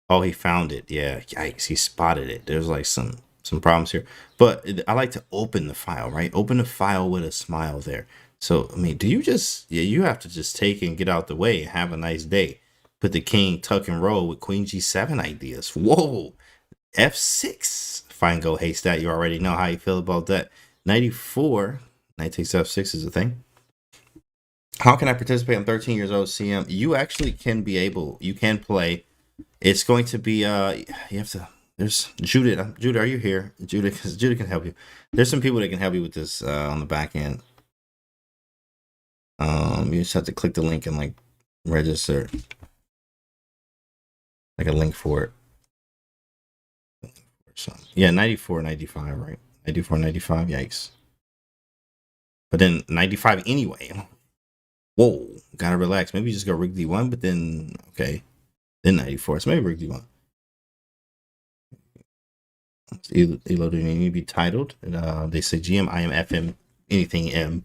Oh, he found it. Yeah, yikes, he spotted it. There's like some problems here. But I like to open the file, right? Open the file with a smile there. So, I mean, do you just, yeah, you have to just take and get out the way and have a nice day. Put the king tuck and roll with queen G7 ideas. Whoa, F6. Fine, go haste that. You already know how you feel about that. 94. Knight takes F6 is a thing. How can I participate? I'm 13 years old, CM. You actually can be able, you can play. It's going to be, you have to, there's Judith. Judith, are you here? Judith, because Judith can help you. There's some people that can help you with this on the back end. You just have to click the link and like register. Like a link for it. So, yeah, 94, 95, right? 94, 95, yikes. But then 95 anyway. Whoa, gotta relax. Maybe just go rig D1, but then, okay. Then 94, so maybe rig D1. Elo do need to be titled. They say GM, IM, FM, anything M.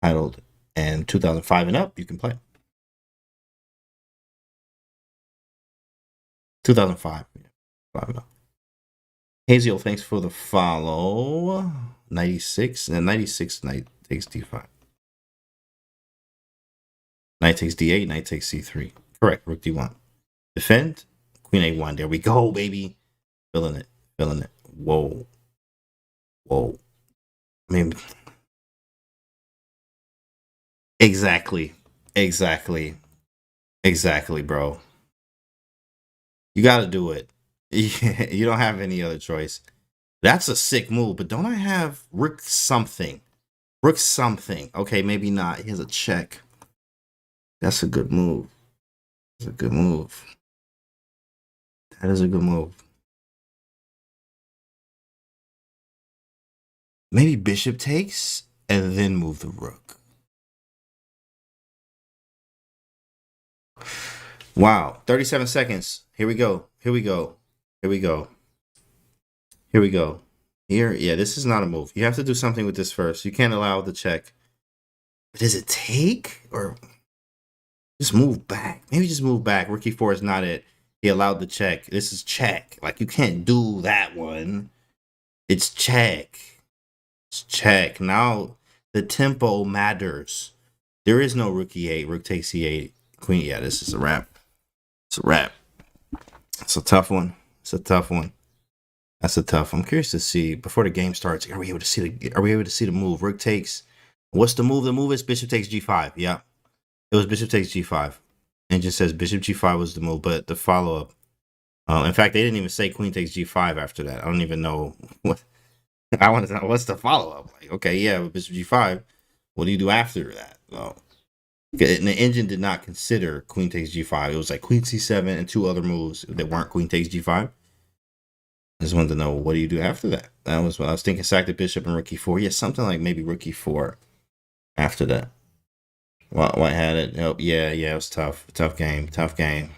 Titled. And 2005 and up, you can play. 2005. Yeah, 5 and up. Haziel, thanks for the follow. 96. And 96, knight takes D5. Knight takes D8, knight takes C3. Correct, rook D1. Defend, queen A1. There we go, baby. Feeling it, feeling it. Whoa. Whoa. I mean, exactly, bro. You got to do it. You don't have any other choice. That's a sick move, but don't I have rook something? Rook something. Okay, maybe not. Here's a check. That's a good move. That's a good move. That is a good move. Maybe bishop takes and then move the rook. Wow, 37 seconds. Here we go. Here we go. Here we go. Here we go. Here, yeah, this is not a move. You have to do something with this first. You can't allow the check. But does it take or just move back? Maybe just move back. Rook E4 is not it. He allowed the check. This is check. Like, you can't do that one. It's check. It's check. Now the tempo matters. There is no rook e8. Rook takes e8. Queen. Yeah, this is a wrap. It's a wrap. It's a tough one. It's a tough one. That's a tough. I'm curious to see before the game starts. Are we able to see the? Are we able to see the move? Rook takes. What's the move? The move is bishop takes g5. Yeah, it was bishop takes g5. And it just says bishop g5 was the move, but the follow up. In fact, they didn't even say queen takes g5 after that. I don't even know what. I want to know what's the follow up. Like, okay, yeah, with bishop g5. What do you do after that? Oh. And the engine did not consider queen takes g5. It was like queen c7 and two other moves that weren't queen takes g5. I just wanted to know, what do you do after that? That was what I was thinking. Sack the bishop and rook e4. Yeah, something like maybe rook e4 after that. White had it. Oh, yeah, it was tough. Tough game. Tough game.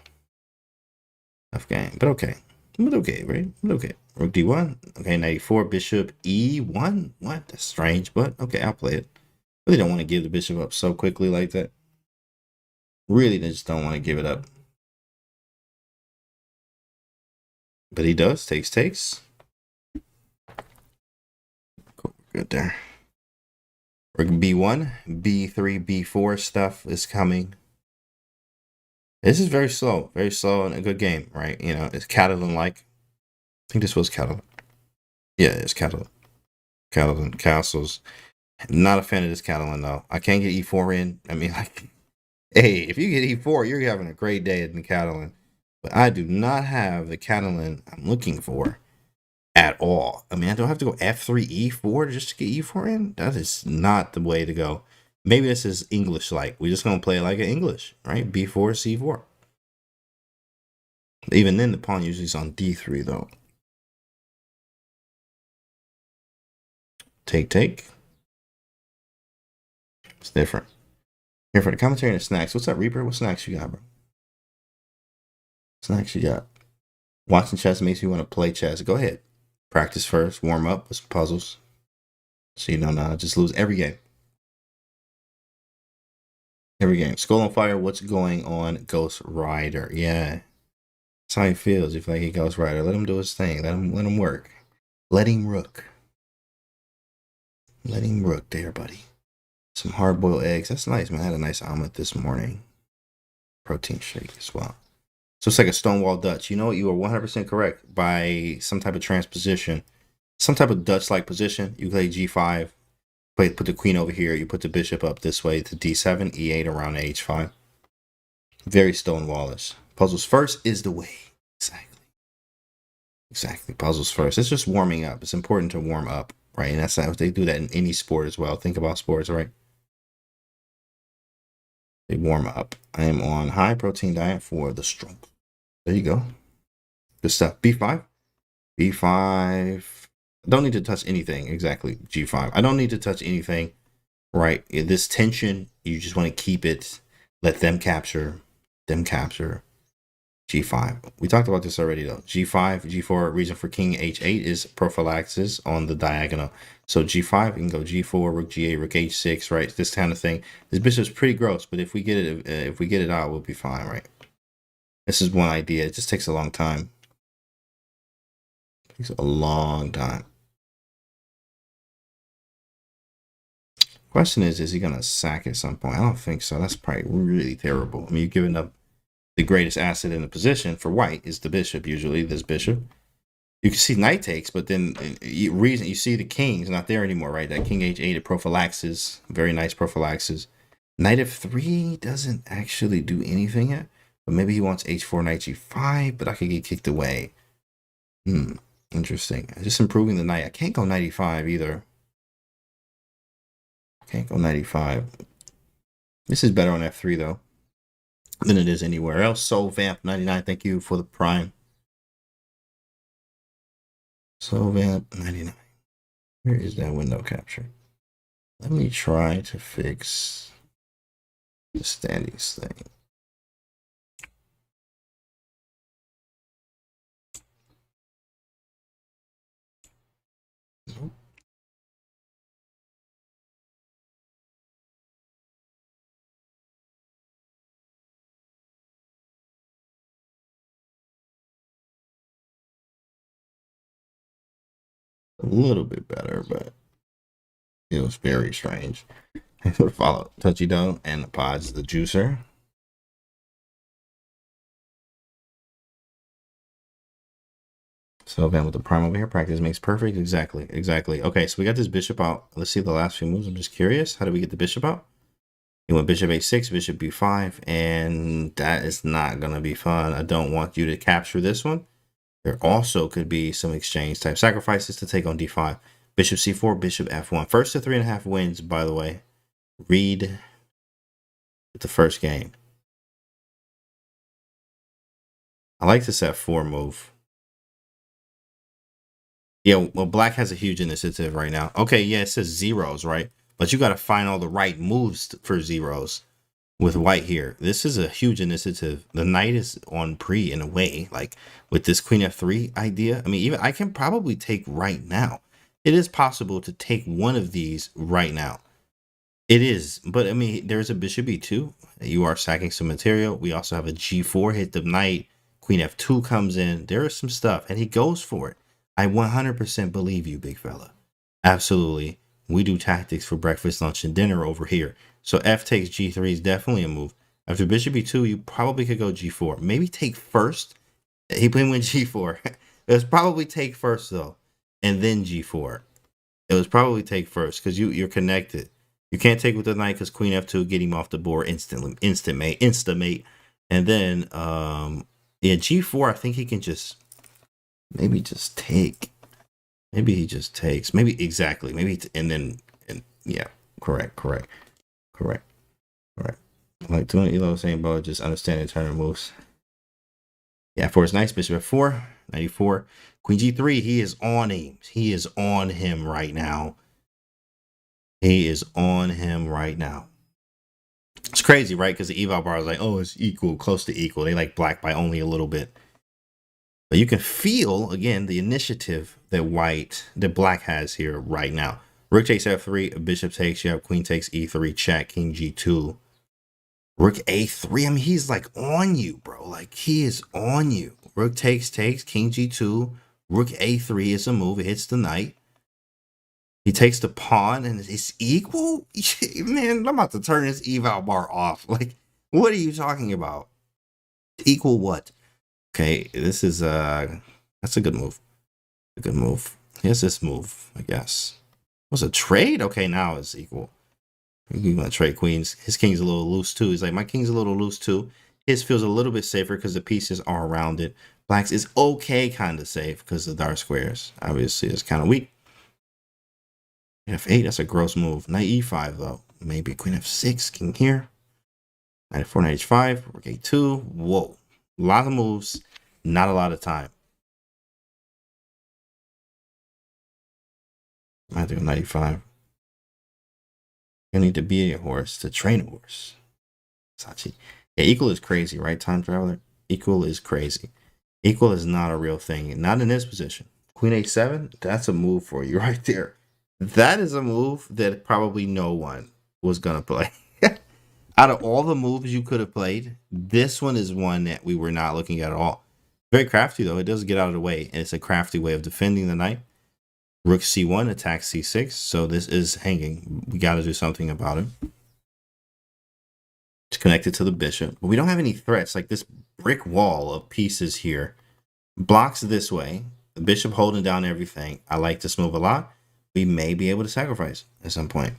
But okay. But okay, right? But okay. Rook d1. Okay, now e4, bishop e1. What? That's strange, but okay, I'll play it. Really don't want to give the bishop up so quickly like that. Really just don't want to give it up. But he does. Takes. Cool. Good there. Rook b1, b3, b4 stuff is coming. This is very slow and a good game, right? You know, it's Catalan-like. I think this was Catalan. Yeah, it's Catalan. Catalan castles. Not a fan of this Catalan though. I can't get e4 in. I mean, like, hey, if you get e4, you're having a great day in the Catalan. But I do not have the Catalan I'm looking for at all. I mean, I don't have to go f3, e4 just to get e4 in. That is not the way to go. Maybe this is English-like. We're just gonna play it like an English, right? b4, c4. Even then, the pawn usually is on d3 though. Take. It's different. Here for the commentary and the snacks. What's up, Reaper? What snacks you got, bro? Snacks you got? Watching chess makes you want to play chess. Go ahead. Practice first. Warm up with some puzzles. So you don't just lose every game. Every game. Skull on Fire. What's going on, Ghost Rider? Yeah. That's how he feels. If like he Ghost Rider. Let him do his thing. Let him work. Let him rook. Let him rook there, buddy. Some hard-boiled eggs. That's nice, man. I had a nice omelet this morning. Protein shake as well. So it's like a Stonewall Dutch. You know what? You are 100% correct. By some type of transposition, some type of Dutch-like position, you play g5, put the queen over here, you put the bishop up this way to d7, e8 around h5. Very Stonewallish. Puzzles first is the way. Exactly. Puzzles first. It's just warming up. It's important to warm up, right? And that's how they do that in any sport as well. Think about sports, right? They warm up. I am on high protein diet for the stroke. There you go. Good stuff. B5. B5. Don't need to touch anything. Exactly. G5. I don't need to touch anything. Right. This tension, you just want to keep it. Let them capture. G5. We talked about this already though. G5, G4, reason for king H8 is prophylaxis on the diagonal. So G5, you can go G4, rook G8, rook H6, right? This kind of thing. This bishop's pretty gross, but if we get it out, we'll be fine, right? This is one idea. It just takes a long time. It takes a long time. Question is he gonna sack at some point? I don't think so. That's probably really terrible. I mean, you're giving up the greatest asset in the position for white is the bishop. Usually, this bishop. You can see knight takes, but then you see the king's not there anymore, right? That king h8, it prophylaxis, very nice prophylaxis. Knight f3 doesn't actually do anything yet, but maybe he wants h4, knight g5, but I could get kicked away. Interesting. Just improving the knight. I can't go knight e5 either. Can't go knight e5. This is better on f3 though than it is anywhere else. So Vamp 99, thank you for the prime. So Vamp 99. Where is that window capture? Let me try to fix the standings thing. Nope. a little bit better, but it was very strange. Thanks for the follow. Touchy Dough and the pods, the juicer. So Van with the prime over here. Practice makes perfect. Exactly. Exactly. Okay, so we got this bishop out. Let's see the last few moves. I'm just curious. How do we get the bishop out? You went bishop a6, bishop b5, and that is not going to be fun. I don't want you to capture this one. There also could be some exchange type sacrifices to take on d5. Bishop c4, bishop f1. First to 3.5 wins, by the way. Read the first game. I like this f4 move. Yeah, well, black has a huge initiative right now. Okay, yeah, it says zeros, right? But you got to find all the right moves for zeros with white here. This is a huge initiative. The knight is on pre in a way, like with this queen f3 idea. I mean, even I can probably take right now. It is possible to take one of these right now. It is, but I mean, there's a bishop e2. You are sacking some material. We also have a g4 hit the knight. Queen f2 comes in. There is some stuff, and he goes for it. I 100% believe you, big fella. Absolutely. We do tactics for breakfast, lunch, and dinner over here. So f takes g3 is definitely a move. After bishop e2, you probably could go g4. Maybe take first. He went g4. It was probably take first, though, and then g4. It was probably take first because you're connected. You can't take with the knight because queen f2 get him off the board instantly, instant mate. And then yeah, g4, I think he can just maybe just take. Maybe he just takes. Maybe exactly. Maybe yeah, correct. Like doing Elo saying, bro, just understanding turn moves. Yeah, for his nice bishop f4, 94. Queen g3, he is on him. He is on him right now. He is on him right now. It's crazy, right? Because the eval bar is like, oh, it's equal, close to equal. They like black by only a little bit. But you can feel, again, the initiative that black has here right now. Rook takes f3, bishop takes, you have queen takes e3, check, king g2. Rook a3, I mean, he's like on you, bro. Like, he is on you. Rook takes, king g2. Rook a3 is a move. It hits the knight. He takes the pawn and it's equal? Man, I'm about to turn this eval bar off. Like, what are you talking about? Equal what? Okay, this is that's a good move. A good move. Here's this move, I guess. Was a trade? Okay, now it's equal. You're gonna trade queens. His king's a little loose too. He's like, my king's a little loose too. His feels a little bit safer because the pieces are around it. Black's is okay, kind of safe because the dark squares. Obviously, it's kind of weak. f8, that's a gross move. Knight e5, though. Maybe queen f6, king here. Knight f4, knight h5, rook a2. Whoa. A lot of moves, not a lot of time. I do knight e5. You need to be a horse to train a horse. Sachi. Yeah, equal is crazy, right, time traveler? Equal is crazy. Equal is not a real thing. Not in this position. Queen h7, that's a move for you right there. That is a move that probably no one was going to play. Out of all the moves you could have played, this one is one that we were not looking at all. Very crafty, though. It does get out of the way, and it's a crafty way of defending the knight. Rook c1, attack c6. So this is hanging. We got to do something about it. It's connected to the bishop. But we don't have any threats. Like this brick wall of pieces here blocks this way. The bishop holding down everything. I like this move a lot. We may be able to sacrifice at some point.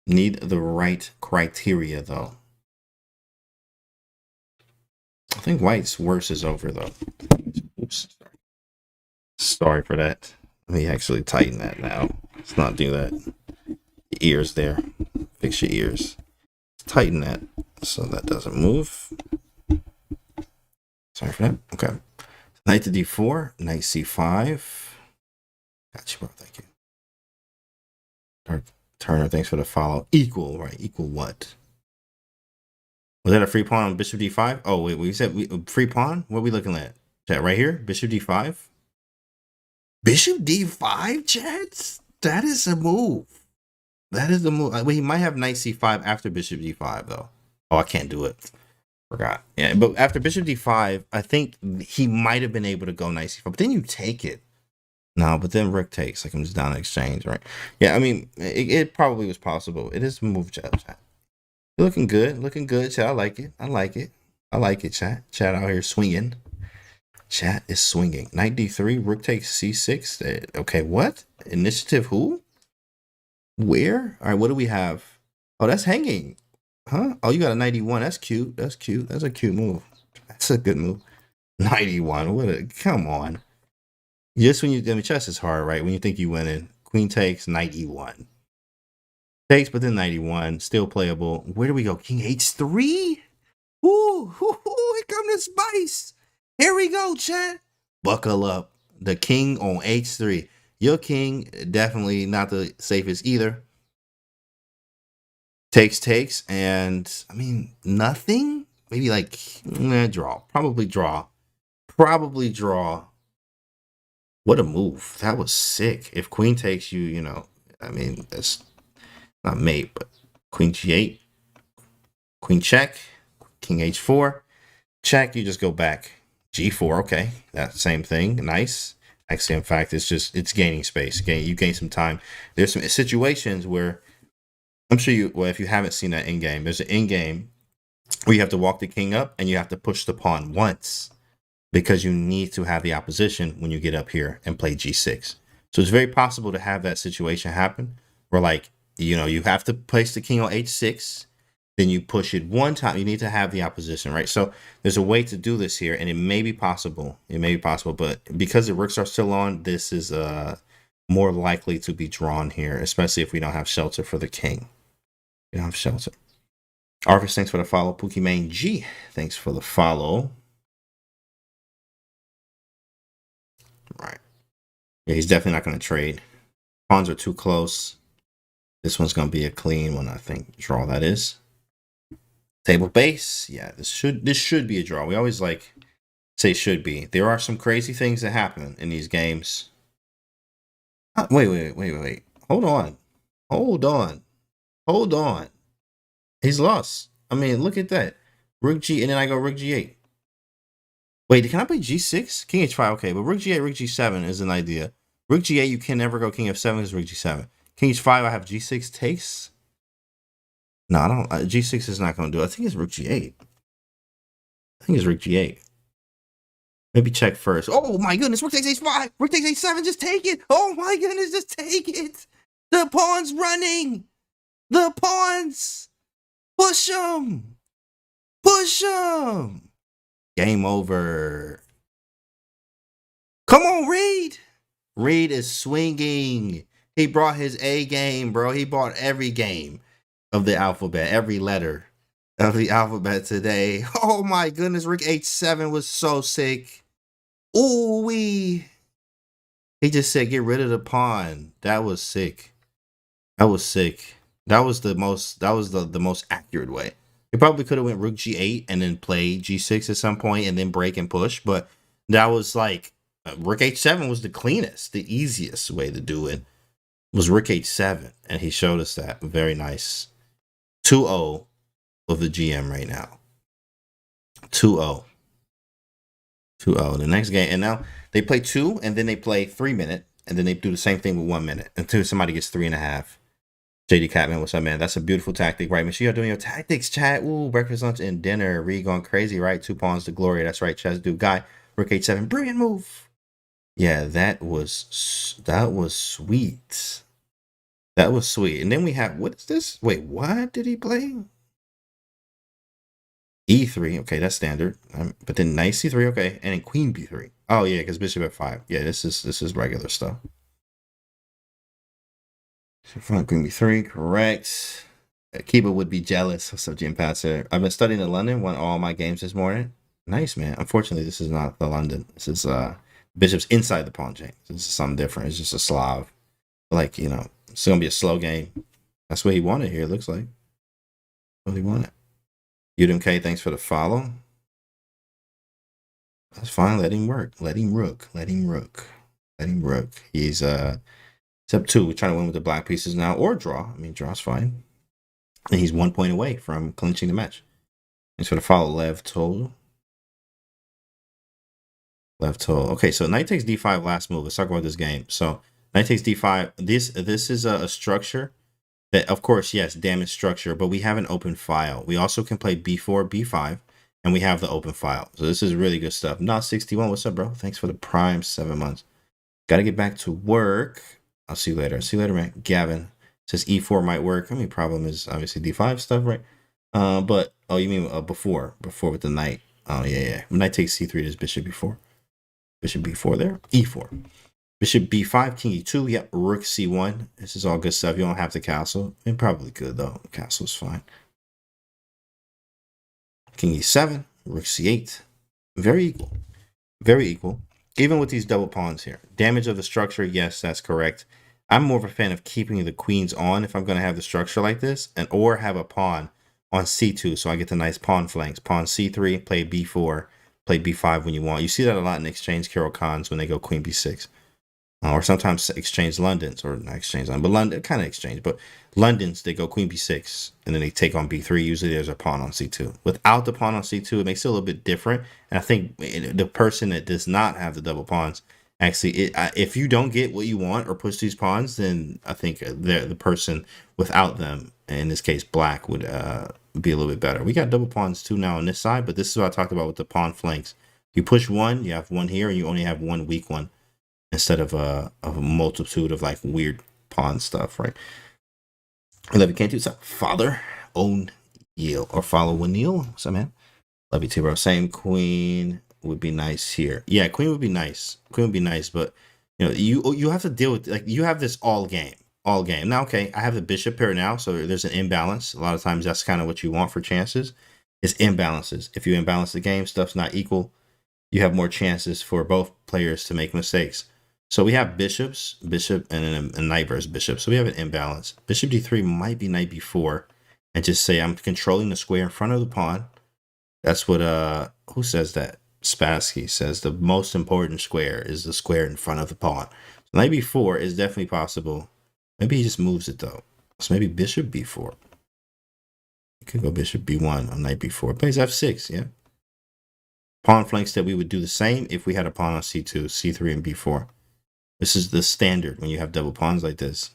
Need the right criteria, though. I think white's worse is over, though. Oops. Sorry for that. Let me actually tighten that now. Let's not do that. Your ears there. Fix your ears. Let's tighten that so that doesn't move. Sorry for that. Okay. Knight to d4. Knight c5. Got you, bro. Thank you. Dark Turner, thanks for the follow. Equal, right? Equal what? Was that a free pawn on bishop d5? Oh, wait, we said free pawn? What are we looking at? Chat, right here? Bishop d5? Bishop d5, chat? That is a move. That is the move. Well, he might have knight c5 after bishop d5, though. Oh, I can't do it. Forgot. Yeah, but after bishop d5, I think he might have been able to go knight c5. But then you take it. No, but then Rook takes, like I'm just down to exchange, right? Yeah, I mean, it probably was possible. It is a move, chat. You're looking good, chat. I like it. I like it. I like it, chat. Chat out here swinging. Chat is swinging. Knight d3, Rook takes c6. Okay, what? Initiative who? Where? All right, what do we have? Oh, that's hanging. Huh? Oh, you got a 91. That's cute. That's cute. That's a cute move. That's a good move. 91. What a, come on. Just when you, I mean, chess is hard, right? When you think you win it. Queen takes 91. Takes, but then 91. Still playable. Where do we go? King h3? Ooh, here come the spice. Here we go, chat. Buckle up. The king on h3. Your king, definitely not the safest either. Takes, and I mean, nothing? Maybe like, draw. Probably draw. Probably draw. What a move. That was sick. If queen takes you, you know, I mean, that's not mate, but queen g8. Queen check. King h4. Check, you just go back. G4, okay. That same thing. Nice. Actually, in fact, it's gaining space. You gain some time. There's some situations where I'm sure you, well, if you haven't seen that in game, there's an in game where you have to walk the king up and you have to push the pawn once because you need to have the opposition when you get up here and play g6. So it's very possible to have that situation happen where, like, you know, you have to place the king on h6, then you push it one time. You need to have the opposition, right? So there's a way to do this here, and it may be possible. It may be possible, but because the rooks are still on, this is more likely to be drawn here, especially if we don't have shelter for the king. We don't have shelter. Arvis, thanks for the follow. Pokimane G, thanks for the follow. Right. Yeah, he's definitely not going to trade. Pawns are too close. This one's going to be a clean one, I think. Draw, that is. Table base. Yeah, this should be a draw. We always like say should be. There are some crazy things that happen in these games. Wait. Hold on. He's lost. I mean, look at that. Rook G, and then I go Rook G8. Wait, can I play G6? King H5, okay, but Rook G8, Rook G7 is an idea. Rook G8, you can never go King F7 because Rook G7. King H5, I have G6 takes. No, I don't. G6 is not going to do it. I think it's Rook G8. Maybe check first. Oh my goodness, Rook takes H5. Rook takes H7, just take it. Oh my goodness, just take it. The pawn's running. The pawns. Push him. Game over. Come on, Reed. Reed is swinging. He brought his A game, bro. He brought every game of the alphabet, every letter of the alphabet today. Oh my goodness, Rook H7 was so sick. Ooh wee. He just said get rid of the pawn. That was sick. That was the most accurate way. He probably could have went Rook G8 and then played G6 at some point and then break and push, but that was like Rook H7 was the cleanest, the easiest way to do it was Rook H7, and he showed us that. Very nice. 2-0 of the GM right now. 2-0. The next game, and now they play 2, and then they play 3 minute, and then they do the same thing with 1 minute until somebody gets 3.5. JD Catman, what's up, man? That's a beautiful tactic, right? Make sure you're doing your tactics, chat. Ooh, breakfast, lunch, and dinner. Reed going crazy, right? 2 pawns to glory. That's right, chess dude guy. Rook H7, brilliant move. Yeah, that was sweet. That was sweet. And then we have, what is this? Wait, what did he play? E3, okay, that's standard. But then knight C3, okay, and then queen B3. Oh yeah, because bishop F5. Yeah, this is regular stuff. So front queen B3, correct. Kiba would be jealous. What's up, Jim Passer? I've been studying in London, won all my games this morning. Nice, man. Unfortunately, this is not the London. This is bishops inside the pawn chain. This is something different. It's just a Slav. Like, you know, it's gonna be a slow game. That's what he wanted here, it looks like. What he wanted. Udem K, thanks for the follow. That's fine. Let him work. Let him rook. He's step 2. We're trying to win with the black pieces now, or draw. I mean, draw's fine. And he's 1 point away from clinching the match. Thanks for the follow, Lev Total. Left toe. Okay, so knight takes d5 last move. Let's talk about this game. So knight takes d5. This is a structure that, of course, yes, damage structure, but we have an open file. We also can play b4, b5, and we have the open file. So this is really good stuff. Not 61. What's up, bro? Thanks for the prime 7 months. Got to get back to work. I'll see you later. See you later, man. Gavin says e4 might work. I mean, problem is obviously d5 stuff, right? But oh, you mean before with the knight? Oh yeah. Knight takes c3. There's bishop b4. Bishop b4 there. e4. Bishop b5, king e2. Yep. Rook c1. This is all good stuff. You don't have the castle. It probably could though. The castle's fine. King e7. Rook c8. Very equal. Very equal. Even with these double pawns here. Damage of the structure, yes, that's correct. I'm more of a fan of keeping the queens on if I'm going to have the structure like this, and or have a pawn on c2 so I get the nice pawn flanks. Pawn c3, play b4, play b5 when you want. You see that a lot in exchange Carol Khans when they go queen b6. Or sometimes exchange Londons, or not exchange London, but London, kind of exchange. But Londons, they go queen b6, and then they take on b3. Usually there's a pawn on c2. Without the pawn on c2, it makes it a little bit different. And I think the person that does not have the double pawns, actually, if you don't get what you want or push these pawns, then I think the person without them, in this case black, would be a little bit better. We got double pawns too now on this side, but this is what I talked about with the pawn flanks. You push one, you have one here, and you only have one weak one, instead of a multitude of like weird pawn stuff, right? I love you, can't do so. Father O'Neill or follow O'Neill. What's up, man? Love you too, bro. Same queen would be nice here. Yeah, queen would be nice. Queen would be nice, but you know, you have to deal with, like, you have this all game. Now, okay, I have the bishop here now, so there's an imbalance. A lot of times that's kind of what you want for chances, is imbalances. If you imbalance the game, stuff's not equal, you have more chances for both players to make mistakes. So we have bishop, and then a knight versus bishop. So we have an imbalance. Bishop d3 might be knight b4, and just say I'm controlling the square in front of the pawn. That's what who says that? Spassky says the most important square is the square in front of the pawn. So knight b4 is definitely possible. Maybe he just moves it though. So maybe bishop b4. You could go bishop b1 on knight b4. Plays f6, yeah. Pawn flanks that we would do the same if we had a pawn on c2, c3, and b4. This is the standard when you have double pawns like this.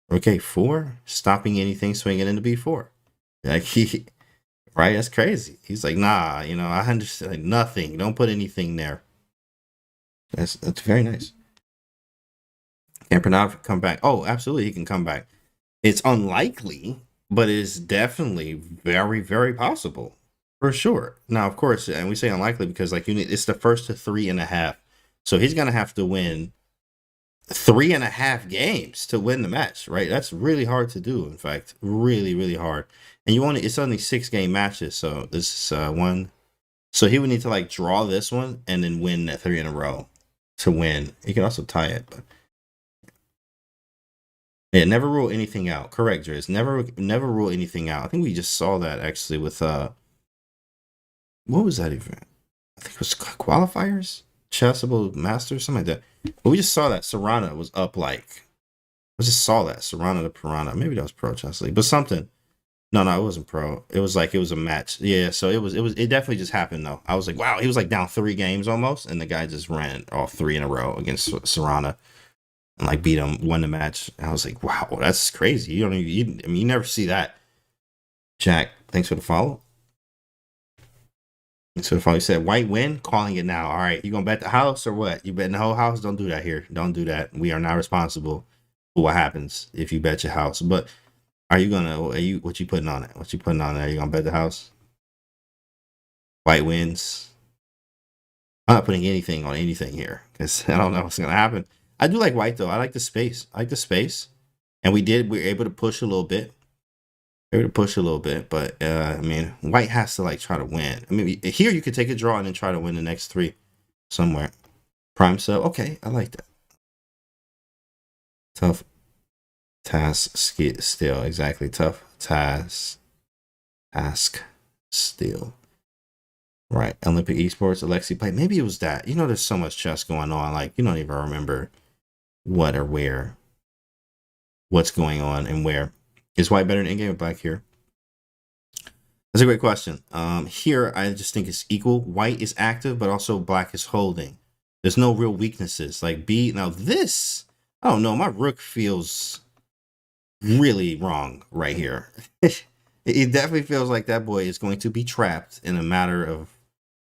Okay, 4, stopping anything swinging into b4. Like right? That's crazy. He's like, nah, you know, I understand, like, nothing. Don't put anything there. That's very nice. Can Pranav come back? Oh, absolutely, he can come back. It's unlikely, but it is definitely very, very possible. For sure. Now, of course, and we say unlikely because, like, it's the first to 3.5. So he's going to have to win 3.5 games to win the match, right? That's really hard to do, in fact. Really, really hard. And it's only 6-game matches, so this is one. So he would need to, like, draw this one and then win that 3 in a row to win. He could also tie it, but yeah, never rule anything out. Correct, Driz. Never rule anything out. I think we just saw that actually with what was that event? I think it was qualifiers, Chessable Masters, something like that. But we just saw that Serrana was up, like, I just saw that Serrana to Piranha. Maybe that was Pro Chess League, but something. No, it wasn't Pro. It was like, it was a match. Yeah, so it definitely just happened though. I was like, wow, he was like down 3 games almost, and the guy just ran all 3 in a row against Serrana and like beat him, won the match. And I was like, wow, that's crazy. You never see that. Jack, thanks for the follow. So if I said white win, calling it now. All right, you gonna bet the house or what? You betting the whole house? Don't do that here. Don't do that. We are not responsible for what happens if you bet your house. But what you putting on it? What you putting on there? You gonna bet the house? White wins. I'm not putting anything on anything here because I don't know what's gonna happen. I do like white though. I like the space. And we were able to push a little bit. But I mean, white has to like try to win. I mean, here you could take a draw and then try to win the next 3 somewhere. Prime sub, okay, I like that. Tough task still, exactly. Tough task still. Right, Olympic Esports, Alexi played. Maybe it was that. You know, there's so much chess going on. Like, you don't even remember what or where, what's going on and where. Is white better than in-game or black here? That's a great question. Here, I just think it's equal. White is active, but also black is holding. There's no real weaknesses. Like B, now this, I don't know, my rook feels really wrong right here. It definitely feels like that boy is going to be trapped in a matter of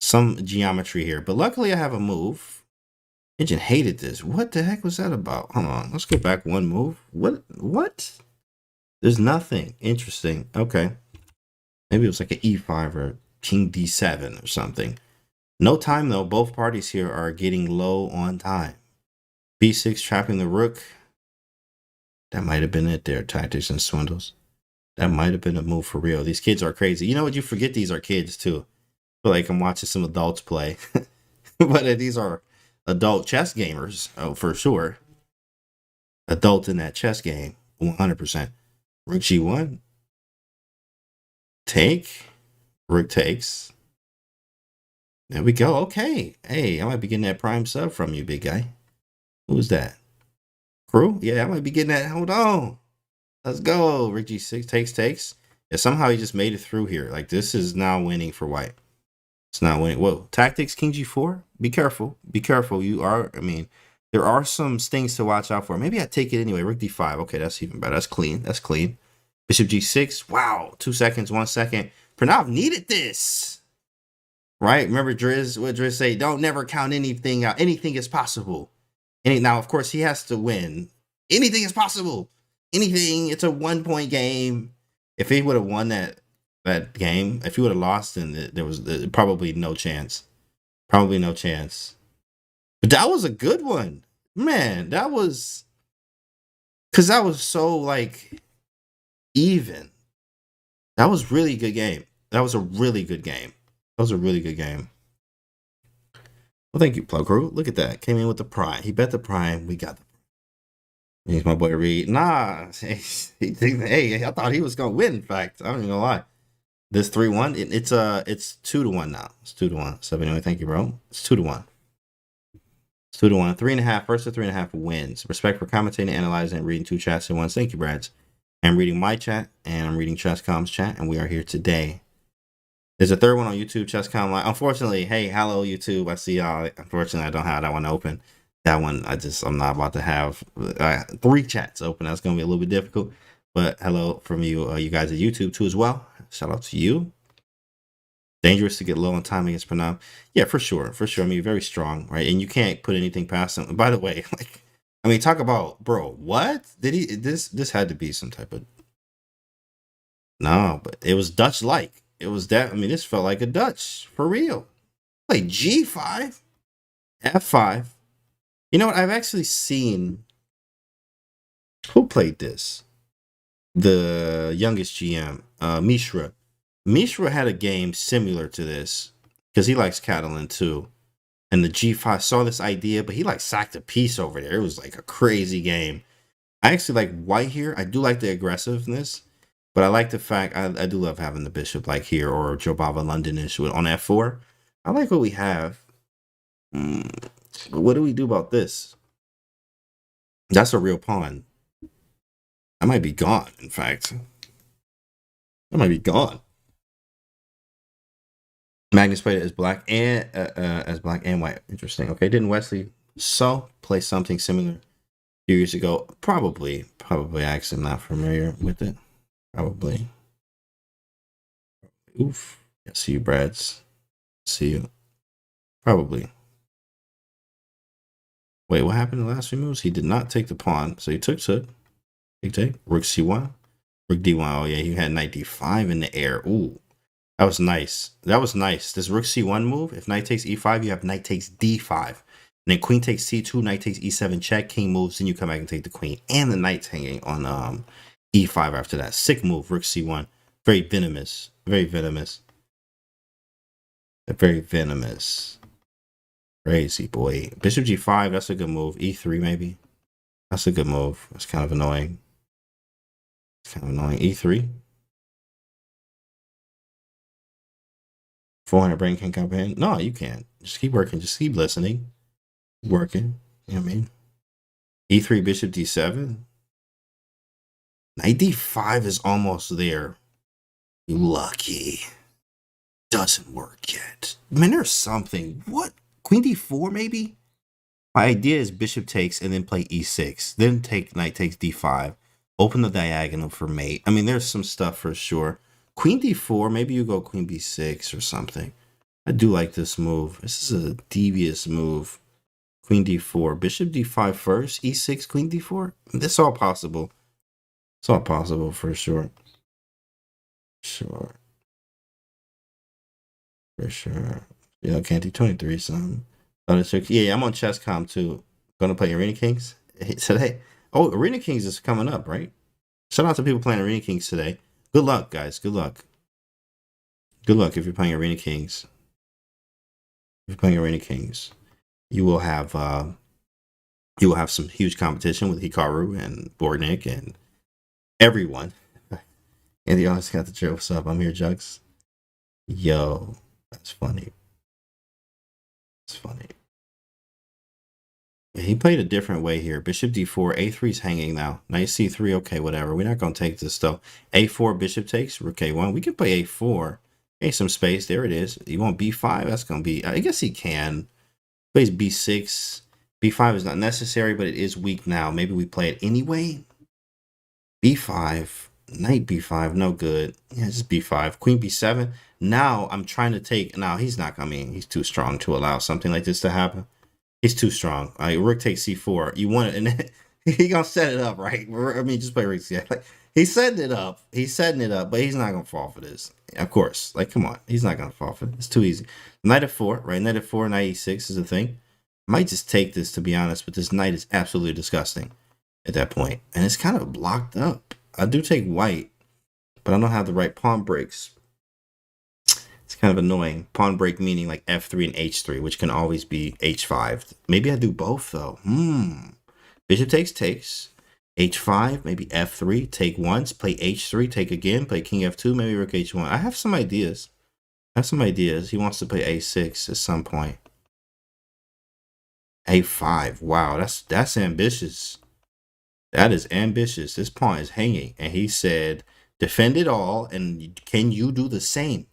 some geometry here. But luckily, I have a move. Engine hated this. What the heck was that about? Hold on, let's go back one move. What? There's nothing. Interesting. Okay. Maybe it was like an E5 or King D7 or something. No time though. Both parties here are getting low on time. B6 trapping the rook. That might have been it there, tactics and swindles. That might have been a move for real. These kids are crazy. You know what? You forget these are kids too. I feel like I'm watching some adults play. But these are adult chess gamers. Oh, for sure. Adult in that chess game. 100%. Rook G1. Take. Rook takes. There we go. Okay. Hey, I might be getting that prime sub from you, big guy. Who's that? Crew? Yeah, I might be getting that. Hold on. Let's go. Rook G6 takes. Yeah, somehow he just made it through here. Like, this is now winning for white. It's not winning. Whoa. Tactics, King G4. Be careful. Be careful. There are some things to watch out for. Maybe I take it anyway. Rook D5. Okay, that's even better. That's clean. That's clean. Bishop G6. Wow. 2 seconds, 1 second. Pranav needed this. Right? Remember what Driz say? Don't never count anything out. Anything is possible. Now, of course, he has to win. Anything is possible. Anything. It's a 1-point game. If he would have won that game, if he would have lost, then there was probably no chance. Probably no chance. But that was a good one. Man, that was... Because that was so, like, even. That was really good game. That was a really good game. That was a really good game. Well, thank you, Plug Crew. Look at that. Came in with the prime. He bet the prime. We got the prime. He's my boy Reed. Nah. Hey, I thought he was going to win, in fact. I'm not even going to lie. This 3-1, it's 2-1 now. It's 2-1. So anyway, thank you, bro. It's 2-1. It's 2-1. 3.5. First to 3.5 wins. Respect for commentating, analyzing, and reading 2 chats at once. Thank you, Brads. I'm reading my chat, and I'm reading Chesscom's chat, and we are here today. There's a third one on YouTube, Chesscom Live. Unfortunately, hey, hello, YouTube. I see y'all. Unfortunately, I don't have that one open. That one, I'm not about to have 3 chats open. That's going to be a little bit difficult. But hello from you, you guys at YouTube, too, as well. Shout out to you. Dangerous to get low on time against Pranav. Yeah, for sure. For sure. I mean, very strong, right? And you can't put anything past him. By the way, like, I mean, talk about, bro, what? Did he, this had to be some type of, no, but it was Dutch-like. It was that, I mean, this felt like a Dutch, for real. Like G5, F5. You know what? I've actually seen, who played this? The youngest GM, Mishra. Mishra had a game similar to this, because he likes Catalan too. And the G5 saw this idea, but he like sacked a piece over there. It was like a crazy game. I actually like white here. I do like the aggressiveness. But I like the fact, I do love having the bishop like here, or Jobava Londonish on F4. I like what we have. What do we do about this? That's a real pawn. I might be gone, in fact. I might be gone. Magnus played it as black and white. Interesting. Okay, didn't Wesley play something similar a few years ago? Probably. I actually am not familiar with it. Probably. Oof. Yeah, see you, Brads. See you. Probably. Wait, what happened in the last few moves? He did not take the pawn, so he took. Take. Rook C1. Rook D1. Oh, yeah, he had knight D5 in the air. Ooh. That was nice. This Rook C1 move, if knight takes E5, you have knight takes D5. And then queen takes C2, knight takes E7, check, king moves, then you come back and take the queen. And the knight's hanging on E5 after that. Sick move, Rook C1. Very venomous. Very venomous. Crazy, boy. Bishop G5, that's a good move. E3, maybe. That's a good move. That's kind of annoying. E3. 400 brain can't comprehend. No, you can't. Just keep working. Just keep listening. Working. You know what I mean? E3, Bishop D7. Knight D5 is almost there. You lucky. Doesn't work yet. Man, there's something. What? Queen d4 maybe? My idea is bishop takes and then play e6. Then take knight takes d5. Open the diagonal for mate. I mean, there's some stuff for sure. Queen d4, maybe you go queen b6 or something. I do like this move. This is a devious move. Queen d4. Bishop d5 first. e6, queen d4. It's all possible. It's all possible for sure. Sure. For sure. Yeah, Canty 23 something. Yeah, I'm on Chesscom too. Gonna play Arena Kings today. Oh, Arena Kings is coming up, right? Shout out to people playing Arena Kings today. Good luck, guys. Good luck. Good luck if you're playing Arena Kings. If you're playing Arena Kings, you will have some huge competition with Hikaru and Bornik and everyone. And the honest got the joke. What's up? I'm here, Jugs. Yo, that's funny. It's funny. Yeah, he played a different way here. Bishop d4, a3's hanging now. Knight c3, okay, whatever. We're not going to take this, though. a4, bishop takes, rook a1. We can play a4. Hey, some space. There it is. You want b5? That's going to be... I guess he can. Plays b6. b5 is not necessary, but it is weak now. Maybe we play it anyway. b5. Knight b5. No good. Yeah, just b5. Queen b7. Now, I'm trying to take... Now, he's not... I mean, he's too strong to allow something like this to happen. He's too strong. Rook takes c4. You want it, and he gonna set it up, right? I mean, just play rook c4. Like, he's setting it up. He's setting it up, but he's not gonna fall for this. Of course. Like, come on. He's not gonna fall for it. It's too easy. Knight f4, right? Knight f4, knight e6 is a thing. Might just take this, to be honest, but this knight is absolutely disgusting at that point. And it's kind of blocked up. I do take white, but I don't have the right pawn breaks. It's kind of annoying. Pawn break meaning like f3 and h3, which can always be h5. Maybe I do both, though. Bishop takes, h5, maybe f3, take once, play h3, take again, play king f2, maybe rook h1. I have some ideas. He wants to play a6 at some point. a5. Wow, that's ambitious. That is ambitious. This pawn is hanging. And he said, defend it all, and can you do the same?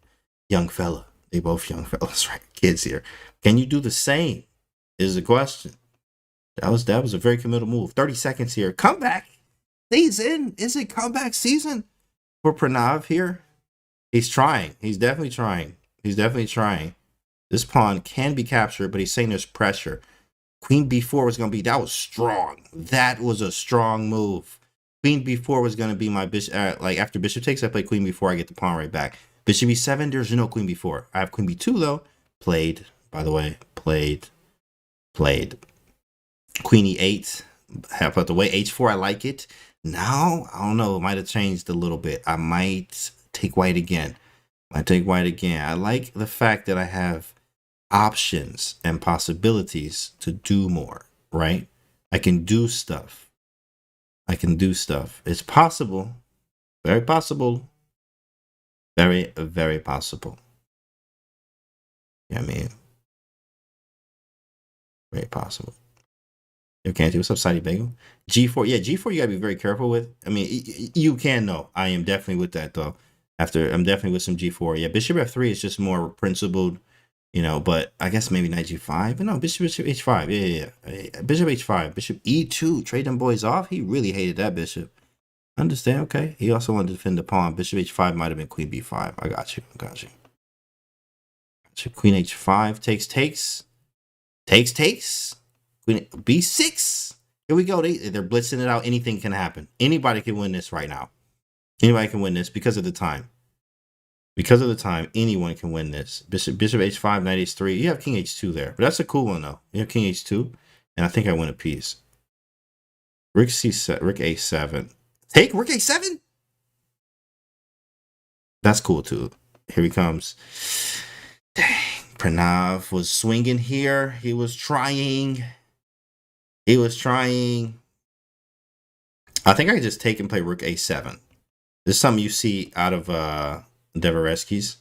Young fella. They both young fellas, right? Kids here. Can you do the same? Is the question. That was a very committal move. 30 seconds here. Comeback season. Is it comeback season for Pranav here? He's trying. He's definitely trying. This pawn can be captured, but he's saying there's pressure. Queen b4 was going to be, that was strong. That was a strong move. Queen b4 was going to be my bishop. Like after bishop takes, I play queen b4, I get the pawn right back. Bishop e7, there's no queen b4. I have queen b2 though. Played, by the way. Played. Queen e8. Half out the way. h4, I like it. Now, I don't know. It might have changed a little bit. I might take white again. I like the fact that I have options and possibilities to do more, right? I can do stuff. It's possible. Very possible. Very, very possible. Yeah, I mean, very possible. You can't do what's up, Saudi Bagel? G4, yeah, G4 you gotta be very careful with. I mean, you can know. I am definitely with that though. I'm definitely with some G4. Yeah, Bishop F3 is just more principled, you know, but I guess maybe Knight G5. But no, Bishop H5. Yeah. Bishop H5. Bishop E2. Trade them boys off. He really hated that bishop. Understand? Okay. He also wanted to defend the pawn. Bishop H5 might have been Queen B5. I got you. Queen H5 takes. Queen B6. Here we go. They're blitzing it out. Anything can happen. Anybody can win this right now. Anybody can win this because of the time. Anyone can win this. Bishop H5, Knight H3. You have King H2 there. But that's a cool one, though. You have King H2. And I think I win a piece. Rook A7. Take Rook A7? That's cool, too. Here he comes. Dang. Pranav was swinging here. He was trying. I think I could just take and play Rook A7. This is something you see out of Devereski's.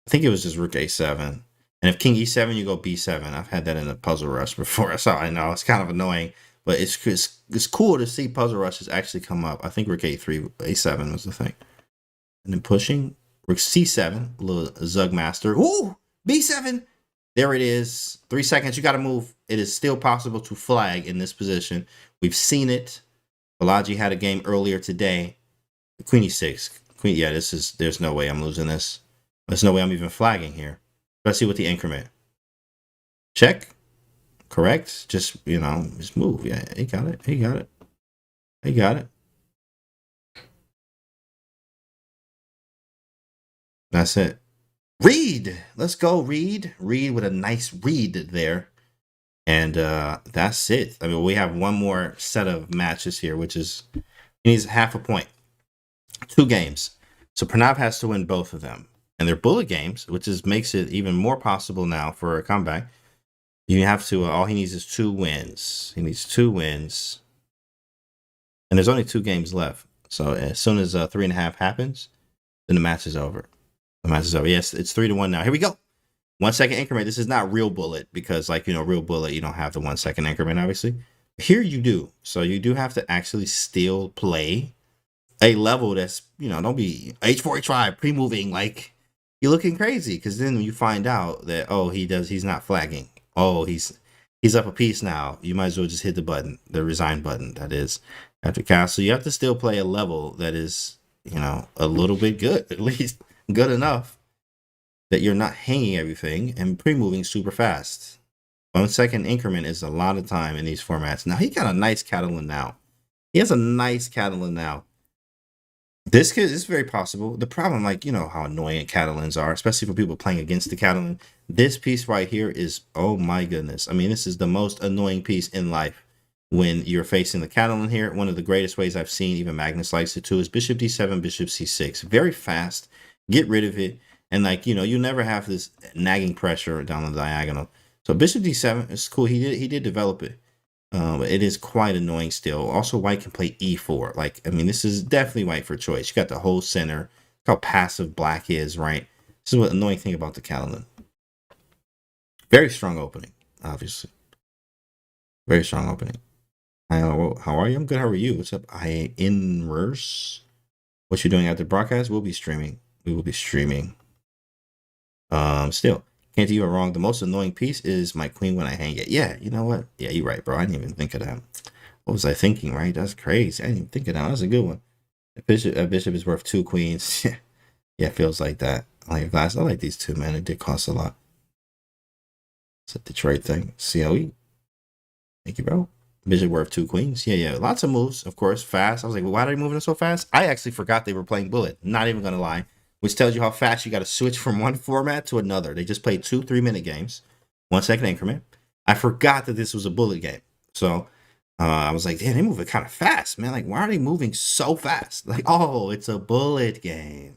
I think it was just Rook A7. And if King E7, you go B7. I've had that in a Puzzle Rush before. So I know it's kind of annoying. But it's cool to see Puzzle Rushes actually come up. I think Rook A3, A7 was the thing. And then pushing. Rook c7, little Zug master. Ooh, b7. There it is. 3 seconds. You got to move. It is still possible to flag in this position. We've seen it. Prodigy had a game earlier today. Queen e6. Queen. Yeah, this is. There's no way I'm losing this. There's no way I'm even flagging here. Let's see what the increment. Check. Correct. Just just move. Yeah, he got it. He got it. He got it. That's it. Read. Let's go, Read. Read with a nice read there. And that's it. I mean, we have one more set of matches here, which is he needs half a point. 2 games. So Pranav has to win both of them. And they're bullet games, which makes it even more possible now for a comeback. You have to, all he needs is 2 wins. He needs 2 wins. And there's only 2 games left. So as soon as 3.5 happens, then the match is over. The match is over. Yes, it's 3-1 now. Here we go. 1 second increment. This is not real bullet because, like, real bullet, you don't have the 1 second increment, obviously. Here you do. So you do have to actually still play a level that's, don't be H4, H5, pre-moving like you're looking crazy. Because then you find out that, oh, he's not flagging. Oh, he's up a piece now. You might as well just hit the button, the resign button, that is, after cast. So you have to still play a level that is, a little bit good, at least good enough that you're not hanging everything and pre-moving super fast. 1 second increment is a lot of time in these formats. Now, he got a nice Catalan now. He has a nice Catalan now. This is very possible. The problem, like, how annoying Catalans are, especially for people playing against the Catalan. This piece right here is, oh my goodness. I mean, this is the most annoying piece in life when you're facing the Catalan here. One of the greatest ways I've seen, even Magnus likes it too, is bishop d7, bishop c6. Very fast. Get rid of it. And, like, you never have this nagging pressure down the diagonal. So bishop d7 is cool. He did develop it. But it is quite annoying still. Also, white can play e4. Like, I mean, this is definitely white for choice. You got the whole center. Look how passive black is, right? This is what annoying thing about the Catalan. Very strong opening, obviously. Very strong opening. How are you? I'm good. How are you? What's up? Inverse. What you doing after broadcast? We'll be streaming. We will be streaming. Still. Can't you go wrong. The most annoying piece is my queen when I hang it. Yeah, you know what? Yeah, you're right, bro. I didn't even think of that. What was I thinking, right? That's crazy. I didn't even think of that. That's a good one. A bishop is worth 2 queens. Yeah, it feels like that. I like a glass. I like these 2, man. It did cost a lot. It's a Detroit thing. COE. Thank you, bro. Bishop worth 2 queens. Yeah. Lots of moves, of course. Fast. I was like, well, why are they moving so fast? I actually forgot they were playing bullet. Not even going to lie. Which tells you how fast you got to switch from one format to another. They just played 2 3-minute games, 1 second increment. I forgot that this was a bullet game. So I was like, damn, they move it kind of fast, man. Like, why are they moving so fast? Like, oh, it's a bullet game.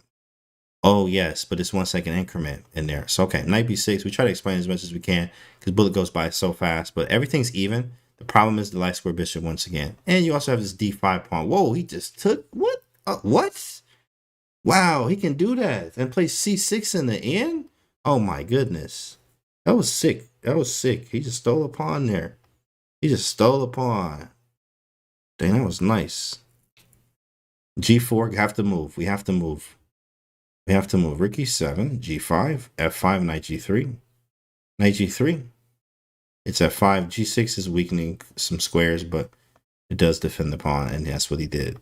Oh, yes, but it's 1 second increment in there. So, okay, knight b6. We try to explain as much as we can because bullet goes by so fast. But everything's even. The problem is the light square bishop once again. And you also have this d5 pawn. Whoa, he just took, what? What? Wow, he can do that and play c6 in the end? Oh my goodness. That was sick. That was sick. He just stole a pawn there. He just stole a pawn. Dang, that was nice. g4, have to move. We have to move. We have to move. Rook e7, g5, f5, knight g3. Knight g3. It's f5. g6 is weakening some squares, but it does defend the pawn, and that's what he did.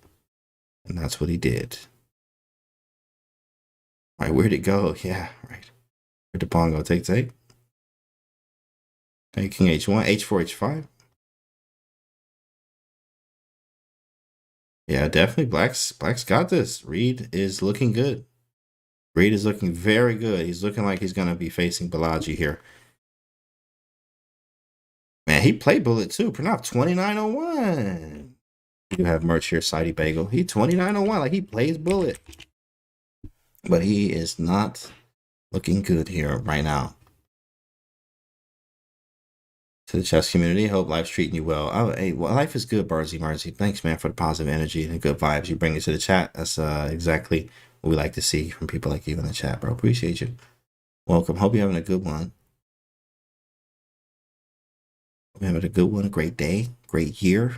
And that's what he did. All right, where'd it go? Yeah, right. Where'd the pawn go? Take. Take king h1, h4, h5. Yeah, definitely. Black's got this. Reed is looking good. Reed is looking very good. He's looking like he's going to be facing Prodigy here. Man, he played bullet too. Pranav 2901. You have merch here, Sidey Bagel. He 2901. Like, he plays bullet. But he is not looking good here right now. To the chess community, hope life's treating you well. Hey, life is good, Barzy Marzi. Thanks, man, for the positive energy and the good vibes you bring into the chat. That's exactly what we like to see from people like you in the chat, bro. Appreciate you. Welcome. Hope you're having a good one. Hope you're having a good one, a great day, great year.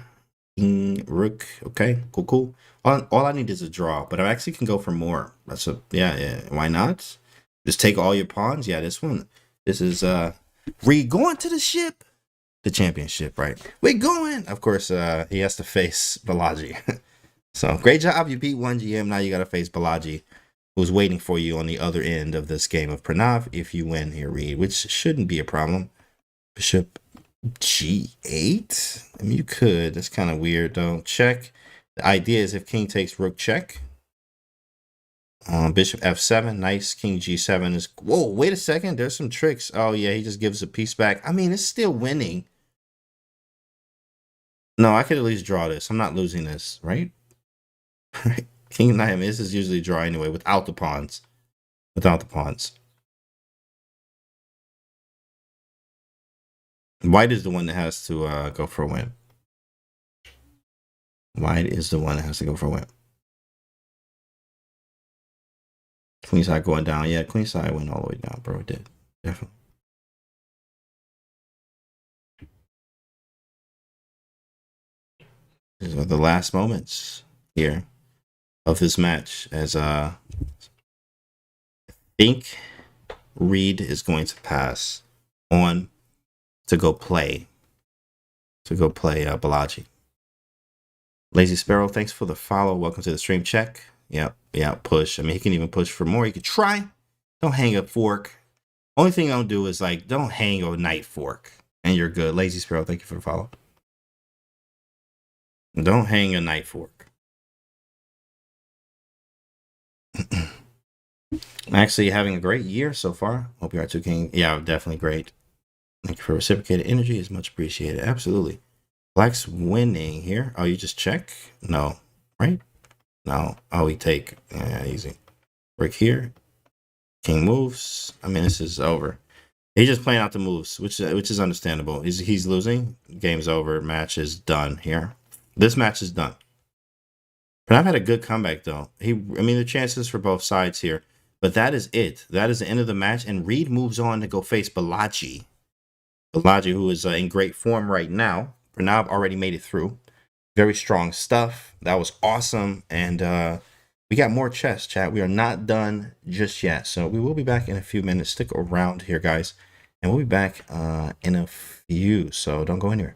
King, rook. Okay, cool. All I need is a draw, but I actually can go for more. That's a yeah. Why not? Just take all your pawns. Yeah, this one. This is we going to the ship, the championship, right? We're going. Of course, he has to face Balaji. So great job. You beat one GM. Now you got to face Balaji, who's waiting for you on the other end of this game of Pranav. If you win here, Reed, which shouldn't be a problem. Bishop G8. I mean, you could. That's kind of weird, though. Check. The idea is if King takes Rook check. Bishop F7. Nice. King G7 is. Whoa, wait a second. There's some tricks. Oh, yeah. He just gives a piece back. I mean, it's still winning. No, I could at least draw this. I'm not losing this, right? King Knight. I mean, this is usually draw anyway without the pawns. Without the pawns. White is the one that has to go for a win. White is the one that has to go for a win. Queenside going down. Yeah, Queenside went all the way down, bro. It did. Definitely. These are the last moments here of this match as I think Reed is going to pass on to go play Balaji. Lazy Sparrow, thanks for the follow. Welcome to the stream. Check. Yeah, push. I mean, he can even push for more. He could try. Don't hang a fork. Only thing I'll do is like, don't hang a knight fork, and you're good. Lazy Sparrow, thank you for the follow. Don't hang a knight fork. Actually, having a great year so far. Hope you are too, King. Yeah, definitely great. Thank you for reciprocated energy. Is much appreciated. Absolutely. Black's winning here. Oh, you just check? No, right? No. Oh, we take. Yeah, easy. Brick here. King moves. I mean, this is over. He's just playing out the moves, which is understandable. He's losing. Game's over. Match is done here. This match is done. But I've had a good comeback though. I mean, the chances for both sides here. But that is it. That is the end of the match. And Reed moves on to go face Balaji. Balaji, who is in great form right now. Pranav already made it through. Very strong stuff. That was awesome. And we got more chess, chat. We are not done just yet. So we will be back in a few minutes. Stick around here, guys. And we'll be back in a few. So don't go anywhere.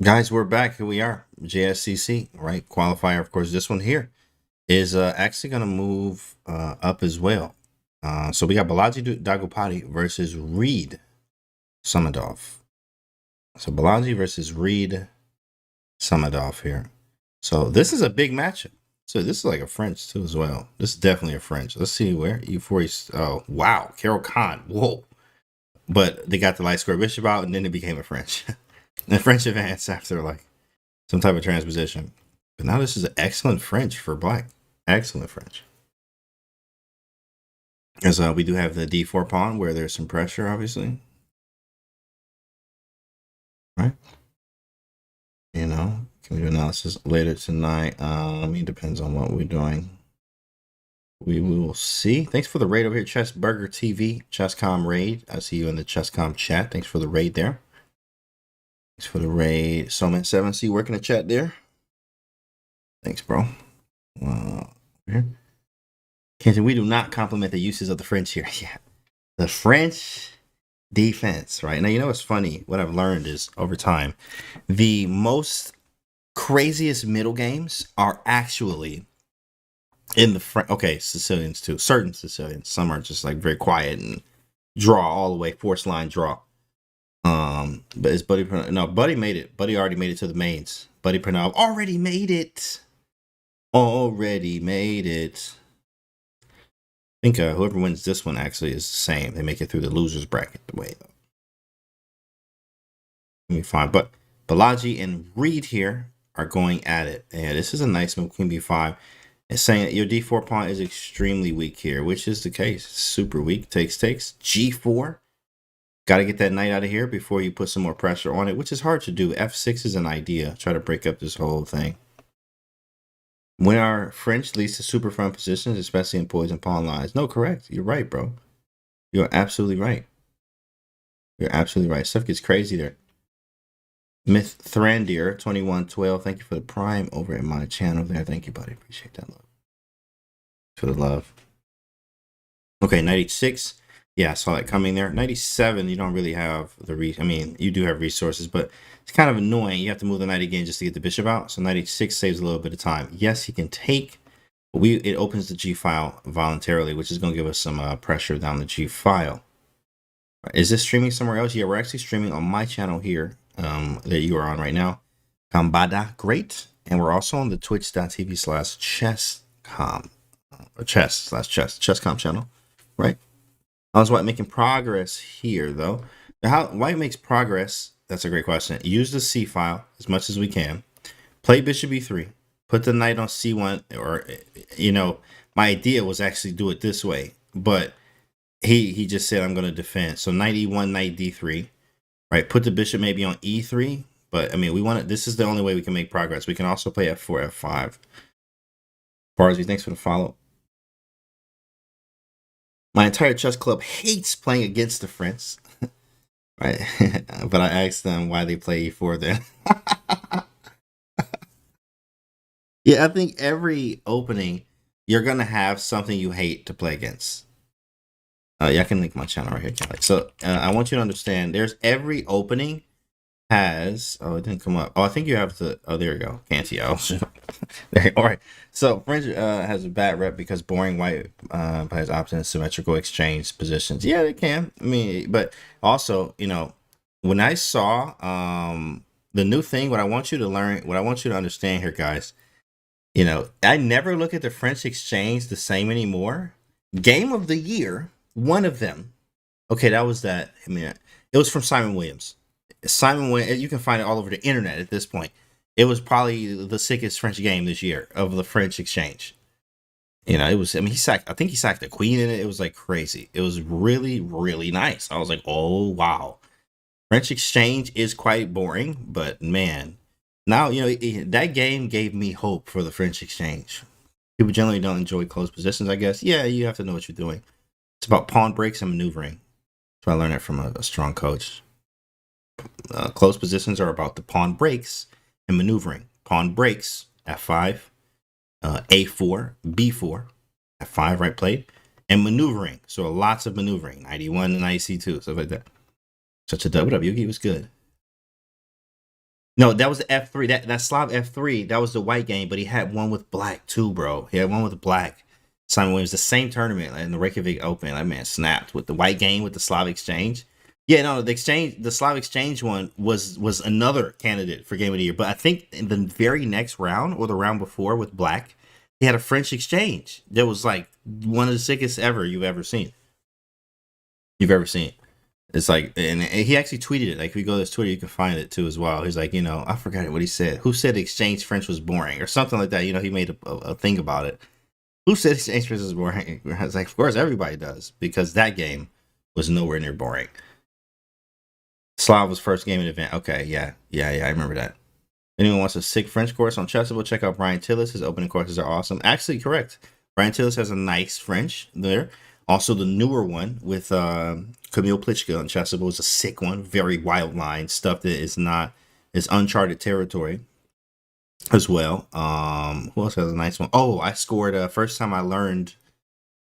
Guys, we're back. Here we are. JSCC, right? Qualifier, of course. This one here is actually going to move up as well. So we got Balaji Dagopati versus Reed Samadov. So Balaji versus Reed Samadov here. So this is a big matchup. So this is like a French too as well. This is definitely a French. Let's see where E4. Oh wow, Carol Khan. Whoa. But they got the light square bishop out, and then it became a French. The French advance after like some type of transposition. But now this is an excellent French for black. Excellent French. As we do have the D4 pawn where there's some pressure, obviously. Right? You know, can we do analysis later tonight? It depends on what we're doing. We will see. Thanks for the raid over here, Chessburger TV, Chesscom raid. I see you in the Chesscom chat. Thanks for the raid there. Thanks for the raid. Soulman7, see you working the chat there. Thanks, bro. Here. Kenton, we do not compliment the uses of the French here. Yeah. The French defense, right? Now, you know what's funny? What I've learned is over time, the most craziest middle games are actually in the French. Okay, Sicilians too. Certain Sicilians. Some are just like very quiet and draw all the way, force line draw. But it's Buddy. No, Buddy made it. Buddy already made it to the mains. Buddy Pranav already made it. Already made it. I think whoever wins this one actually is the same. They make it through the losers bracket the way though. Let me find. But Balaji and Reed here are going at it. And this is a nice move. Queen B5. It's saying that your D4 pawn is extremely weak here, which is the case. Super weak. Takes. G4. Got to get that knight out of here before you put some more pressure on it, which is hard to do. F6 is an idea. Try to break up this whole thing. When our French leads to super front positions, especially in poison pawn lines. No, correct. You're right, bro. You're absolutely right. You're absolutely right. Stuff gets crazy there. Myth Thrandir 2112. Thank you for the prime over at my channel there. Thank you, buddy. Appreciate that love. For the love. Okay, 96. Yeah, I saw that coming there. 97, you don't really have the you do have resources, but it's kind of annoying. You have to move the knight again just to get the bishop out. So 96 saves a little bit of time. Yes, he can take, but it opens the G file voluntarily, which is going to give us some pressure down the G file. Is this streaming somewhere else? Yeah, we're actually streaming on my channel here that you are on right now. Kambada, great. And we're also on the twitch.tv/chesscom, or chess/chess, Chesscom channel, right? How's White making progress here, though? How White makes progress, that's a great question. Use the C file as much as we can. Play bishop e3. Put the knight on c1. Or, my idea was actually do it this way. But he just said, I'm going to defend. So knight e1, knight d3. Right? Put the bishop maybe on e3. But, this is the only way we can make progress. We can also play f4, f5. Prodigy, thanks for the follow. My entire chess club hates playing against the French, right? But I asked them why they play e4 then. Yeah, I think every opening, you're going to have something you hate to play against. Yeah, I can link my channel right here, Kelly. So I want you to understand, there's every opening has, it didn't come up. I think you have to, there you go. Can't see. All right. So French has a bad rep because boring White plays often symmetrical exchange positions. Yeah, they can. But also, when I saw the new thing, what I want you to learn, what I want you to understand here, guys, I never look at the French exchange the same anymore. Game of the year, one of them. Okay, that was that. It was from Simon Williams. You can find it all over the internet at this point. It was probably the sickest French game this year of the French exchange. It was, I think he sacked the queen in it. It was like crazy. It was really, really nice. I was like, oh, wow. French exchange is quite boring, but man, now, that game gave me hope for the French exchange. People generally don't enjoy close positions, I guess. Yeah, you have to know what you're doing. It's about pawn breaks and maneuvering. So I learned that from a strong coach. Close positions are about the pawn breaks and maneuvering. Pawn breaks, f5, a4, b4, f5, right played, and maneuvering. So lots of maneuvering. 91 and 90c2, stuff like that. Such a dub. What up, Yugi? Was good. No, that was the F3. That Slav F3. That was the white game, but he had one with black too, bro. He had one with black. Simon Williams, the same tournament in the Reykjavik Open. That man snapped with the white game with the Slav Exchange. Yeah, no, the Slav Exchange one was another candidate for Game of the Year. But I think in the very next round or the round before with black, he had a French Exchange that was like one of the sickest ever you've ever seen. You've ever seen. It's like, and he actually tweeted it. Like, if you go to his Twitter, you can find it too as well. He's like, I forgot what he said. Who said Exchange French was boring or something like that? He made a thing about it. Who said Exchange French was boring? I was like, of course, everybody does because that game was nowhere near boring. Slav was first game in the event. Okay, yeah, I remember that. Anyone wants a sick French course on Chessable, check out Brian Tillis. His opening courses are awesome. Actually, correct. Brian Tillis has a nice French there. Also, the newer one with Camille Plichka on Chessable is a sick one. Very wild line stuff that is uncharted territory as well. Who else has a nice one? Oh, I scored first time I learned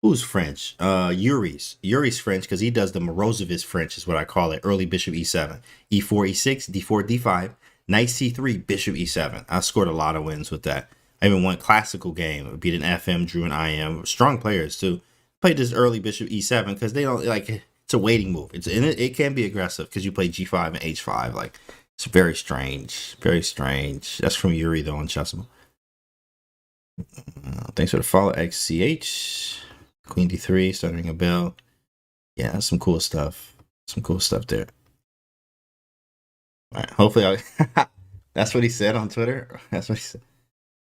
who's French. Yuri's French because he does the Morozovich French is what I call it. Early bishop e7, e4, e6, d4, d5, knight c3, bishop e7. I scored a lot of wins with that. I even won classical game, beat an FM, drew an IM. Strong players too. Played this early bishop e7 because they don't like it's a waiting move. It can be aggressive because you play g5 and h5. Like it's very strange, very strange. That's from Yuri though on Chessable. Thanks for the follow, XCH. Queen d3, starting a bell. Yeah, that's some cool stuff. Some cool stuff there. All right, hopefully that's what he said on Twitter. That's what he said.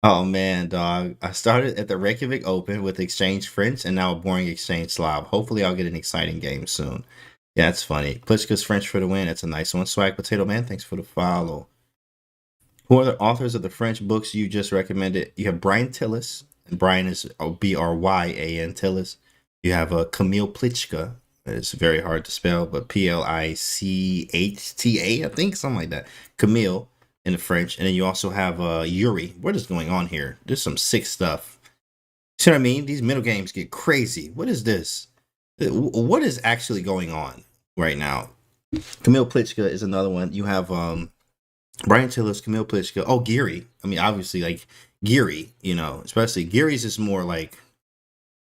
Oh man, dog. I started at the Reykjavik Open with Exchange French and now a boring Exchange Slav. Hopefully I'll get an exciting game soon. Yeah, that's funny. Plichka's French for the win. That's a nice one. Swag Potato Man, thanks for the follow. Who are the authors of the French books you just recommended? You have Brian Tillis. And Brian is Bryan Tillis. You have Camille Plichka. It's very hard to spell, but Plichta, I think, something like that. Camille in the French. And then you also have Yuri. What is going on here? There's some sick stuff. See what I mean? These middle games get crazy. What is this? What is actually going on right now? Camille Plichka is another one. You have Brian Tillis, Camille Plichka. Oh, Geary. I mean, obviously, like Geary, especially Geary's is more like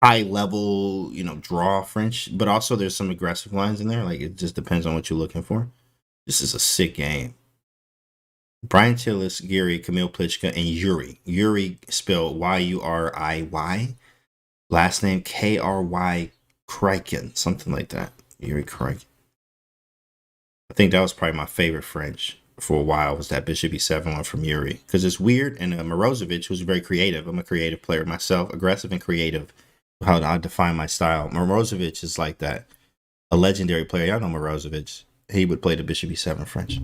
high level, draw French, but also there's some aggressive lines in there. Like it just depends on what you're looking for. This is a sick game. Brian Tillis, Geary, Camille Plichka, and Yuri. Yuri spelled Yuriy. Last name Kry Kriken, something like that. Yuri Kriken. I think that was probably my favorite French for a while was that bishop e7 one from Yuri because it's weird. And Morozovich was very creative. I'm a creative player myself, aggressive and creative. How I define my style. Morozovich is like that, a legendary player. Y'all know Morozovich. He would play the bishop e7 French.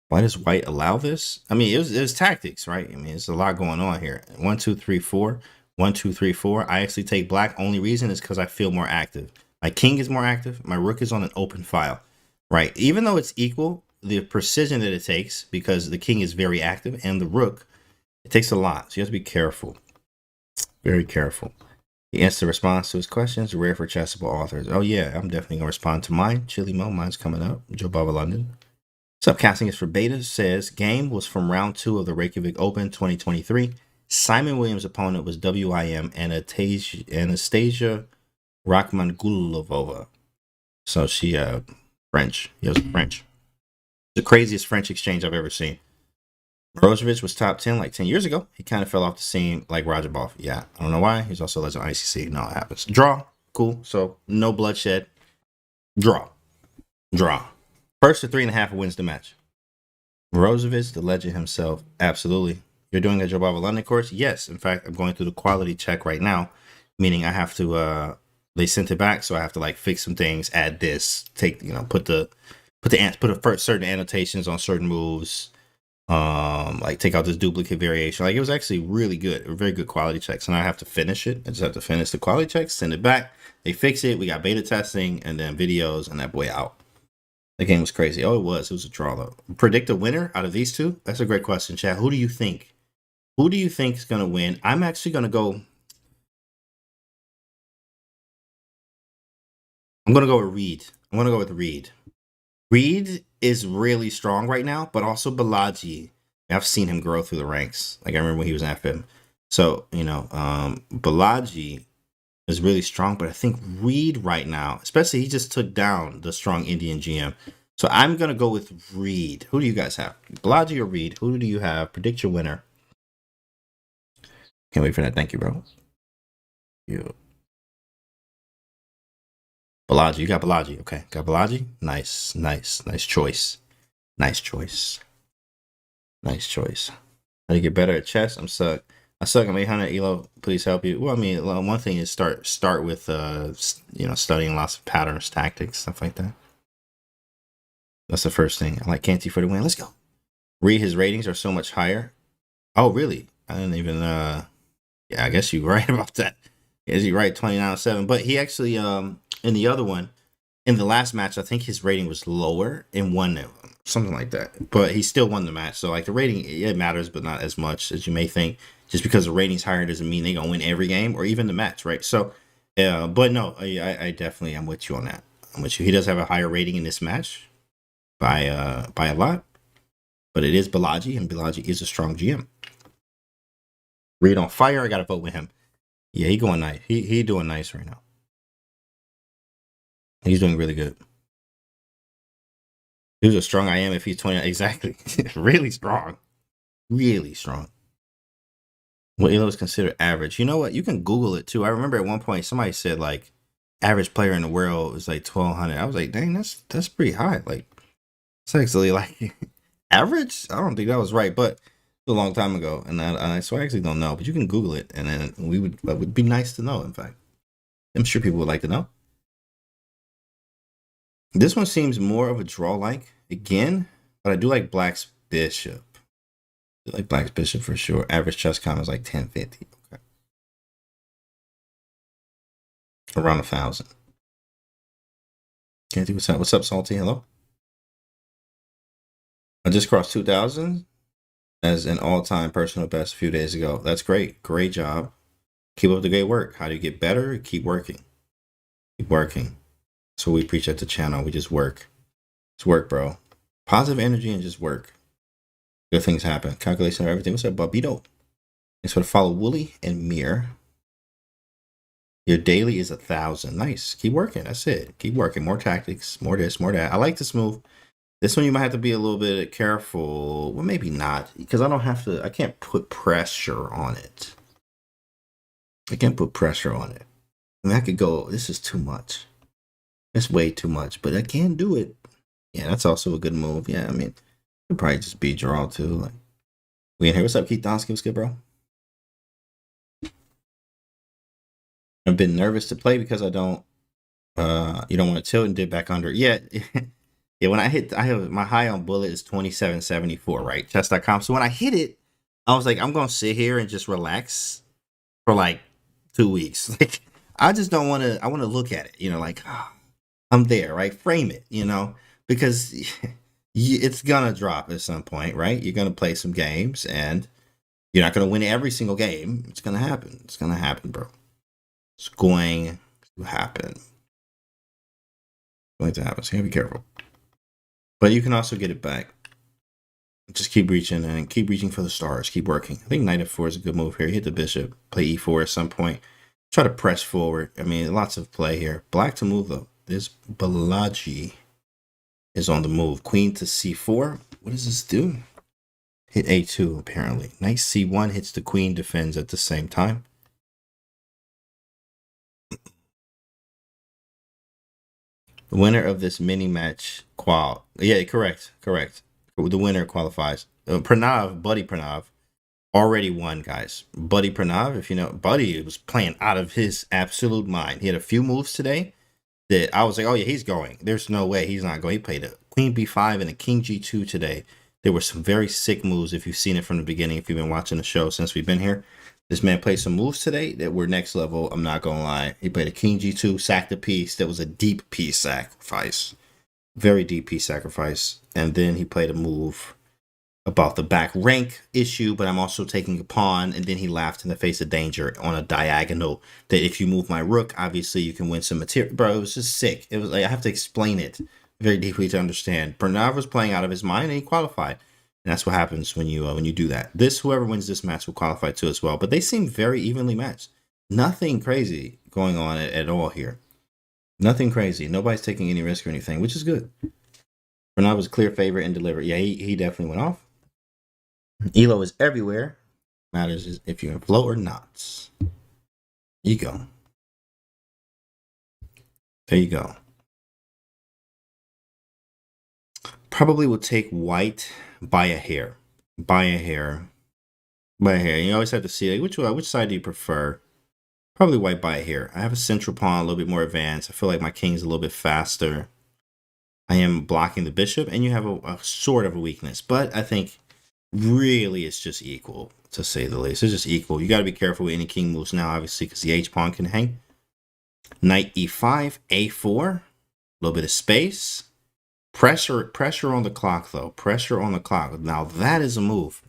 Why does white allow this? I mean, it was tactics, right? I mean, there's a lot going on here. 1, 2, 3, 4. 1, 2, 3, 4. I actually take black. Only reason is because I feel more active. My king is more active. My rook is on an open file, right? Even though it's equal, the precision that it takes, because the king is very active and the rook, it takes a lot. So you have to be careful. Very careful. The instant response to his questions, rare for Chessable authors. Oh yeah, I'm definitely gonna respond to mine. Chili Mo, mine's coming up. Joe Baba London. What's up, Casting is for Beta says game was from round 2 of the Reykjavik Open 2023. Simon Williams' opponent was WIM Anastasia Rakhmangulova. So she French. He was French. The craziest French exchange I've ever seen. Morozovich was top 10 like 10 years ago. He kind of fell off the scene like Rajabov. Yeah, I don't know why. He's also legend ICC. No, it happens. Draw. Cool. So no bloodshed. Draw. First to 3.5 wins the match. Morozovich, the legend himself. Absolutely. You're doing a Joe Baba London course? Yes. In fact, I'm going through the quality check right now, meaning I have to they sent it back, so I have to like fix some things, add this, take put certain annotations on certain moves, like take out this duplicate variation. Like it was actually really good, a very good quality check. So now I have to finish it. I just have to finish the quality check, send it back. They fix it. We got beta testing and then videos, and that boy out. The game was crazy. Oh, it was a draw though. Predict a winner out of these two? That's a great question, chat. Who do you think? Who do you think is gonna win? I'm actually gonna go. I'm gonna go with Reed. I'm gonna go with Reed. Reed is really strong right now, but also Balaji. I've seen him grow through the ranks. Like I remember when he was at FM. So, Balaji is really strong, but I think Reed right now, especially he just took down the strong Indian GM. So I'm gonna go with Reed. Who do you guys have? Balaji or Reed? Who do you have? Predict your winner. Can't wait for that. Thank you, bro. You. Balaji, you got Balaji. Okay, got Balaji. Nice choice. Nice choice. Nice choice. How to get better at chess? I suck. I'm 800 elo. Please help you. Well, I mean, one thing is start with studying lots of patterns, tactics, stuff like that. That's the first thing. I like Canty for the win. Let's go. Read his ratings are so much higher. Oh, really? I didn't even. Yeah, I guess you're right about that. Is he right? 29-7. But he actually in the other one, in the last match, I think his rating was lower and won it. Something like that. But he still won the match. So like the rating, it matters, but not as much as you may think. Just because the rating's higher doesn't mean they're gonna win every game or even the match, right? So but no, I definitely am with you on that. I'm with you. He does have a higher rating in this match by a lot. But it is Balaji, and Balaji is a strong GM. Reed on fire, I gotta vote with him. Yeah, he going nice. He doing nice right now. He's doing really good. Who's a strong I am if he's 20? Exactly. Really strong. Really strong. What elo is considered average? You know what? You can Google it too. I remember at one point somebody said like average player in the world is like 1200. I was like, dang, that's pretty high. Like it's actually like average. I don't think that was right, but a long time ago, and so I actually don't know. But you can Google it, and then it would be nice to know. In fact, I'm sure people would like to know. This one seems more of a draw like again, but I do like Black's Bishop. I like Black's Bishop for sure. Average Chesscom is like 1050. Okay. Around 1,000. Can't do what's up. What's up, Salty? Hello. I just crossed 2,000 as an all-time personal best a few days ago. That's great. Great job. Keep up the great work. How do you get better? Keep working. Keep working. That's what we preach at the channel. We just work. It's work, bro. Positive energy and just work. Good things happen. Calculation of everything. What's up, Bobito? Thanks for the follow, Wooly and Mir. Your daily is 1,000. Nice. Keep working. That's it. Keep working. More tactics. More this, more that. I like this move. This one you might have to be a little bit careful. Well, maybe not. Because I can't put pressure on it. I can't put pressure on it. I mean, I could go, this is too much. It's way too much, but I can do it. Yeah, that's also a good move. Yeah, I mean, it'd probably just be a draw too. Like, we in here. What's up, Keith Donsky? What's good, bro? I've been nervous to play because you don't want to tilt and dip back under. Yeah, yeah. When I have my high on bullet is 2774, right? Chess.com. So when I hit it, I was like, I'm gonna sit here and just relax for like 2 weeks. Like, I just don't want to. I want to look at it. Like. I'm there, right? Frame it, because it's gonna drop at some point, right? You're gonna play some games, and you're not gonna win every single game. It's gonna happen. It's gonna happen, bro. It's going to happen. It's going to happen. So you gotta be careful. But you can also get it back. Just keep reaching and keep reaching for the stars. Keep working. I think knight f4 is a good move here. Hit the bishop. Play e4 at some point. Try to press forward. I mean, lots of play here. Black to move though. This Balaji is on the move. Queen to c4. What does this do? Hit a2 apparently. Knight c1 hits the queen, defends at the same time. The winner of this mini match Yeah, correct. The winner qualifies. Buddy Pranav already won, guys. Buddy Pranav, if you know, Buddy was playing out of his absolute mind. He had a few moves today that I was like, oh yeah, he's going. There's no way he's not going. He played a queen b5 and a king g2 today. There were some very sick moves if you've seen it from the beginning, if you've been watching the show since we've been here. This man played some moves today that were next level. I'm not going to lie. He played a king g2, sacked a piece. That was a deep piece sacrifice. Very deep piece sacrifice. And then he played a move about the back rank issue, but I'm also taking a pawn, and then he laughed in the face of danger on a diagonal that if you move my rook, obviously you can win some material. Bro, it was just sick. It was like, I have to explain it very deeply to understand. Pranav was playing out of his mind and he qualified. And that's what happens when you do that. Whoever wins this match will qualify too as well. But they seem very evenly matched. Nothing crazy going on at all here. Nothing crazy. Nobody's taking any risk or anything, which is good. Pranav was a clear favorite and delivered. Yeah, he definitely went off. Elo is everywhere. Matters is if you're in flow or not. You go. There you go. Probably will take white by a hair. By a hair. By a hair. You always have to see like, which side do you prefer? Probably white by a hair. I have a central pawn a little bit more advanced. I feel like my king's a little bit faster. I am blocking the bishop, and you have a sort of a weakness. But I think really it's just equal, to say the least. It's just equal. You got to be careful with any king moves now, obviously, because the h-pawn can hang. Knight e5, a4. A little bit of space. Pressure on the clock, though. Pressure on the clock. Now, that is a move.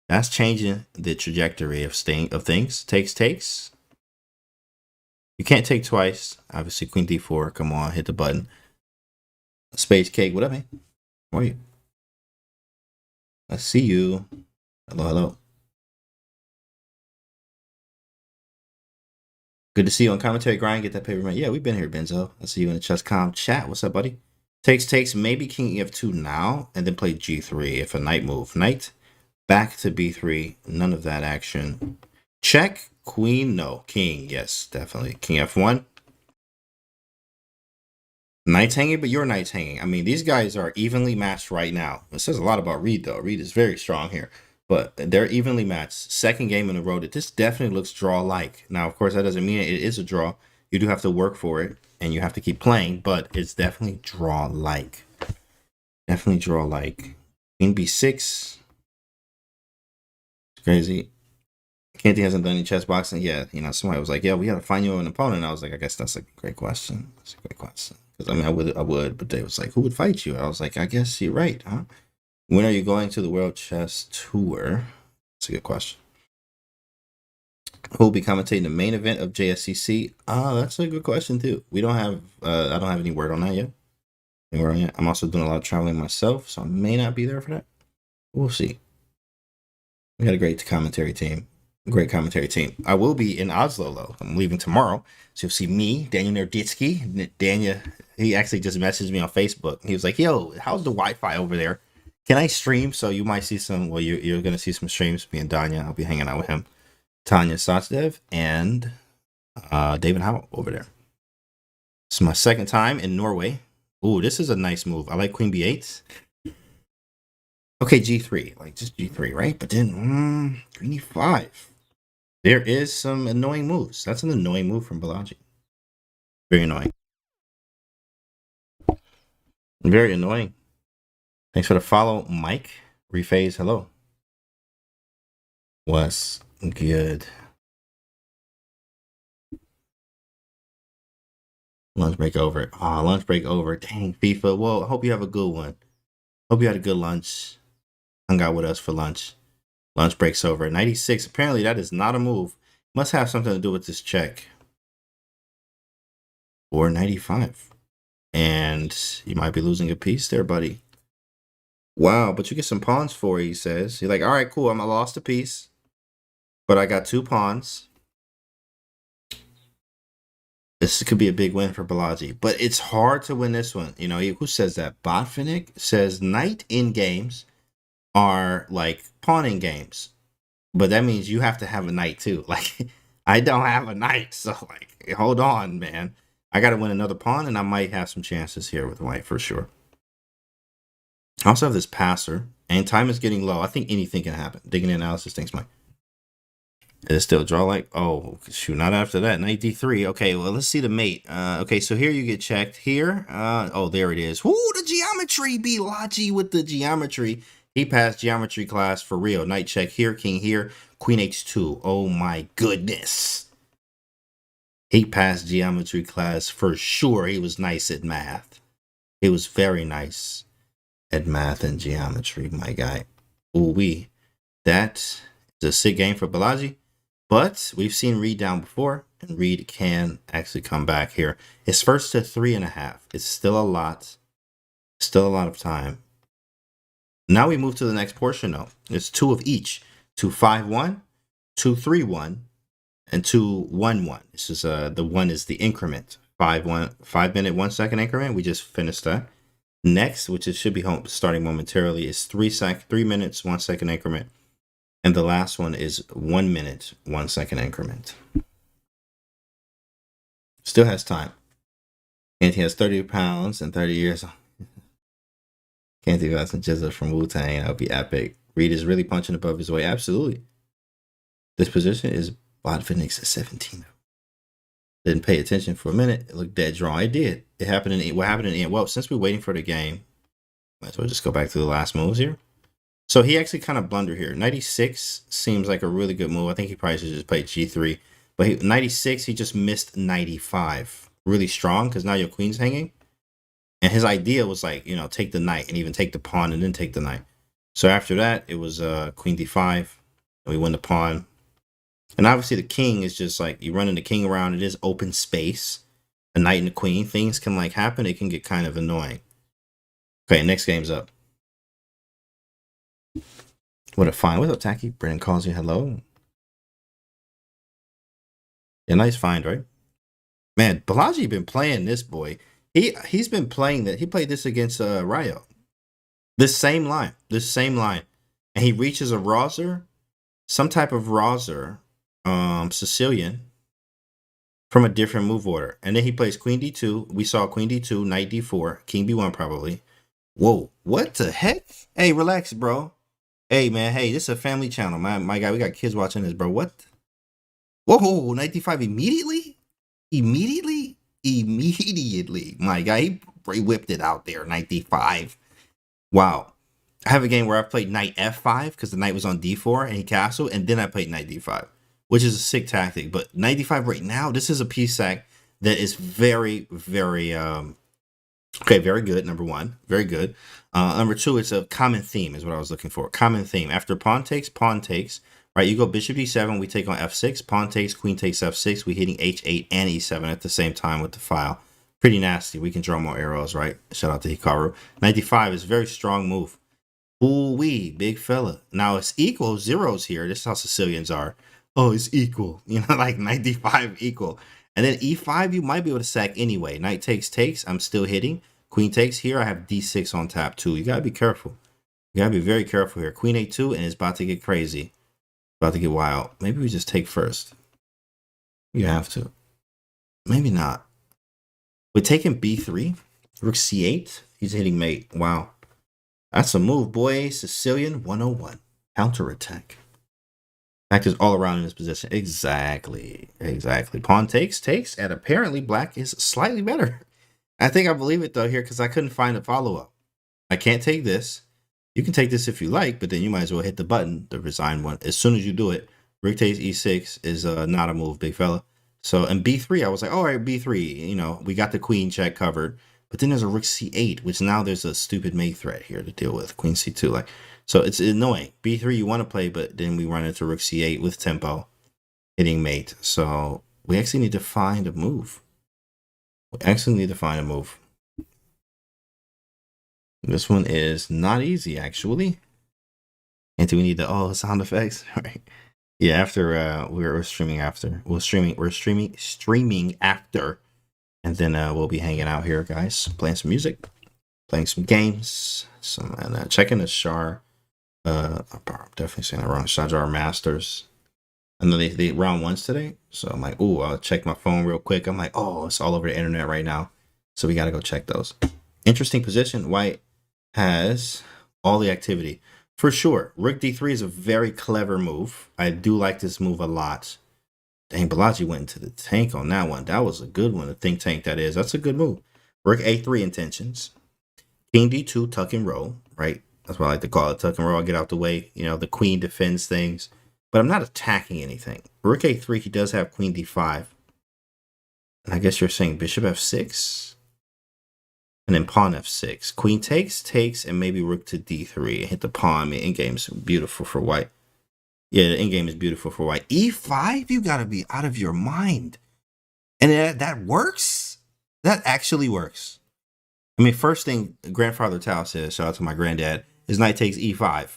That's changing the trajectory of things. Takes. You can't take twice. Obviously, queen d4. Come on, hit the button. Space cake. What up, man? How are you? I see you. Hello. Good to see you on commentary grind. Get that paper, man. Yeah, we've been here, Benzo. I see you in the Chesscom chat. What's up, buddy? Takes. Maybe king f2 now, and then play g3 if a knight move. Knight back to b3. None of that action. Check. Queen, no. King, yes, definitely. King f1. Knight's hanging, but your knight's hanging. I mean, these guys are evenly matched right now. It says a lot about Reed, though. Reed is very strong here. But they're evenly matched. Second game in a row that this definitely looks draw-like. Now, of course, that doesn't mean it is a draw. You do have to work for it, and you have to keep playing, but it's definitely draw-like. Definitely draw-like. Queen b6. It's crazy. Canty hasn't done any chess boxing. Yeah, you know, somebody was like, yeah, we got to find you an opponent. I was like, I guess that's a great question. That's a great question. Because, I mean, I would, but they was like, who would fight you? I was like, I guess you're right, huh? When are you going to the World Chess Tour? That's a good question. Who will be commentating the main event of JSCC? That's a good question, too. We don't have, I don't have any word on that yet. I'm also doing a lot of traveling myself, so I may not be there for that. We'll see. We got a great commentary team. Great commentary team. I will be in Oslo, though. I'm leaving tomorrow. So you'll see me, Daniel Nerditsky. Daniel, he actually just messaged me on Facebook. He was like, yo, how's the Wi-Fi over there? Can I stream? So you might see some, well, you're going to see some streams. Me and Danya, I'll be hanging out with him. Tanya Sachdev and David Howell over there. It's my second time in Norway. Ooh, this is a nice move. I like queen b8. Okay, g3. Like, just g3, right? But then, queen e5. There is some annoying moves. That's an annoying move from Prodigy. Very annoying. Very annoying. Thanks for the follow, Mike. Rephase, hello. What's good? Lunch break over. Lunch break over. Dang, FIFA. Well, I hope you have a good one. Hope you had a good lunch. Hung out with us for lunch. Lunch break's over. 96. Apparently, that is not a move. Must have something to do with this check. Or 95. And you might be losing a piece there, buddy. Wow, but you get some pawns for it, he says. You're like, all right, cool. I lost a piece. But I got 2 pawns. This could be a big win for Balaji. But it's hard to win this one. You know, who says that? Botfinic says knight in games are like pawn in games. But that means you have to have a knight too. Like, I don't have a knight. So, like, hold on, man. I got to win another pawn, and I might have some chances here with white for sure. I also have this passer, and time is getting low. I think anything can happen. Digging analysis, thanks, Mike. It is still draw like, oh, shoot, not after that. Knight d3. Okay, well, let's see the mate. Okay, so here you get checked. Here, oh, there it is. Woo, the geometry, Balaji with the geometry. He passed geometry class for real. Knight check here, king here, queen h2. Oh, my goodness. He passed geometry class for sure. He was nice at math. He was very nice at math and geometry, my guy. Ooh-wee. That is a sick game for Balaji. But we've seen Reed down before, and Reed can actually come back here. It's first to 3.5. It's still a lot. Still a lot of time. Now we move to the next portion though. It's 2 of each. 2-5-1, 2-3-1, and 2-1-1. This is the one is the increment. 5 minute 1 second increment. We just finished that. Next, which it should be starting momentarily, is 3 minutes 1 second increment. And the last one is 1 minute 1 second increment. Still has time. And he has 30 pounds and 30 years. Can't do some jizzle from Wu-Tang. That would be epic. Reed is really punching above his weight. Absolutely. This position is Botvinnik's at 17. Didn't pay attention for a minute. It looked dead drawn. It did. It happened in what happened in the end. Well, since we're waiting for the game, might as well just go back to the last moves here. So he actually kind of blundered here. 96 seems like a really good move. I think he probably should just play G3. But 96, he just missed 95. Really strong because now your queen's hanging. And his idea was like, you know, take the knight and even take the pawn and then take the knight. So after that, it was queen d5. And we win the pawn. And obviously the king is just like, you running the king around. It is open space. A knight and a queen. Things can like happen. It can get kind of annoying. Okay, next game's up. What a find. What's up, Tacky? Brennan calls you hello. Yeah, nice find, right? Man, Prodigy been playing this boy. He's been playing that. He played this against Ryo. This same line. And he reaches a Roser, some type of Roser, Sicilian, from a different move order. And then he plays Queen D2. We saw Queen D2, Knight D4, King B1 probably. Whoa, what the heck? Hey, relax, bro. Hey, man, hey, this is a family channel. My guy, we got kids watching this, bro. What? Whoa, Knight D5 immediately? Immediately. My guy, he whipped it out there, Knight D5. Wow. I have a game where I played Knight F5 because the knight was on D4 and he castled, and then I played Knight D5, which is a sick tactic. But Knight D5 right now, this is a piece sack that is very, very, okay, very good, number one. Very good. Number two, it's a common theme is what I was looking for. Common theme. After pawn takes, right? You go bishop d7, we take on f6, pawn takes, queen takes f6, we hitting h8 and e7 at the same time with the file. Pretty nasty. We can draw more arrows, right? Shout out to Hikaru. Knight d5 is a very strong move. Ooh-wee, big fella. Now it's equal, zeros here. This is how Sicilians are. Oh, it's equal. You know, like Knight d5 equal. And then e5, you might be able to sack anyway. Knight takes, I'm still hitting. Queen takes here, I have d6 on tap too. You gotta be careful. You gotta be very careful here. Queen a2, and it's about to get crazy. About to get wild. Maybe we just take first. You have to. Maybe not. We're taking b3. Rook c8. He's hitting mate. Wow. That's a move, boy. Sicilian 101. Counterattack. Factors all around in this position. Exactly. Pawn takes, and apparently black is slightly better. I think I believe it though here because I couldn't find a follow-up. I can't take this. You can take this if you like, but then you might as well hit the button, the resign one. As soon as you do it, rook takes e6 is not a move, big fella. So in b3, I was like, all right, b3, you know, we got the queen check covered. But then there's a rook c8, which now there's a stupid mate threat here to deal with. Queen c2, like, so it's annoying. b3 you want to play, but then we run into rook c8 with tempo, hitting mate. So we actually need to find a move. This one is not easy, actually. And do we need the sound effects? All right. Yeah, after we're streaming after. We're streaming after. And then we'll be hanging out here, guys, playing some music, playing some games, and checking the Shar. I'm definitely saying it wrong. Shajar Masters. And then they round ones today. So I'm like, ooh, I'll check my phone real quick. I'm like, oh, it's all over the internet right now. So we got to go check those. Interesting position. White has all the activity. For sure, rook d3 is a very clever move. I do like this move a lot. Dang, Prodigy went into the tank on that one. That was a good one. The think tank, that is. That's a good move. Rook a3 intentions. King d2, tuck and roll, right? That's what I like to call it. Tuck and roll, get out the way. You know, the queen defends things. But I'm not attacking anything. Rook a3, he does have queen d5. And I guess you're saying bishop f6. And then pawn f6. Queen takes, and maybe rook to d3. Hit the pawn. I mean, endgame's beautiful for white. Yeah, the endgame is beautiful for white. e5, you gotta be out of your mind. And that works? That actually works. I mean, first thing Grandfather Tao says, shout out to my granddad, is knight takes e5.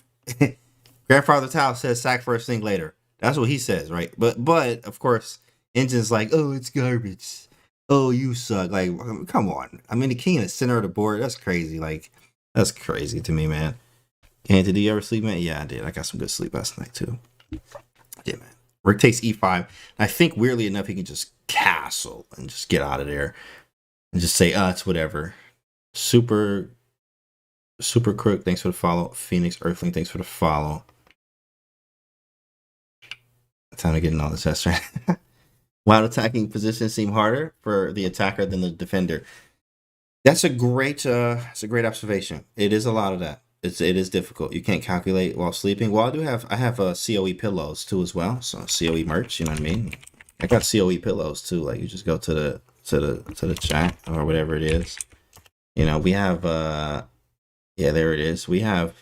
Grandfather Tao says sack first thing later. That's what he says, right? But of course, Engine's like, oh, it's garbage. Oh, you suck. Like, come on. I mean, the king in the center of the board, that's crazy. Like, that's crazy to me, man. And did you ever sleep, man? Yeah, I did. I got some good sleep last night, too. Yeah, man. Rook takes e5. I think, weirdly enough, he can just castle and just get out of there and just say, it's whatever. Super Crook, thanks for the follow. Phoenix Earthling, thanks for the follow. Time to get in all this test, right? Wild attacking positions seem harder for the attacker than the defender. That's a great observation. It is a lot of that. It is difficult. You can't calculate while sleeping. Well, I have COE pillows too as well. So COE merch, you know what I mean? I got COE pillows too. Like you just go to the chat or whatever it is. You know, we have yeah, there it is. We got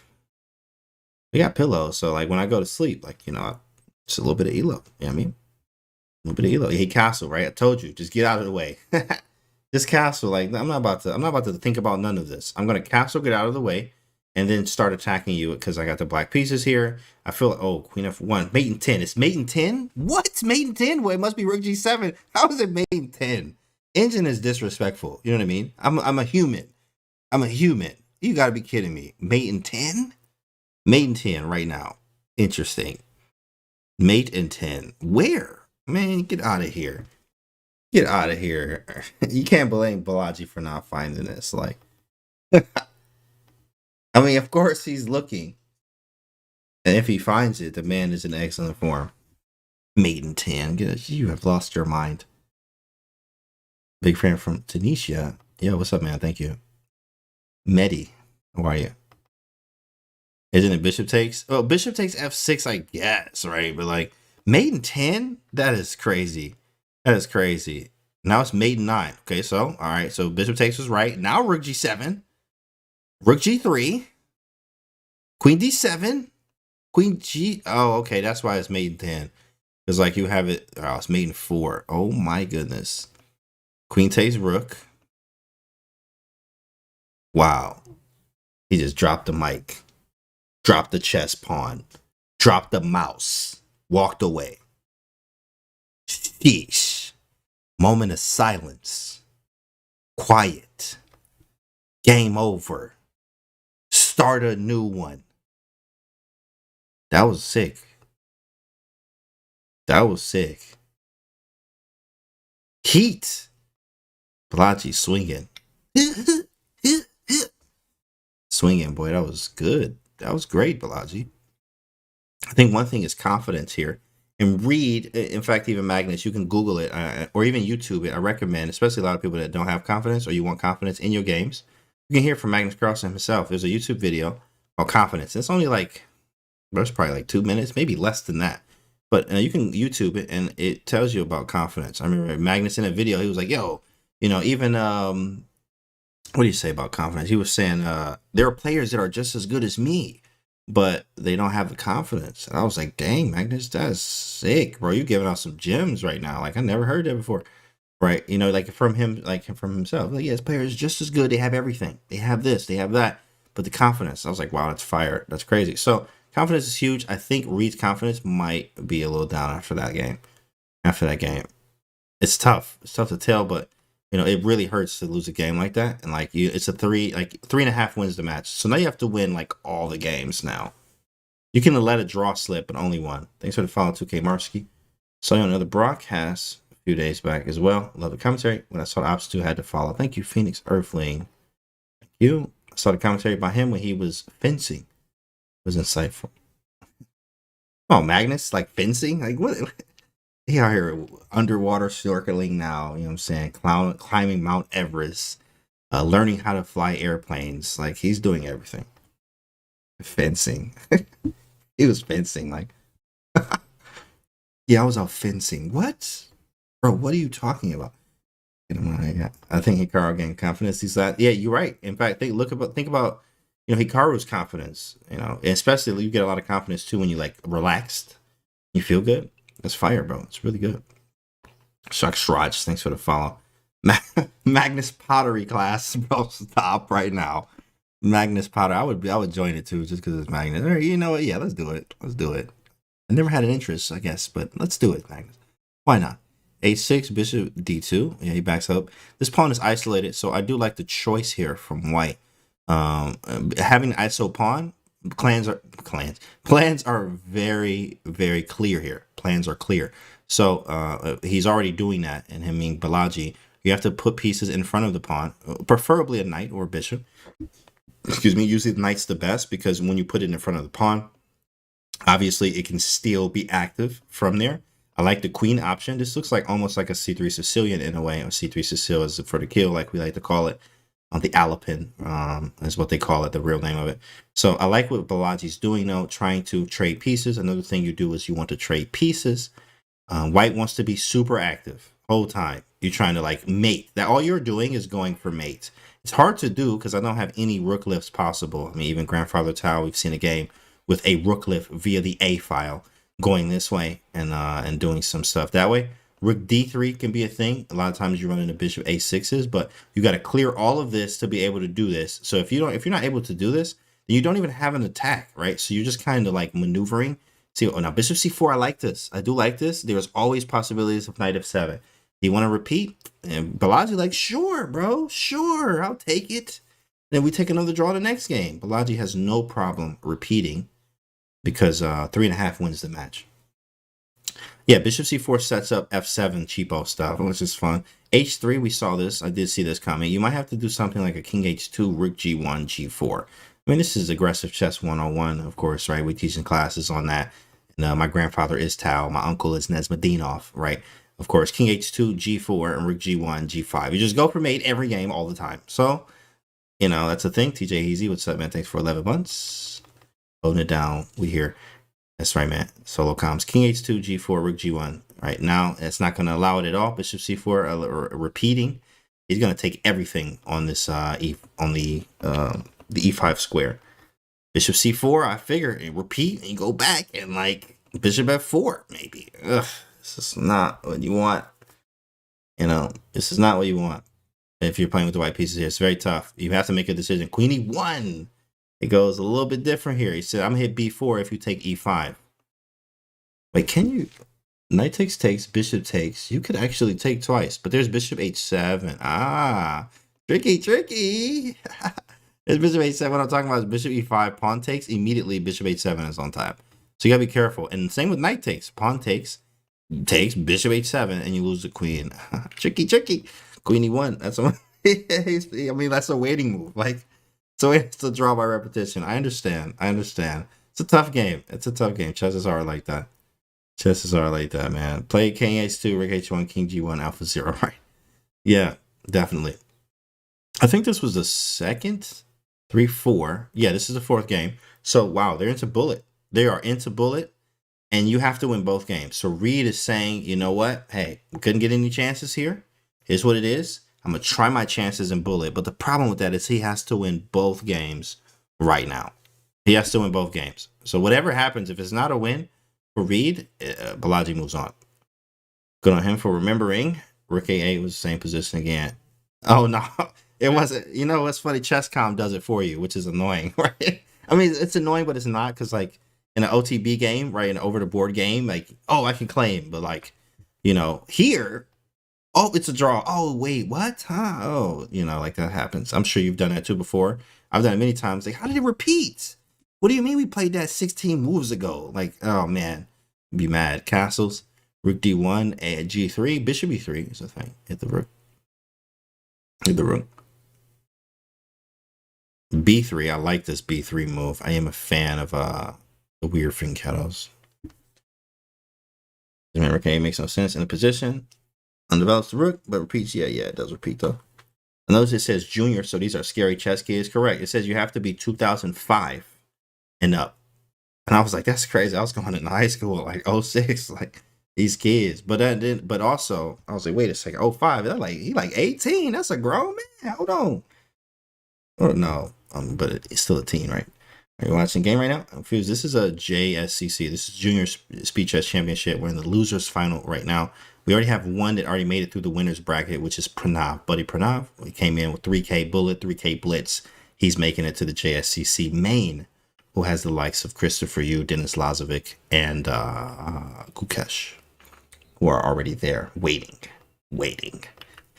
pillows. So like when I go to sleep, like, you know, it's a little bit of elo. You know what I mean? A little bit of elo. He castle, right? I told you, just get out of the way. This castle, like I'm not about to think about none of this. I'm gonna castle, get out of the way, and then start attacking you because I got the black pieces here. I feel oh, Queen F1, mate in 10. It's mate in 10? What? Mate in 10? Well, it must be Rook G7. How is it mate in 10? Engine is disrespectful. You know what I mean? I'm a human. I'm a human. You gotta be kidding me. Mate in 10? Mate in 10 right now. Interesting. Mate in 10. Where? Man, get out of here. Get out of here. You can't blame Balaji for not finding this. Like, I mean, of course he's looking. And if he finds it, the man is in excellent form. Mate in 10. You have lost your mind. Big fan from Tunisia. Yo, what's up, man? Thank you. Mehdi, how are you? Isn't it bishop takes? Well, bishop takes f6, I guess, right? But like, mate in 10? That is crazy. That is crazy. Now it's mate in 9. Okay, so, all right. So bishop takes was right. Now rook g7. Rook g3. Queen d7. Queen g... Oh, okay. That's why it's mate in 10. Because like you have it... Oh, it's mate in 4. Oh, my goodness. Queen takes rook. Wow. He just dropped the mic. Dropped the chess pawn. Dropped the mouse. Walked away. Sheesh. Moment of silence. Quiet. Game over. Start a new one. That was sick. That was sick. Heat. Balaji swinging. Swinging, boy. That was good. That was great, Balaji. I think one thing is confidence here. And read, in fact, even Magnus, you can Google it or even YouTube it. I recommend, especially a lot of people that don't have confidence or you want confidence in your games. You can hear from Magnus Carlsen himself. There's a YouTube video on confidence. It's only like, well, it's probably like 2 minutes, maybe less than that. But you can YouTube it and it tells you about confidence. I remember Magnus in a video, he was like, yo, you know, even, what do you say about confidence? He was saying there are players that are just as good as me, but they don't have the confidence. And I was like, dang, Magnus, that's sick, bro. You giving out some gems right now. Like, I never heard that before. Right? You know, like from him, like from himself. Like, yes, players just as good. They have everything. They have this, they have that. But the confidence, I was like, wow, that's fire. That's crazy. So confidence is huge. I think Reed's confidence might be a little down after that game. After that game. It's tough. It's tough to tell, but you know, it really hurts to lose a game like that. And like it's a 3.5 wins the match. So now you have to win like all the games now. You can let a draw slip, but only one. Thanks for the follow, 2K Marsky. Saw you on another broadcast a few days back as well. Love the commentary. When I saw the Ops 2, I had to follow. Thank you, Phoenix Earthling. Thank you. I saw the commentary by him when he was fencing. It was insightful. Oh, Magnus, like fencing? Like what? He out here underwater snorkeling now, you know what I'm saying? Climbing Mount Everest, learning how to fly airplanes. Like, he's doing everything. Fencing. He was fencing, like. Yeah, I was out fencing. What? Bro, what are you talking about? I think Hikaru gained confidence. He's like, yeah, you're right. In fact, think about, you know, Hikaru's confidence, you know, especially you get a lot of confidence too when you like relaxed. You feel good. That's fire, bro. It's really good. Shucks Raj, thanks for the follow. Magnus Pottery class, bro. Stop right now. Magnus Potter. I would join it too, just because it's Magnus. Or, you know what? Yeah, let's do it. Let's do it. I never had an interest, I guess, but let's do it, Magnus. Why not? A6, bishop d2. Yeah, he backs up. This pawn is isolated, so I do like the choice here from white. Having ISO pawn, plans are very, very clear here. Plans are clear. So he's already doing that, and him being Balaji, you have to put pieces in front of the pawn, preferably a knight or a bishop. Excuse me. Usually the knight's the best because when you put it in front of the pawn, obviously it can still be active from there. I like the queen option. This looks like almost like a c3 Sicilian in a way, or c3 Sicil is for the kill, like we like to call it. The Alapin is what they call it, the real name of it. So I like what Balaji's doing though, trying to trade pieces. Another thing you do is you want to trade pieces. White wants to be super active whole time. You're trying to like mate. That all you're doing is going for mates. It's hard to do because I don't have any rook lifts possible. I mean, even Grandfather Tao, we've seen a game with a rook lift via the A file going this way and doing some stuff that way. Rook d3 can be a thing. A lot of times you run into bishop a6s, but you got to clear all of this to be able to do this. So if you're not able to do this, then you don't even have an attack, right? So you're just kind of like maneuvering. See, oh, now bishop c4, I like this. I do like this. There's always possibilities of knight f7. You want to repeat? And Balaji like, sure, bro, sure, I'll take it. Then we take another draw the next game. Balaji has no problem repeating because 3.5 wins the match. Yeah, bishop c4 sets up f7 cheapo stuff, which is fun. h3, we saw this. I did see this coming. You might have to do something like a king h2, rook g1, g4. I mean, this is aggressive chess 101, of course, right? We teaching classes on that. And my grandfather is Tao. My uncle is Nesmadinov, right? Of course, king h2, g4, and rook g1, g5. You just go for mate every game all the time. So, you know, that's a thing. TJ Heezy, what's up, man? Thanks for 11 months. Holding it down. We here. That's right, man. Solo comms. King h2, g4, rook g1. Right now, it's not going to allow it at all. Bishop c4, repeating. He's going to take everything on this the e5 square. Bishop c4, I figure, and repeat, and go back, and like bishop f4, maybe. Ugh, this is not what you want. You know, this is not what you want. If you're playing with the white pieces here, it's very tough. You have to make a decision. Queen e1. It goes a little bit different here. He said, I'm going to hit b4 if you take e5. Wait, can you? Knight takes, bishop takes. You could actually take twice, but there's bishop h7. Ah, tricky. There's bishop h7. What I'm talking about is bishop e5, pawn takes. Immediately, bishop h7 is on top. So you got to be careful. And same with knight takes. Pawn takes, bishop h7, and you lose the queen. Tricky. Queen e1. That's what, I mean, that's a waiting move. Like, so it's a draw by repetition. I understand. It's a tough game. Chess is hard like that. Man. Play king h2, rook h1, king g1, alpha 0, right? Yeah, definitely. I think this was the second 3-4. Yeah, this is the fourth game. So, wow, they're into bullet. They are into bullet, and you have to win both games. So Reed is saying, you know what? Hey, we couldn't get any chances here. Here's what it is. I'm going to try my chances in bullet. But the problem with that is he has to win both games right now. He has to win both games. So whatever happens, if it's not a win for Reed, Balaji moves on. Good on him for remembering. Rook A8 was the same position again. Oh, no. It wasn't. You know, what's funny? Chesscom does it for you, which is annoying, right? I mean, it's annoying, but it's not because, like, in an OTB game, right, an over-the-board game, like, oh, I can claim. But, like, you know, here... Oh, it's a draw. Oh, wait, what? Huh? Oh, you know, like that happens. I'm sure you've done that too before. I've done it many times. Like, how did it repeat? What do you mean we played that 16 moves ago? Like, oh, man. Be mad. Castles. Rook d1 and g3. Bishop e3 is the thing. Hit the rook. b3. I like this b3 move. I am a fan of the weird finchettos. Remember, okay, it makes no sense in the position. Undevelops the rook, but repeats. Yeah, it does repeat though. And notice it says junior, so these are scary chess kids. Correct. It says you have to be 2005 and up. And I was like, that's crazy. I was going to high school like 06, like these kids. But also I was like, wait a second, 05. They're like he like 18. That's a grown man. Hold on. Oh no, but it's still a teen, right? Are you watching the game right now? I'm confused. This is a JSCC. This is Junior Speed Chess Championship. We're in the losers final right now. We already have one that already made it through the winners bracket, which is Pranav. Buddy Pranav. He came in with 3K Bullet, 3K Blitz. He's making it to the JSCC main, who has the likes of Christopher Yu, Denis Lazovic, and Gukesh, who are already there waiting.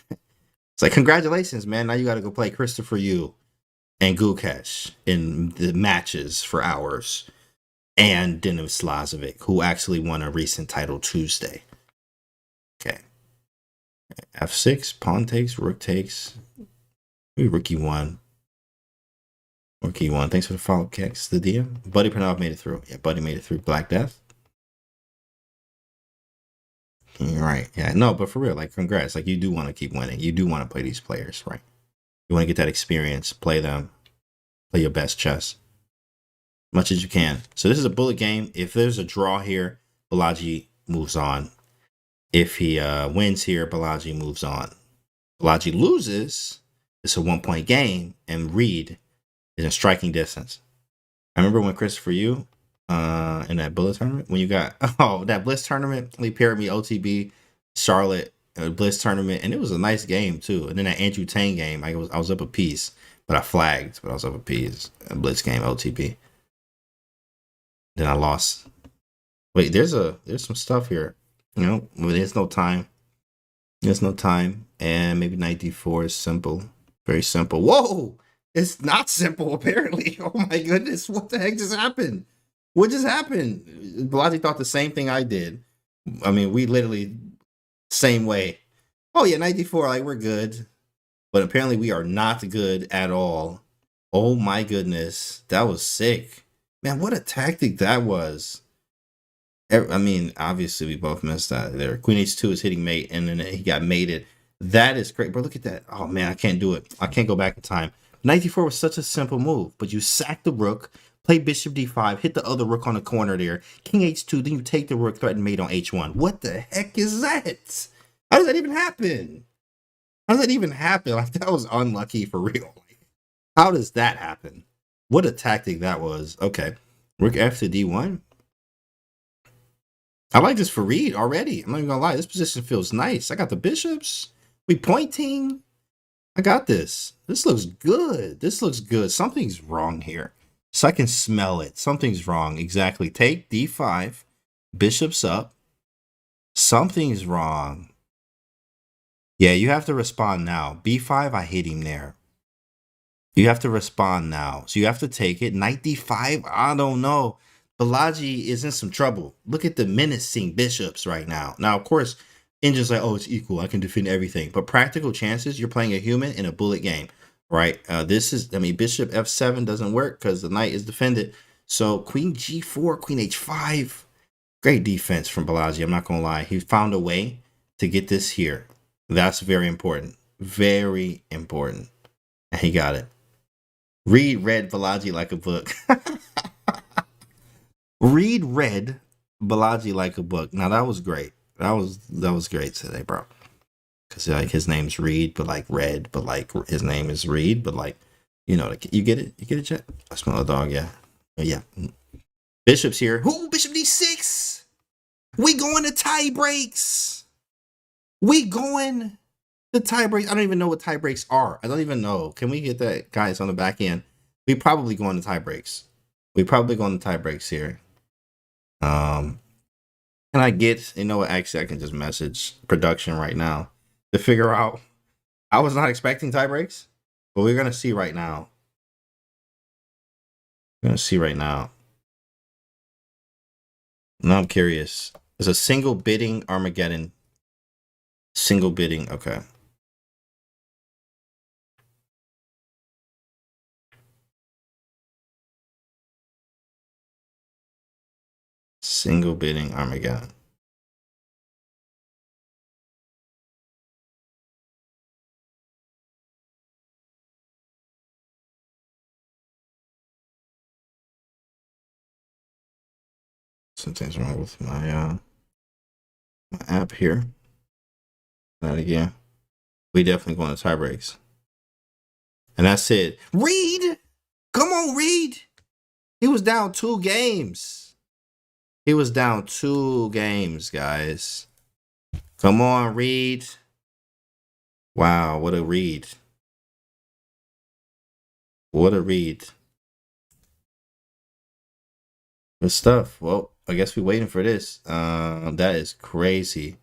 It's like, congratulations, man. Now you got to go play Christopher Yu and Gukesh in the matches for hours, and Denis Lazovic, who actually won a recent title Tuesday. Okay. F6, pawn takes, rook takes. Maybe rook e1. Rook e1. Thanks for the follow, Kex. The DM. Buddy Pranav made it through. Yeah, Buddy made it through. Black Death. Right. Yeah, no, but for real, like, congrats. Like, you do want to keep winning. You do want to play these players, right? You want to get that experience, play them, play your best chess, much as you can. So this is a bullet game. If there's a draw here, Balaji moves on. If he wins here, Balaji moves on. Balaji loses, it's a 1-point game, and Reed is in striking distance. I remember when Christopher Yu in that Blitz tournament, when you got that Blitz tournament, he paired me OTB, Charlotte, Blitz tournament, and it was a nice game too. And then that Andrew Tang game, I was up a piece, but I flagged, but I was up a piece. A Blitz game, OTB. Then I lost. Wait, there's some stuff here. You know, there's no time. There's no time, and maybe knight d4 is simple, very simple. Whoa, it's not simple apparently. Oh my goodness, what the heck just happened? What just happened? Balaji thought the same thing I did. I mean, we literally same way. Oh yeah, knight d4, like we're good. But apparently we are not good at all. Oh my goodness, that was sick. Man, what a tactic that was. I mean, obviously we both missed that there. Queen h2 is hitting mate, and then he got mated. That is great, bro. Look at that. Oh man, I can't do it. I can't go back in time. Knight d4 was such a simple move, but you sack the rook, play bishop d5, hit the other rook on the corner there, king h2, then you take the rook, threaten mate on h1. What the heck is that? How does that even happen? How does that even happen? Like, that was unlucky for real. How does that happen? What a tactic that was. Okay, rook f to d1. I like this for Reed already. I'm not even gonna lie. This position feels nice. I got the bishops. We pointing. I got this. This looks good. This looks good. Something's wrong here. So I can smell it. Something's wrong. Exactly. Take d5. Bishops up. Something's wrong. Yeah, you have to respond now. b5, I hit him there. You have to respond now. So you have to take it. Knight d5, I don't know. Balaji is in some trouble. Look at the menacing bishops right now. Now, of course, Engine's like, oh, it's equal. I can defend everything. But practical chances, you're playing a human in a bullet game, right? This is, I mean, bishop f7 doesn't work because the knight is defended. So queen g4, queen h5. Great defense from Balaji. I'm not going to lie. He found a way to get this here. That's very important. Very important. And he got it. Read Balaji like a book. Read Balaji like a book. Now that was great. That was great today, bro. Cause like his name's Reed, but like Red, but like his name is Reed, but like, you know, like, you get it? You get it, chat? I smell a dog, yeah. Yeah. Bishop's here. Ooh, bishop d6. We going to tie breaks. We going to tie breaks. I don't even know what tie breaks are. I don't even know. Can we get that, guys, on the back end? We probably going to tie breaks. We probably going to tie breaks here. Can I get, you know what, actually I can just message production right now to figure out. I was not expecting tie breaks, but we're gonna see right now. We're gonna see right now. Now I'm curious. There's a single bidding Armageddon. Single bidding, okay. Single bidding Armageddon. Something's wrong with my app here. That again. We definitely going to tie breaks. And that's it. Reed! Come on, Reed! He was down 2 games. He was down 2 games, guys. Come on, Reed. Wow, what a read. What a read. Good stuff. Well, I guess we're waiting for this. That is crazy.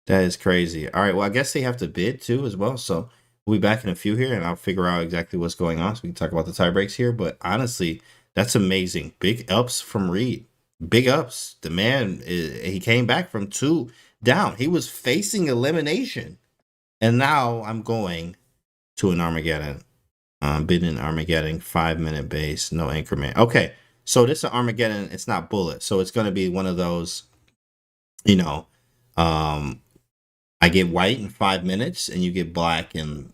That is crazy. All right. Well, I guess they have to bid too as well. So we'll be back in a few here, and I'll figure out exactly what's going on, so we can talk about the tie breaks here. But honestly, that's amazing. Big ups from Reed. Big ups. The man, he came back from 2 down. He was facing elimination, and now I'm going to an Armageddon. Bidding Armageddon 5-minute base, no increment. Okay, so this is Armageddon. It's not bullet, so it's going to be one of those, you know, um, I get white in 5 minutes, and you get black in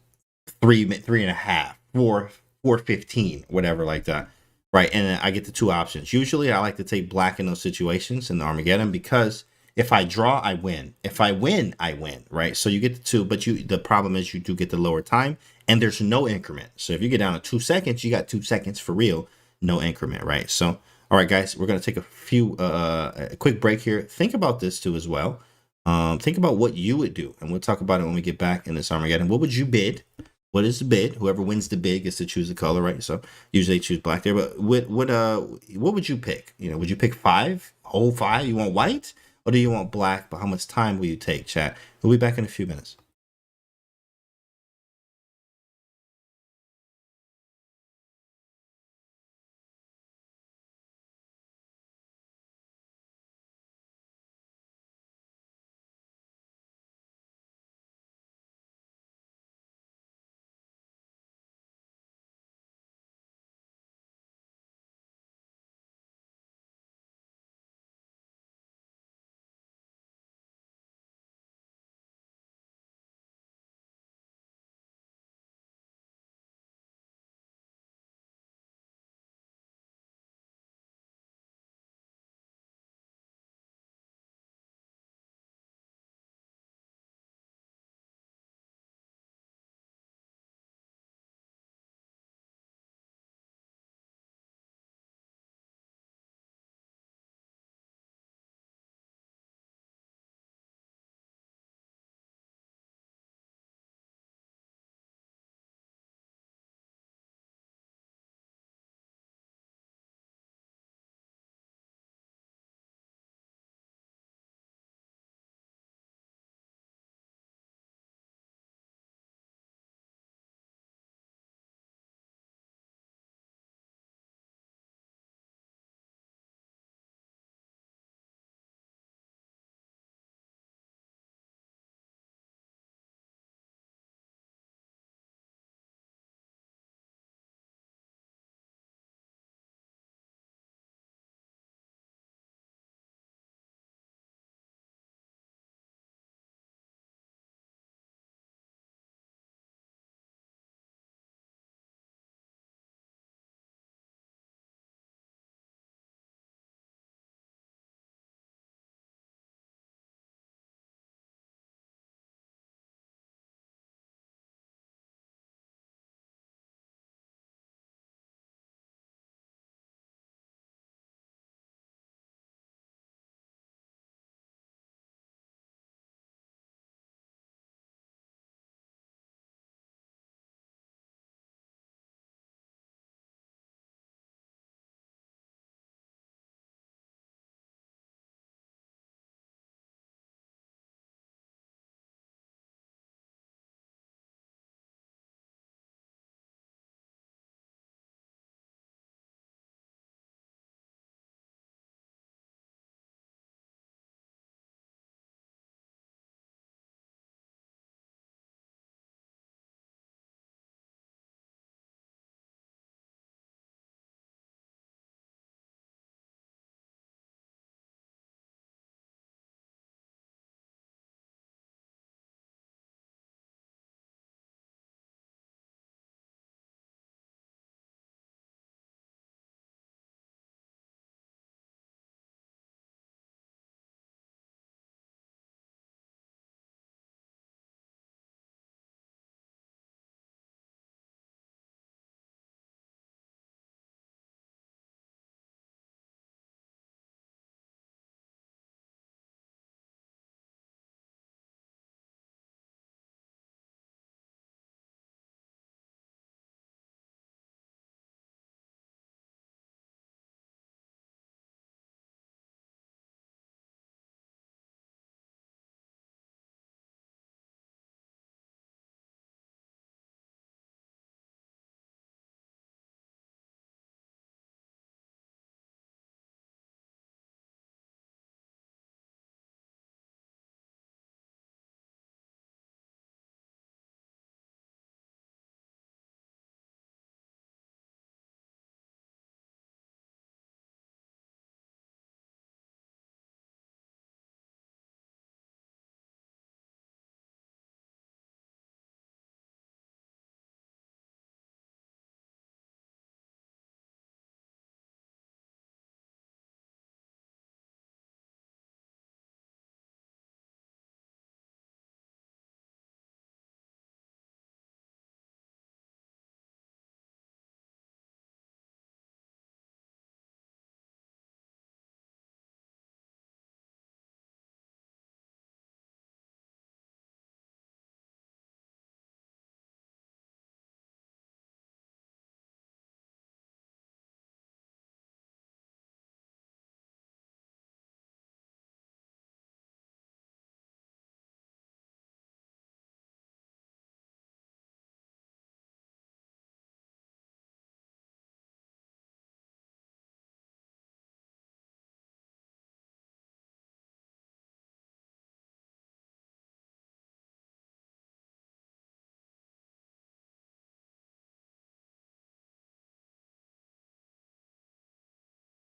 three and a half, 4:15, whatever like that, right? And I get the 2 options. Usually, I like to take black in those situations in the Armageddon because if I draw, I win. If I win, I win, right? So you get the 2, but the problem is you do get the lower time, and there's no increment. So if you get down to 2 seconds, you got 2 seconds for real, no increment, right? So all right, guys, we're gonna take a quick break here. Think about this too as well. Think about what you would do, and we'll talk about it when we get back in this Armageddon. What would you bid? What is the bid? Whoever wins the bid gets to choose the color, right? So usually they choose black there. But what would you pick? Would you pick 5, whole 5? You want white, or do you want black? But how much time will you take, chat? We'll be back in a few minutes.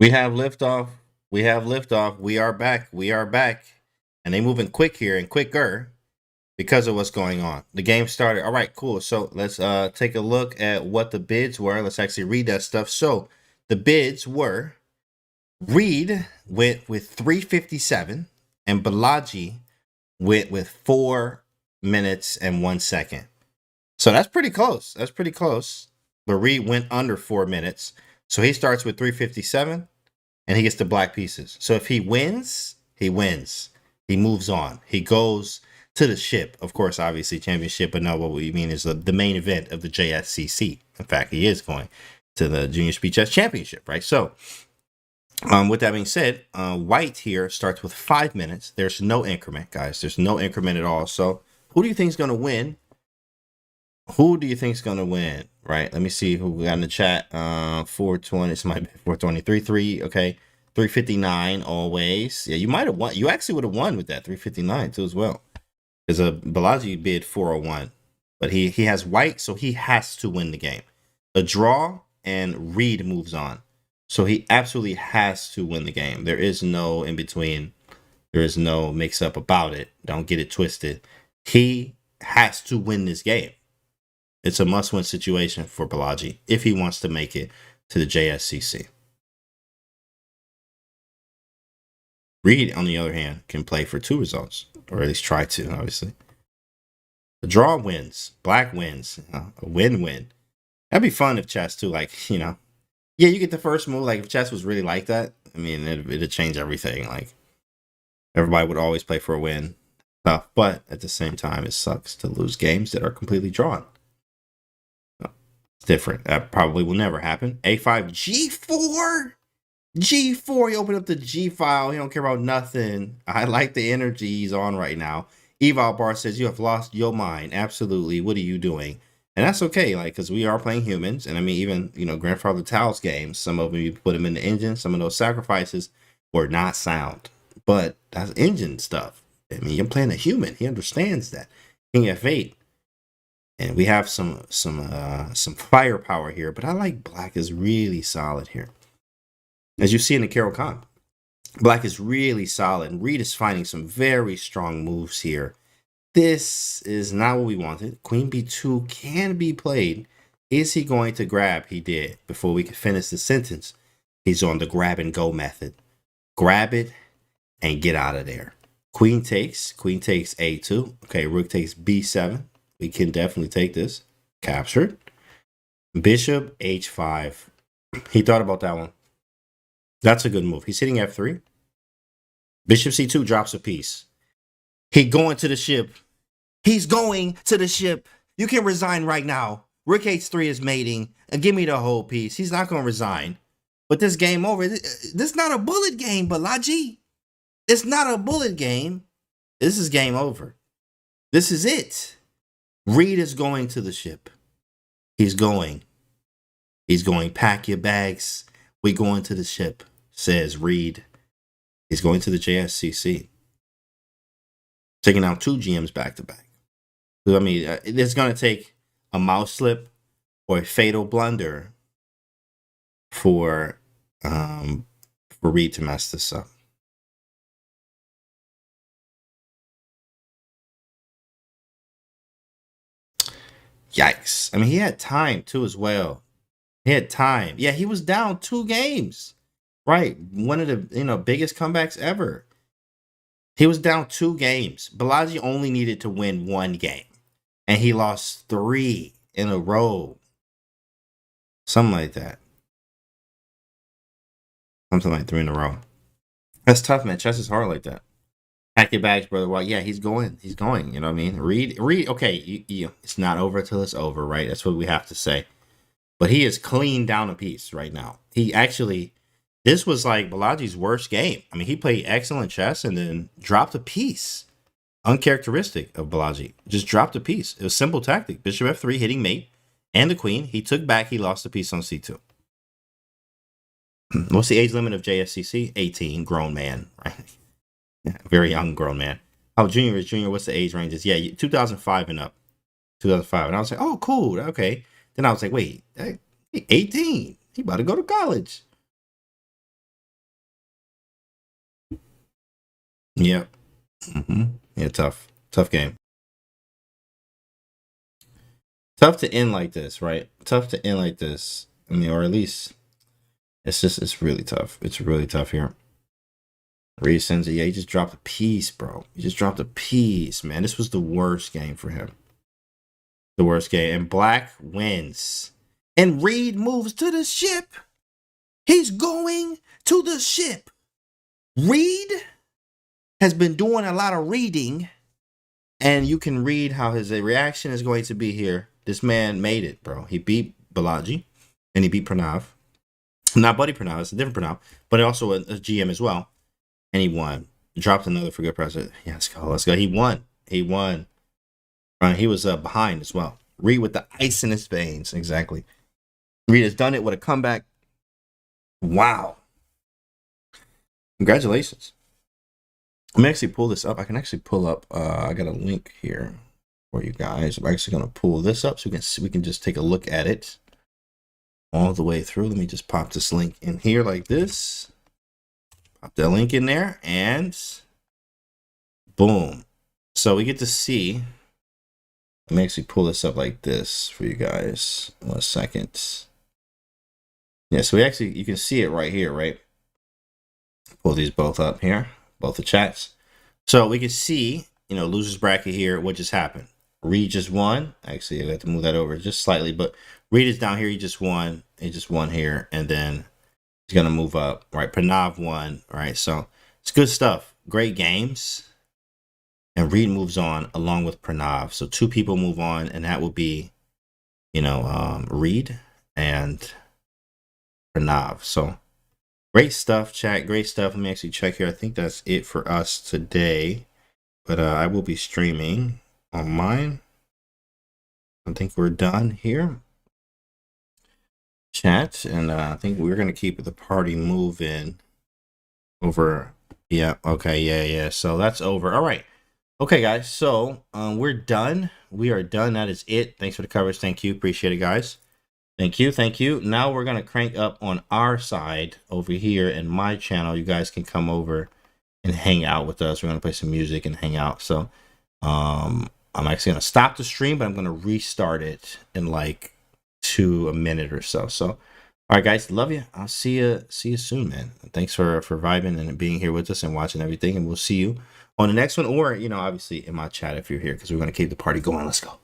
We have liftoff. We have liftoff. We are back. We are back. And they moving quick here and quicker because of what's going on. The game started. All right, cool. So let's take a look at what the bids were. Let's actually read that stuff. So the bids were Reed went with 357 and Balaji went with 4 minutes and 1 second. So that's pretty close. That's pretty close. But Reed went under 4 minutes. So he starts with 357 and he gets the black pieces. So if he wins, he wins. He moves on. He goes to the ship. Of course, obviously championship, but no, what we mean is the main event of the JSCC. In fact, he is going to the Junior Speed Chess Championship, right? So with that being said, white here starts with 5 minutes. There's no increment, guys. There's no increment at all. So who do you think is going to win? Who do you think is going to win? Right. Let me see who we got in the chat. 420. It's my 423. 3. Okay. 359 always. Yeah, you might have won. You actually would have won with that 359 too as well. Because Balaji bid 401. But he has white, so he has to win the game. A draw and Reed moves on. So he absolutely has to win the game. There is no in between. There is no mix up about it. Don't get it twisted. He has to win this game. It's a must-win situation for Prodigy if he wants to make it to the JSCC. Reed, on the other hand, can play for 2 results, or at least try to, obviously. The draw wins. Black wins. A win-win. That'd be fun if chess, too, like, yeah, you get the first move. Like, if chess was really like that, I mean, it'd change everything. Like, everybody would always play for a win. But at the same time, it sucks to lose games that are completely drawn. Different. That probably will never happen. A5, G4, G4. He opened up the G file. He don't care about nothing. I like the energy he's on right now. Eval Bar says you have lost your mind. Absolutely. What are you doing? And that's okay, like, because we are playing humans. And I mean, even Grandfather Tao's games, some of them you put them in the engine. Some of those sacrifices were not sound, but that's engine stuff. I mean, you're playing a human. He understands that. King F8. And we have some firepower here, but I like black is really solid here. As you see in the Carol comp, black is really solid. And Reed is finding some very strong moves here. This is not what we wanted. Queen B2 can be played. Is he going to grab? He did. Before we could finish the sentence, he's on the grab and go method. Grab it and get out of there. Queen takes A2. Okay, rook takes B7. We can definitely take this. Captured. Bishop H5. He thought about that one. That's a good move. He's hitting F3. Bishop C2 drops a piece. He going to the ship. He's going to the ship. You can resign right now. Rook H3 is mating. And give me the whole piece. He's not going to resign. But this game over. This is not a bullet game, Balaji. It's not a bullet game. This is game over. This is it. Reed is going to the ship. He's going. He's going. Pack your bags. We going to the ship, says Reed. He's going to the JSCC. Taking out 2 GMs back to back. So, I mean, it's going to take a mouse slip or a fatal blunder for Reed to mess this up. Yikes. I mean, he had time too as well. He had time. Yeah, he was down 2 games. Right. One of the biggest comebacks ever. He was down 2 games. Balaji only needed to win 1 game. And he lost 3 in a row. Something like that. Something like 3 in a row. That's tough, man. Chess is hard like that. Pack your bags, brother. Well, yeah, he's going. He's going. You know what I mean? Reed. Okay, it's not over till it's over, right? That's what we have to say. But he is clean down a piece right now. He actually, this was like Balaji's worst game. I mean, he played excellent chess and then dropped a piece. Uncharacteristic of Balaji. Just dropped a piece. It was simple tactic. Bishop F3 hitting mate and the queen. He took back. He lost a piece on C2. What's the age limit of JSCC? 18. Grown man, right? Yeah, very young grown man. Oh, junior is junior. What's the age ranges? Yeah, 2005 and up. 2005. And I was like, oh, cool. Okay. Then I was like, wait, 18. He about to go to college. Yeah. Yeah, tough game. Tough to end like this, right? Tough to end like this. I mean, or at least it's really tough. It's really tough here. Reed sends it. Yeah, he just dropped a piece, bro. He just dropped a piece, man. This was the worst game for him. The worst game. And Black wins. And Reed moves to the ship. He's going to the ship. Reed has been doing a lot of reading, and you can read how his reaction is going to be here. This man made it, bro. He beat Balaji, and he beat Pranav. Not Buddy Pranav, it's a different Pranav, but also a GM as well. And he won. Dropped another for good president. Yeah, let's go. He won. He won. He was behind as well. Reed with the ice in his veins. Exactly. Reed has done it with a comeback. Wow. Congratulations. Let me actually pull this up. I can actually pull up. I got a link here for you guys. I'm actually going to pull this up so we can just take a look at it all the way through. Let me just pop this link in here like this. Pop that link in there and boom. So we get to see. Let me actually pull this up like this for you guys. 1 second. Yeah, so you can see it right here, right? Pull these both up here, both the chats. So we can see, losers bracket here, what just happened. Reed just won. Actually, I have to move that over just slightly, but Reed is down here. He just won. He just won here, and then he's going to move up, right? Pranav won, right? So it's good stuff. Great games. And Reed moves on along with Pranav. So 2 people move on, and that will be, Reed and Pranav. So great stuff, chat. Great stuff. Let me actually check here. I think that's it for us today. But I will be streaming on mine. I think we're done here. Chat. And I think we're going to keep the party moving over. Yeah. Okay. Yeah. So that's over. All right. Okay, guys. So we're done. We are done. That is it. Thanks for the coverage. Thank you. Appreciate it, guys. Thank you. Thank you. Now we're going to crank up on our side over here in my channel. You guys can come over and hang out with us. We're going to play some music and hang out. So I'm actually going to stop the stream, but I'm going to restart it in like a minute or so. So, all right, guys, love you. I'll see you soon, man. Thanks for vibing and being here with us and watching everything. And we'll see you on the next one, or, obviously in my chat if you're here, because we're going to keep the party going. Let's go.